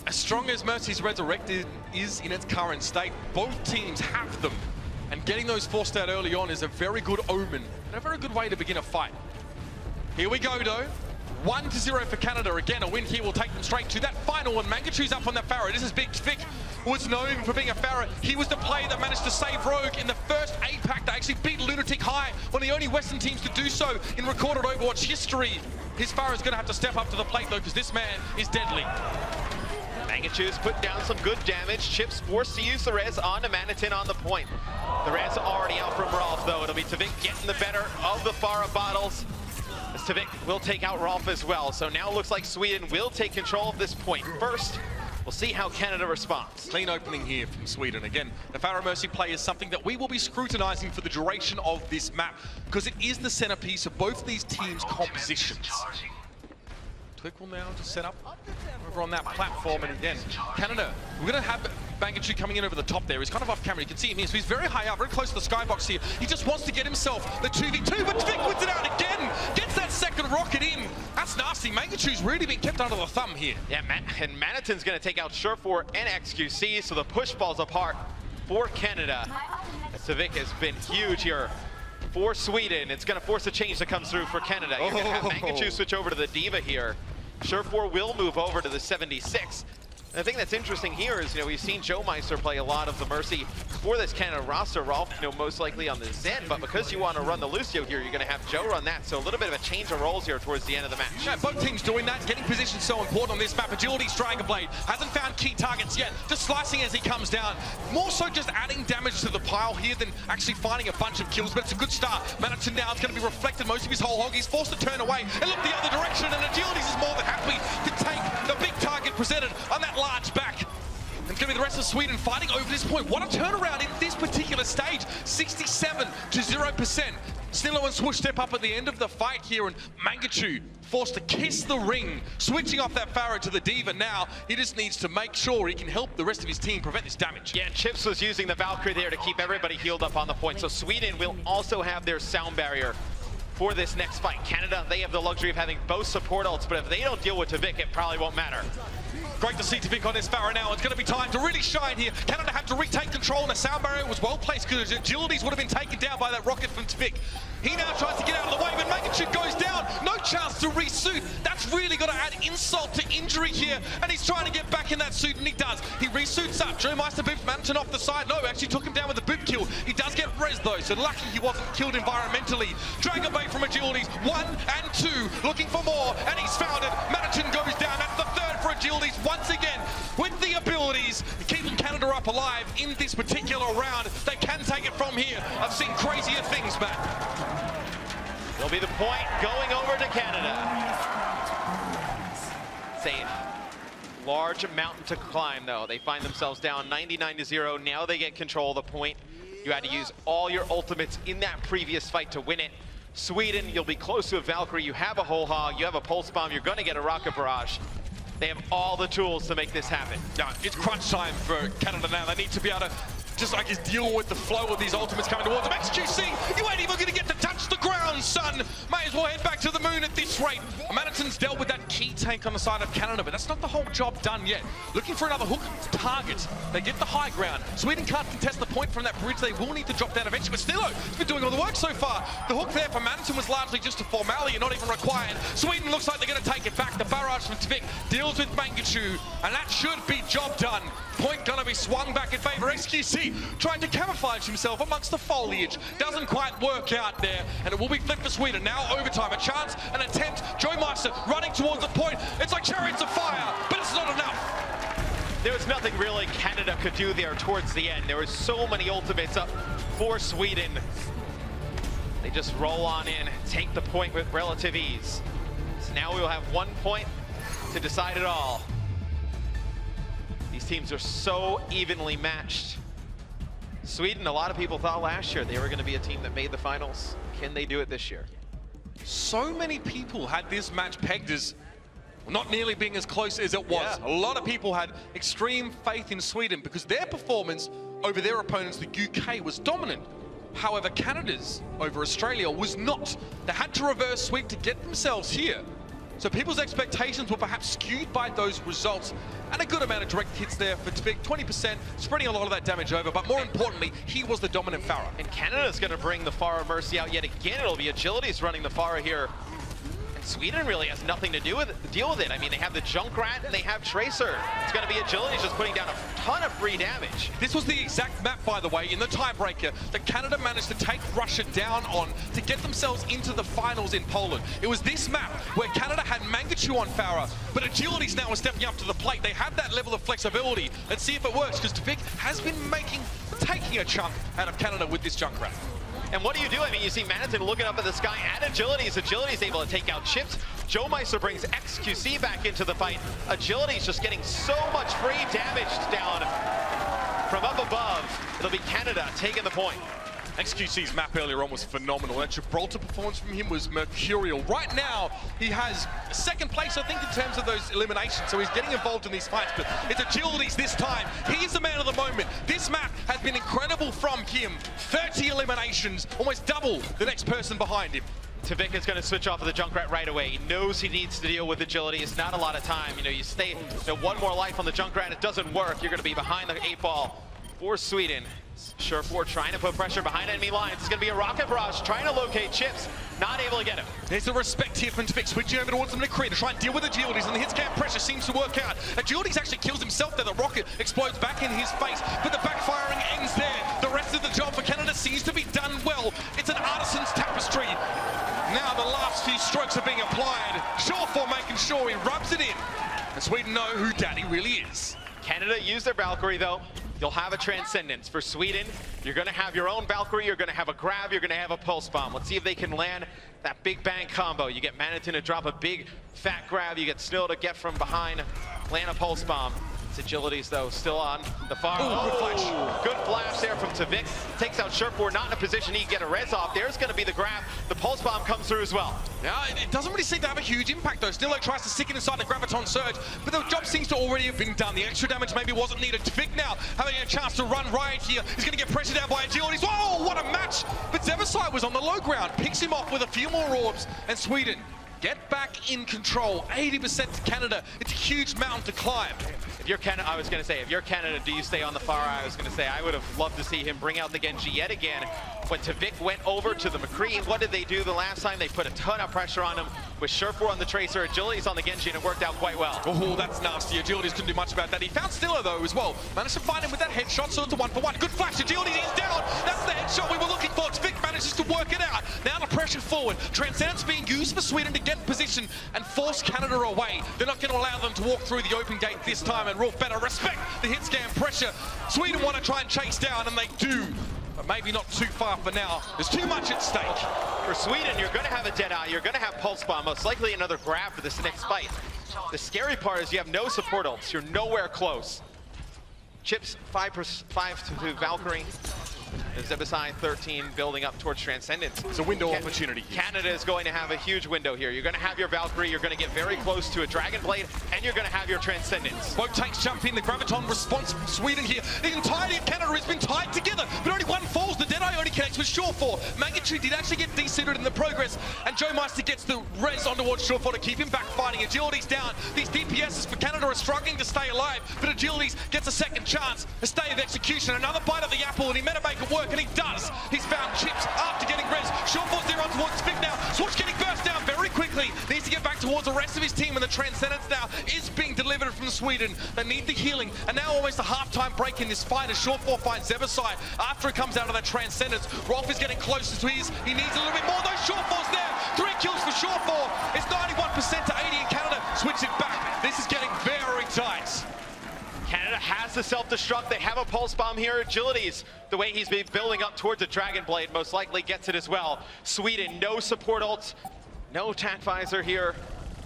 As strong as Mercy's Resurrected is in its current state, both teams have them. And getting those forced out early on is a very good omen and a very good way to begin a fight. Here we go, though. 1-0 for Canada. Again, a win here will take them straight to that final one. Mangachu's up on that Pharaoh. This is Big Vic, was known for being a Pharaoh. He was the player that managed to save Rogue in the first APAC that actually beat Lunatic High, one of the only Western teams to do so in recorded Overwatch history. His Pharaoh's going to have to step up to the plate, though, because this man is deadly. Mangachu's put down some good damage. Chips forced to use the res on to Manitin on the point. The res already out from Rolf, though. It'll be Tavik getting the better of the Pharah bottles. As Tavik will take out Rolf as well. So now it looks like Sweden will take control of this point. First, we'll see how Canada responds. Clean opening here from Sweden. Again, the Pharaoh Mercy play is something that we will be scrutinizing for the duration of this map, because it is the centerpiece of both these teams' compositions. Twig will now just set up over on that platform, and again, Canada, we're going to have Mangachu coming in over the top there. He's kind of off camera, you can see him here, so he's very high up, very close to the skybox here. He just wants to get himself the 2v2, but Vic wins it out again, gets that second rocket in. That's nasty. Mangachu's really been kept under the thumb here. Yeah, and Manitin's going to take out Surefour and XQC, so the push falls apart for Canada. Tavik has been huge here for Sweden. It's going to force a change that comes through for Canada. You're going to have Mangachu switch over to the Diva here. Surefour will move over to the 76. And the thing that's interesting here is, we've seen Joe Meister play a lot of the Mercy for this Canada roster. Rolf, most likely on the Zen, but because you want to run the Lucio here, you're going to have Joe run that. So a little bit of a change of roles here towards the end of the match. Yeah, both teams doing that. Getting position so important on this map. Agility's Dragon Blade hasn't found key targets yet. Just slicing as he comes down. More so just adding damage to the pile here than actually finding a bunch of kills, but it's a good start. Manitin now is going to be reflected most of his whole hog. He's forced to turn away and look the other direction, and Agility's is more than happy to take the big target presented on that large back. It's going to be the rest of Sweden fighting over this point. What a turnaround in this particular stage. 67 to 0%. Snillo and Swoosh step up at the end of the fight here, and Mangachu forced to kiss the ring, switching off that Pharaoh to the Diva now. He just needs to make sure he can help the rest of his team prevent this damage. Yeah, Chips was using the Valkyrie there to keep everybody healed up on the point. So Sweden will also have their sound barrier for this next fight. Canada, they have the luxury of having both support ults, but if they don't deal with Tavik, it probably won't matter. Great to see Tavik on this Pharaoh now. It's going to be time to really shine here. Canada had to retake control, and the sound barrier was well placed because Agilities would have been taken down by that rocket from Tavik. He now tries to get out of the way, but Mangachu goes down. No chance to resuit. That's really got to add insult to injury here, and he's trying to get back in that suit, and he does. He resuits up. Joe Meister boops Manitin off the side. No, actually took him down with a boop kill. He does get res though, so lucky he wasn't killed environmentally. Dragon Blade from Agilities, 1 and 2, looking for more, and he's found it. Manitin goes down. That's the third for Agilities once again. With the abilities, keeping Canada up alive in this particular round. They can take it from here. I've seen crazier things, Matt. Will be the point going over to Canada. It's a large mountain to climb, though. They find themselves down 99 to 0. Now they get control of the point. You had to use all your ultimates in that previous fight to win it. Sweden, you'll be close to a Valkyrie. You have a whole hog. You have a pulse bomb. You're going to get a rocket barrage. They have all the tools to make this happen. Yeah, it's crunch time for Canada now. They need to be able to just deal with the flow of these ultimates coming towards them. XQC, you ain't even going to get to touch the ground, son. May as well head back to the moon at this rate. Manitin's dealt with that key tank on the side of Canada, but that's not the whole job done yet. Looking for another hook target. They get the high ground. Sweden can't contest the point from that bridge. They will need to drop down eventually, but Snillo has been doing all the work so far. The hook there for Manitin was largely just a formality and not even required. Sweden looks like they're going to take it back. The barrage from Tavik deals with Mangachu, and that should be job done. Point going to be swung back in favor. XQC trying to camouflage himself amongst the foliage. Doesn't quite work out there, and it will be flipped for Sweden. Now overtime, a chance, an attempt. Joe Meister running towards the point. It's like chariots of fire, but it's not enough. There was nothing really Canada could do there towards the end. There were so many ultimates up for Sweden. They just roll on in, take the point with relative ease. So now we will have 1 point to decide it all. These teams are so evenly matched. Sweden, a lot of people thought last year they were going to be a team that made the finals. Can they do it this year? So many people had this match pegged as not nearly being as close as it was. Yeah. A lot of people had extreme faith in Sweden because their performance over their opponents, the UK, was dominant. However, Canada's over Australia was not. They had to reverse sweep to get themselves here. So people's expectations were perhaps skewed by those results, and a good amount of direct hits there for Tvik, 20%, spreading a lot of that damage over, but more importantly, he was the dominant Pharah. And Canada's going to bring the Pharah Mercy out yet again. It'll be Agility's running the Pharah here. And Sweden really has nothing to deal with it. I mean, they have the Junkrat and they have Tracer. It's going to be Agility's just putting down a ton of free damage. This was the exact map, by the way, in the tiebreaker that Canada managed to take Russia down on to get themselves into the finals in Poland. It was this map where Canada had Mangachu on Pharah, but Agility's now are stepping up to the plate. They have that level of flexibility. Let's see if it works, because Tvik has been taking a chunk out of Canada with this Junkrat. And what do you do? I mean, you see Manitin looking up at the sky at Agility's. Agility's able to take out Chips. Joe Meister brings XQC back into the fight. Agility's just getting so much free damage down from up above. It'll be Canada taking the point. XQC's map earlier on was phenomenal. That Gibraltar performance from him was mercurial. Right now, he has second place, I think, in terms of those eliminations, so he's getting involved in these fights, but it's Agility's this time. He's the man of the moment. This map has been incredible from him. 30 eliminations, almost double the next person behind him. Tvik is going to switch off of the Junkrat right away. He knows he needs to deal with Agility. It's not a lot of time. You know, you stay one more life on the Junkrat, it doesn't work. You're going to be behind the 8-ball for Sweden. Surefour trying to put pressure behind enemy lines. It's going to be a rocket barrage trying to locate Chips. Not able to get him. There's the respect here from Tvik, switching over towards the McCree to try and deal with Agilities, and the hit scan pressure seems to work out. Agilities actually kills himself there. The rocket explodes back in his face, but the backfiring ends there. The rest of the job for Canada seems to be done well. It's an artisan's tapestry. Now the last few strokes are being applied. Surefour making sure he rubs it in. And Sweden know who Daddy really is. Canada used their Valkyrie though. You'll have a Transcendence. For Sweden, you're going to have your own Valkyrie, you're going to have a grab, you're going to have a Pulse Bomb. Let's see if they can land that big bang combo. You get Manitin to drop a big fat grab, you get Snow to get from behind, land a Pulse Bomb. It's Agilities though, still on the far. Good flash there from Tvik. Takes out Surefour, not in a position he can get a res off. There's going to be the grab. The Pulse Bomb comes through as well. Yeah, it doesn't really seem to have a huge impact though. Snillo tries to stick it inside the Graviton Surge, but the job seems to already have been done. The extra damage maybe wasn't needed. Tvik now having a chance to run riot here. He's going to get pressured down by Agilities. Whoa, what a match! But Zebasai was on the low ground, picks him off with a few more orbs, and Sweden get back in control. 80% to Canada. It's a huge mountain to climb. If you're Canada, I was going to say, if you're Canada, do you stay on the Pharah? I was going to say, I would have loved to see him bring out the Genji yet again. When Tvik went over to the McCree, what did they do the last time? They put a ton of pressure on him with Surefour on the Tracer, Agilities on the Genji, and it worked out quite well. Oh, that's nasty. Agilities couldn't do much about that. He found Stiller, though, as well. Managed to find him with that headshot, so it's a 1-for-1. Good flash. Agilities is down. That's the headshot we were looking for. Tvik manages to work it out. Now the pressure forward. Transcendence being used for Sweden to get position and force Canada away. They're not going to allow them to walk through the open gate this time, and Rolf better respect the hit scan pressure. Sweden want to try and chase down, and they do. But maybe not too far for now. There's too much at stake. For Sweden, you're going to have a Deadeye, you're going to have Pulse Bomb, most likely another grab for this next fight. The scary part is you have no support ults. You're nowhere close. Chips 5 to Valkyrie. Zebasai 13 building up towards Transcendence. It's a window opportunity here. Canada is going to have a huge window here. You're going to have your Valkyrie, you're going to get very close to a Dragon Blade, and you're going to have your Transcendence. Both tanks jump in, the Graviton response from Sweden here. The entirety of Canada has been tied together, but only one falls. The Deadeye only connects with Surefour. Mangachu did actually get desuited in the progress, and Joe Meister gets the res on towards Surefour to keep him back fighting. Agility's down. These DPSs for Canada are struggling to stay alive, but Agilities gets a second chance, a stay of execution, another bite of the apple, and he meant to make it work, and he does. He's found Chips after getting res. Surefour's there on towards Tvik now. Switch getting burst down very quickly. Needs to get back towards the rest of his team, and the Transcendence now is being delivered from Sweden. They need the healing, and now almost a half-time break in this fight as Surefour finds Zebasai after it comes out of that Transcendence. Rolf is getting closer to his. He needs a little bit more, though. Surefour's there. 3 kills for Surefour. It's 91% to 80 in Canada. Switch it back. This is getting very tight. Canada has the self-destruct. They have a Pulse Bomb here. Agilities, the way he's been building up towards a Dragon Blade, most likely gets it as well. Sweden, no support ults, no attack visor here.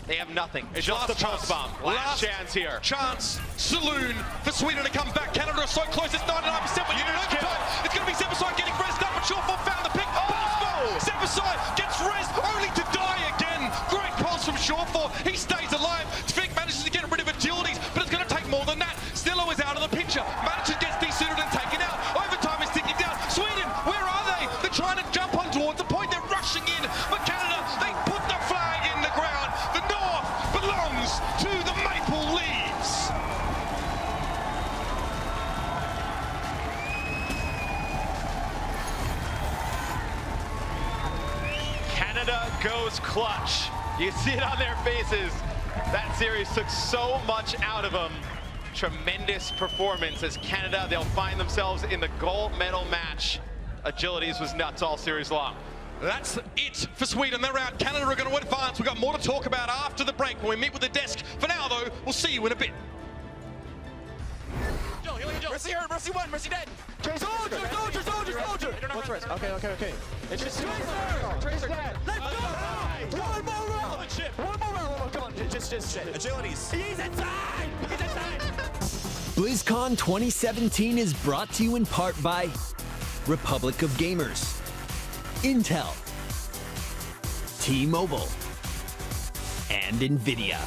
They have nothing. It's just the Pulse Bomb. Last chance here. Chance. Saloon for Sweden to come back. Canada are so close. It's 99%. But you know, it's going to be Zebasai getting rezzed up, but Surefour found the pick. Pulse Bomb. Zebasai gets rezzed only to die again. Great pulse from Surefour. He stays alive. Tvik manages to get rid of Agilities, but it's going to take more than that. Stillo is out of the picture. Manitin gets desuited and taken out. Overtime is ticking down. Sweden, where are they? They're trying to jump on towards the point. They're rushing in. But Canada, they put the flag in the ground. The North goes clutch. You see it on their faces. That series took so much out of them. Tremendous performance as Canada, they'll find themselves in the gold medal match. Agilities was nuts all series long. That's it for Sweden. They're out. Canada are going to advance. We've got more to talk about after the break when we meet with the desk. For now, though, we'll see you in a bit. Mercy hurt, Mercy won, Mercy dead. Soldier! What's rest? Okay. It's just Tracer dead. Let's go! One more round! Come on, just agilities. He's inside! BlizzCon 2017 is brought to you in part by Republic of Gamers, Intel, T-Mobile, and NVIDIA.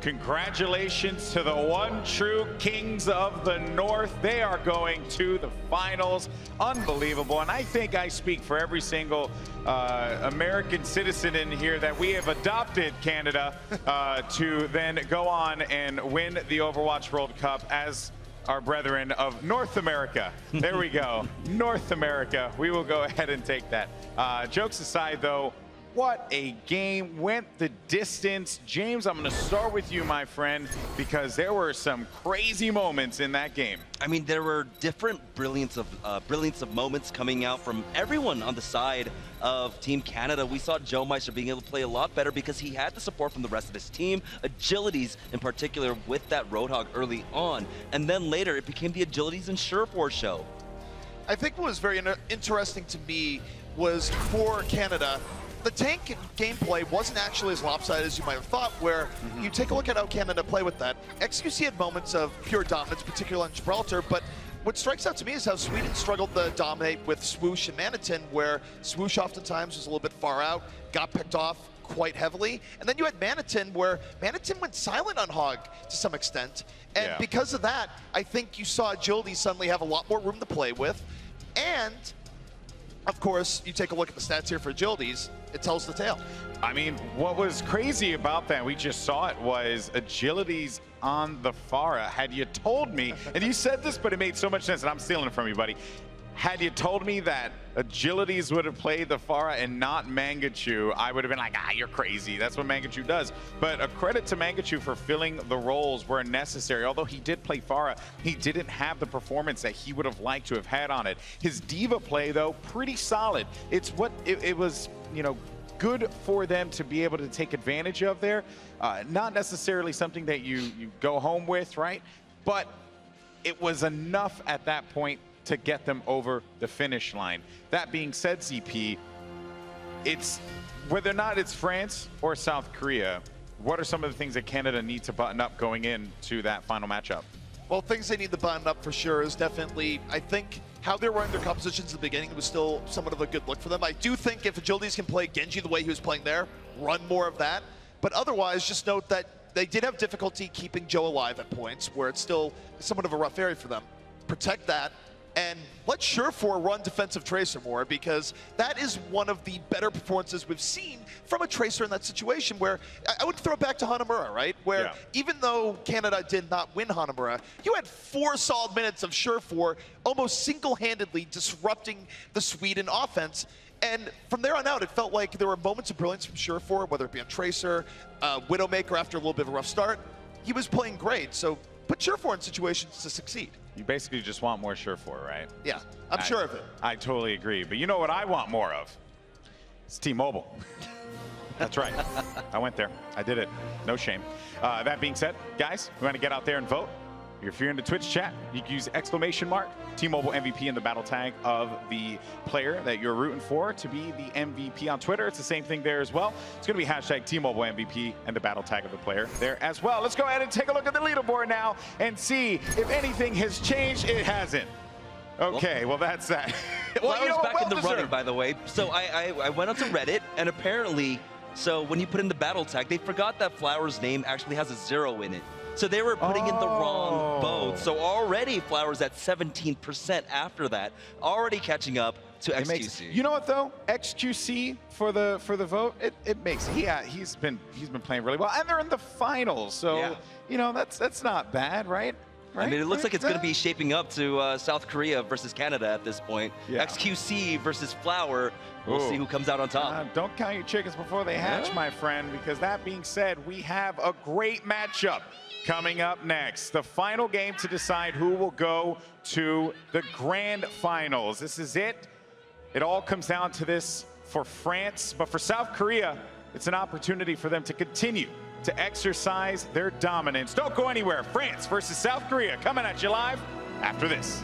Congratulations to the one true Kings of the North. They are going to the finals. Unbelievable. And I think I speak for every single American citizen in here that we have adopted Canada to then go on and win the Overwatch World Cup as our brethren of North America. There we go. North America. We will go ahead and take that. Jokes aside, though, what a game. Went the distance. James, I'm going to start with you, my friend, because there were some crazy moments in that game. I mean, there were different brilliance of moments coming out from everyone on the side of Team Canada. We saw Joe Meister being able to play a lot better because he had the support from the rest of his team, agilities in particular with that Roadhog early on. And then later, it became the agilities and Sureforce show. I think what was very interesting to me was for Canada, the tank gameplay wasn't actually as lopsided as you might have thought, where you take a look at how Canada play with that. XQC had moments of pure dominance, particularly on Gibraltar, but what strikes out to me is how Sweden struggled to dominate with Swoosh and Manitin, where Swoosh oftentimes was a little bit far out, got picked off quite heavily. And then you had Manitin, where Manitin went silent on Hog to some extent. And because of that, I think you saw Agility suddenly have a lot more room to play with. And of course, you take a look at the stats here for Agilities, it tells the tale. I mean, what was crazy about that, we just saw it, was Agilities on the Pharah. Had you told me, and you said this, but it made so much sense, and I'm stealing it from you, buddy. Had you told me that Agilities would have played the Pharah and not Mangachu, I would have been like, you're crazy. That's what Mangachu does. But a credit to Mangachu for filling the roles where necessary. Although he did play Pharah, he didn't have the performance that he would have liked to have had on it. His diva play, though, pretty solid. It's what it was, you know, good for them to be able to take advantage of there. Not necessarily something that you go home with, right? But it was enough at that point to get them over the finish line. That being said, CP, it's whether or not it's France or South Korea, what are some of the things that Canada needs to button up going into that final matchup? Well, things they need to button up for sure is definitely, I think, how they're running their compositions at the beginning was still somewhat of a good look for them. I do think if Agilities can play Genji the way he was playing there, run more of that. But otherwise, just note that they did have difficulty keeping Joe alive at points, where it's still somewhat of a rough area for them. Protect that, and let Surefour run defensive Tracer more, because that is one of the better performances we've seen from a Tracer in that situation, where I would throw it back to Hanamura, right? Where even though Canada did not win Hanamura, you had 4 solid minutes of Surefour almost single-handedly disrupting the Sweden offense. And from there on out, it felt like there were moments of brilliance from Surefour, whether it be on Tracer, Widowmaker after a little bit of a rough start. He was playing great, so put Surefour in situations to succeed. You basically just want more Surefour, right? Yeah, I'm sure of it. I totally agree. But you know what I want more of? It's T-Mobile. That's right. I went there. I did it. No shame. That being said, guys, we want to get out there and vote. If you're in the Twitch chat, you can use exclamation mark T-Mobile MVP in the battle tag of the player that you're rooting for to be the MVP on Twitter. It's the same thing there as well. It's going to be hashtag T-Mobile MVP and the battle tag of the player there as well. Let's go ahead and take a look at the leaderboard now and see if anything has changed. It hasn't. Okay, well that's that. Well, Flowers back in the running, by the way. So I went onto Reddit, and apparently, so when you put in the battle tag, they forgot that Flowers' name actually has a 0 in it. So they were putting in the wrong vote. So already Flowers at 17% after that, already catching up to XQC. You know what though? XQC for the vote, it makes he's been playing really well, and they're in the finals. So you know that's not bad, right? I mean, it looks like it's going to be shaping up to South Korea versus Canada at this point. Yeah. XQC versus Flower. We'll see who comes out on top. Don't count your chickens before they hatch, my friend, because that being said, we have a great matchup coming up next. The final game to decide who will go to the grand finals. This is it. It all comes down to this for France, but for South Korea, it's an opportunity for them to continue to exercise their dominance. Don't go anywhere. France versus South Korea coming at you live after this.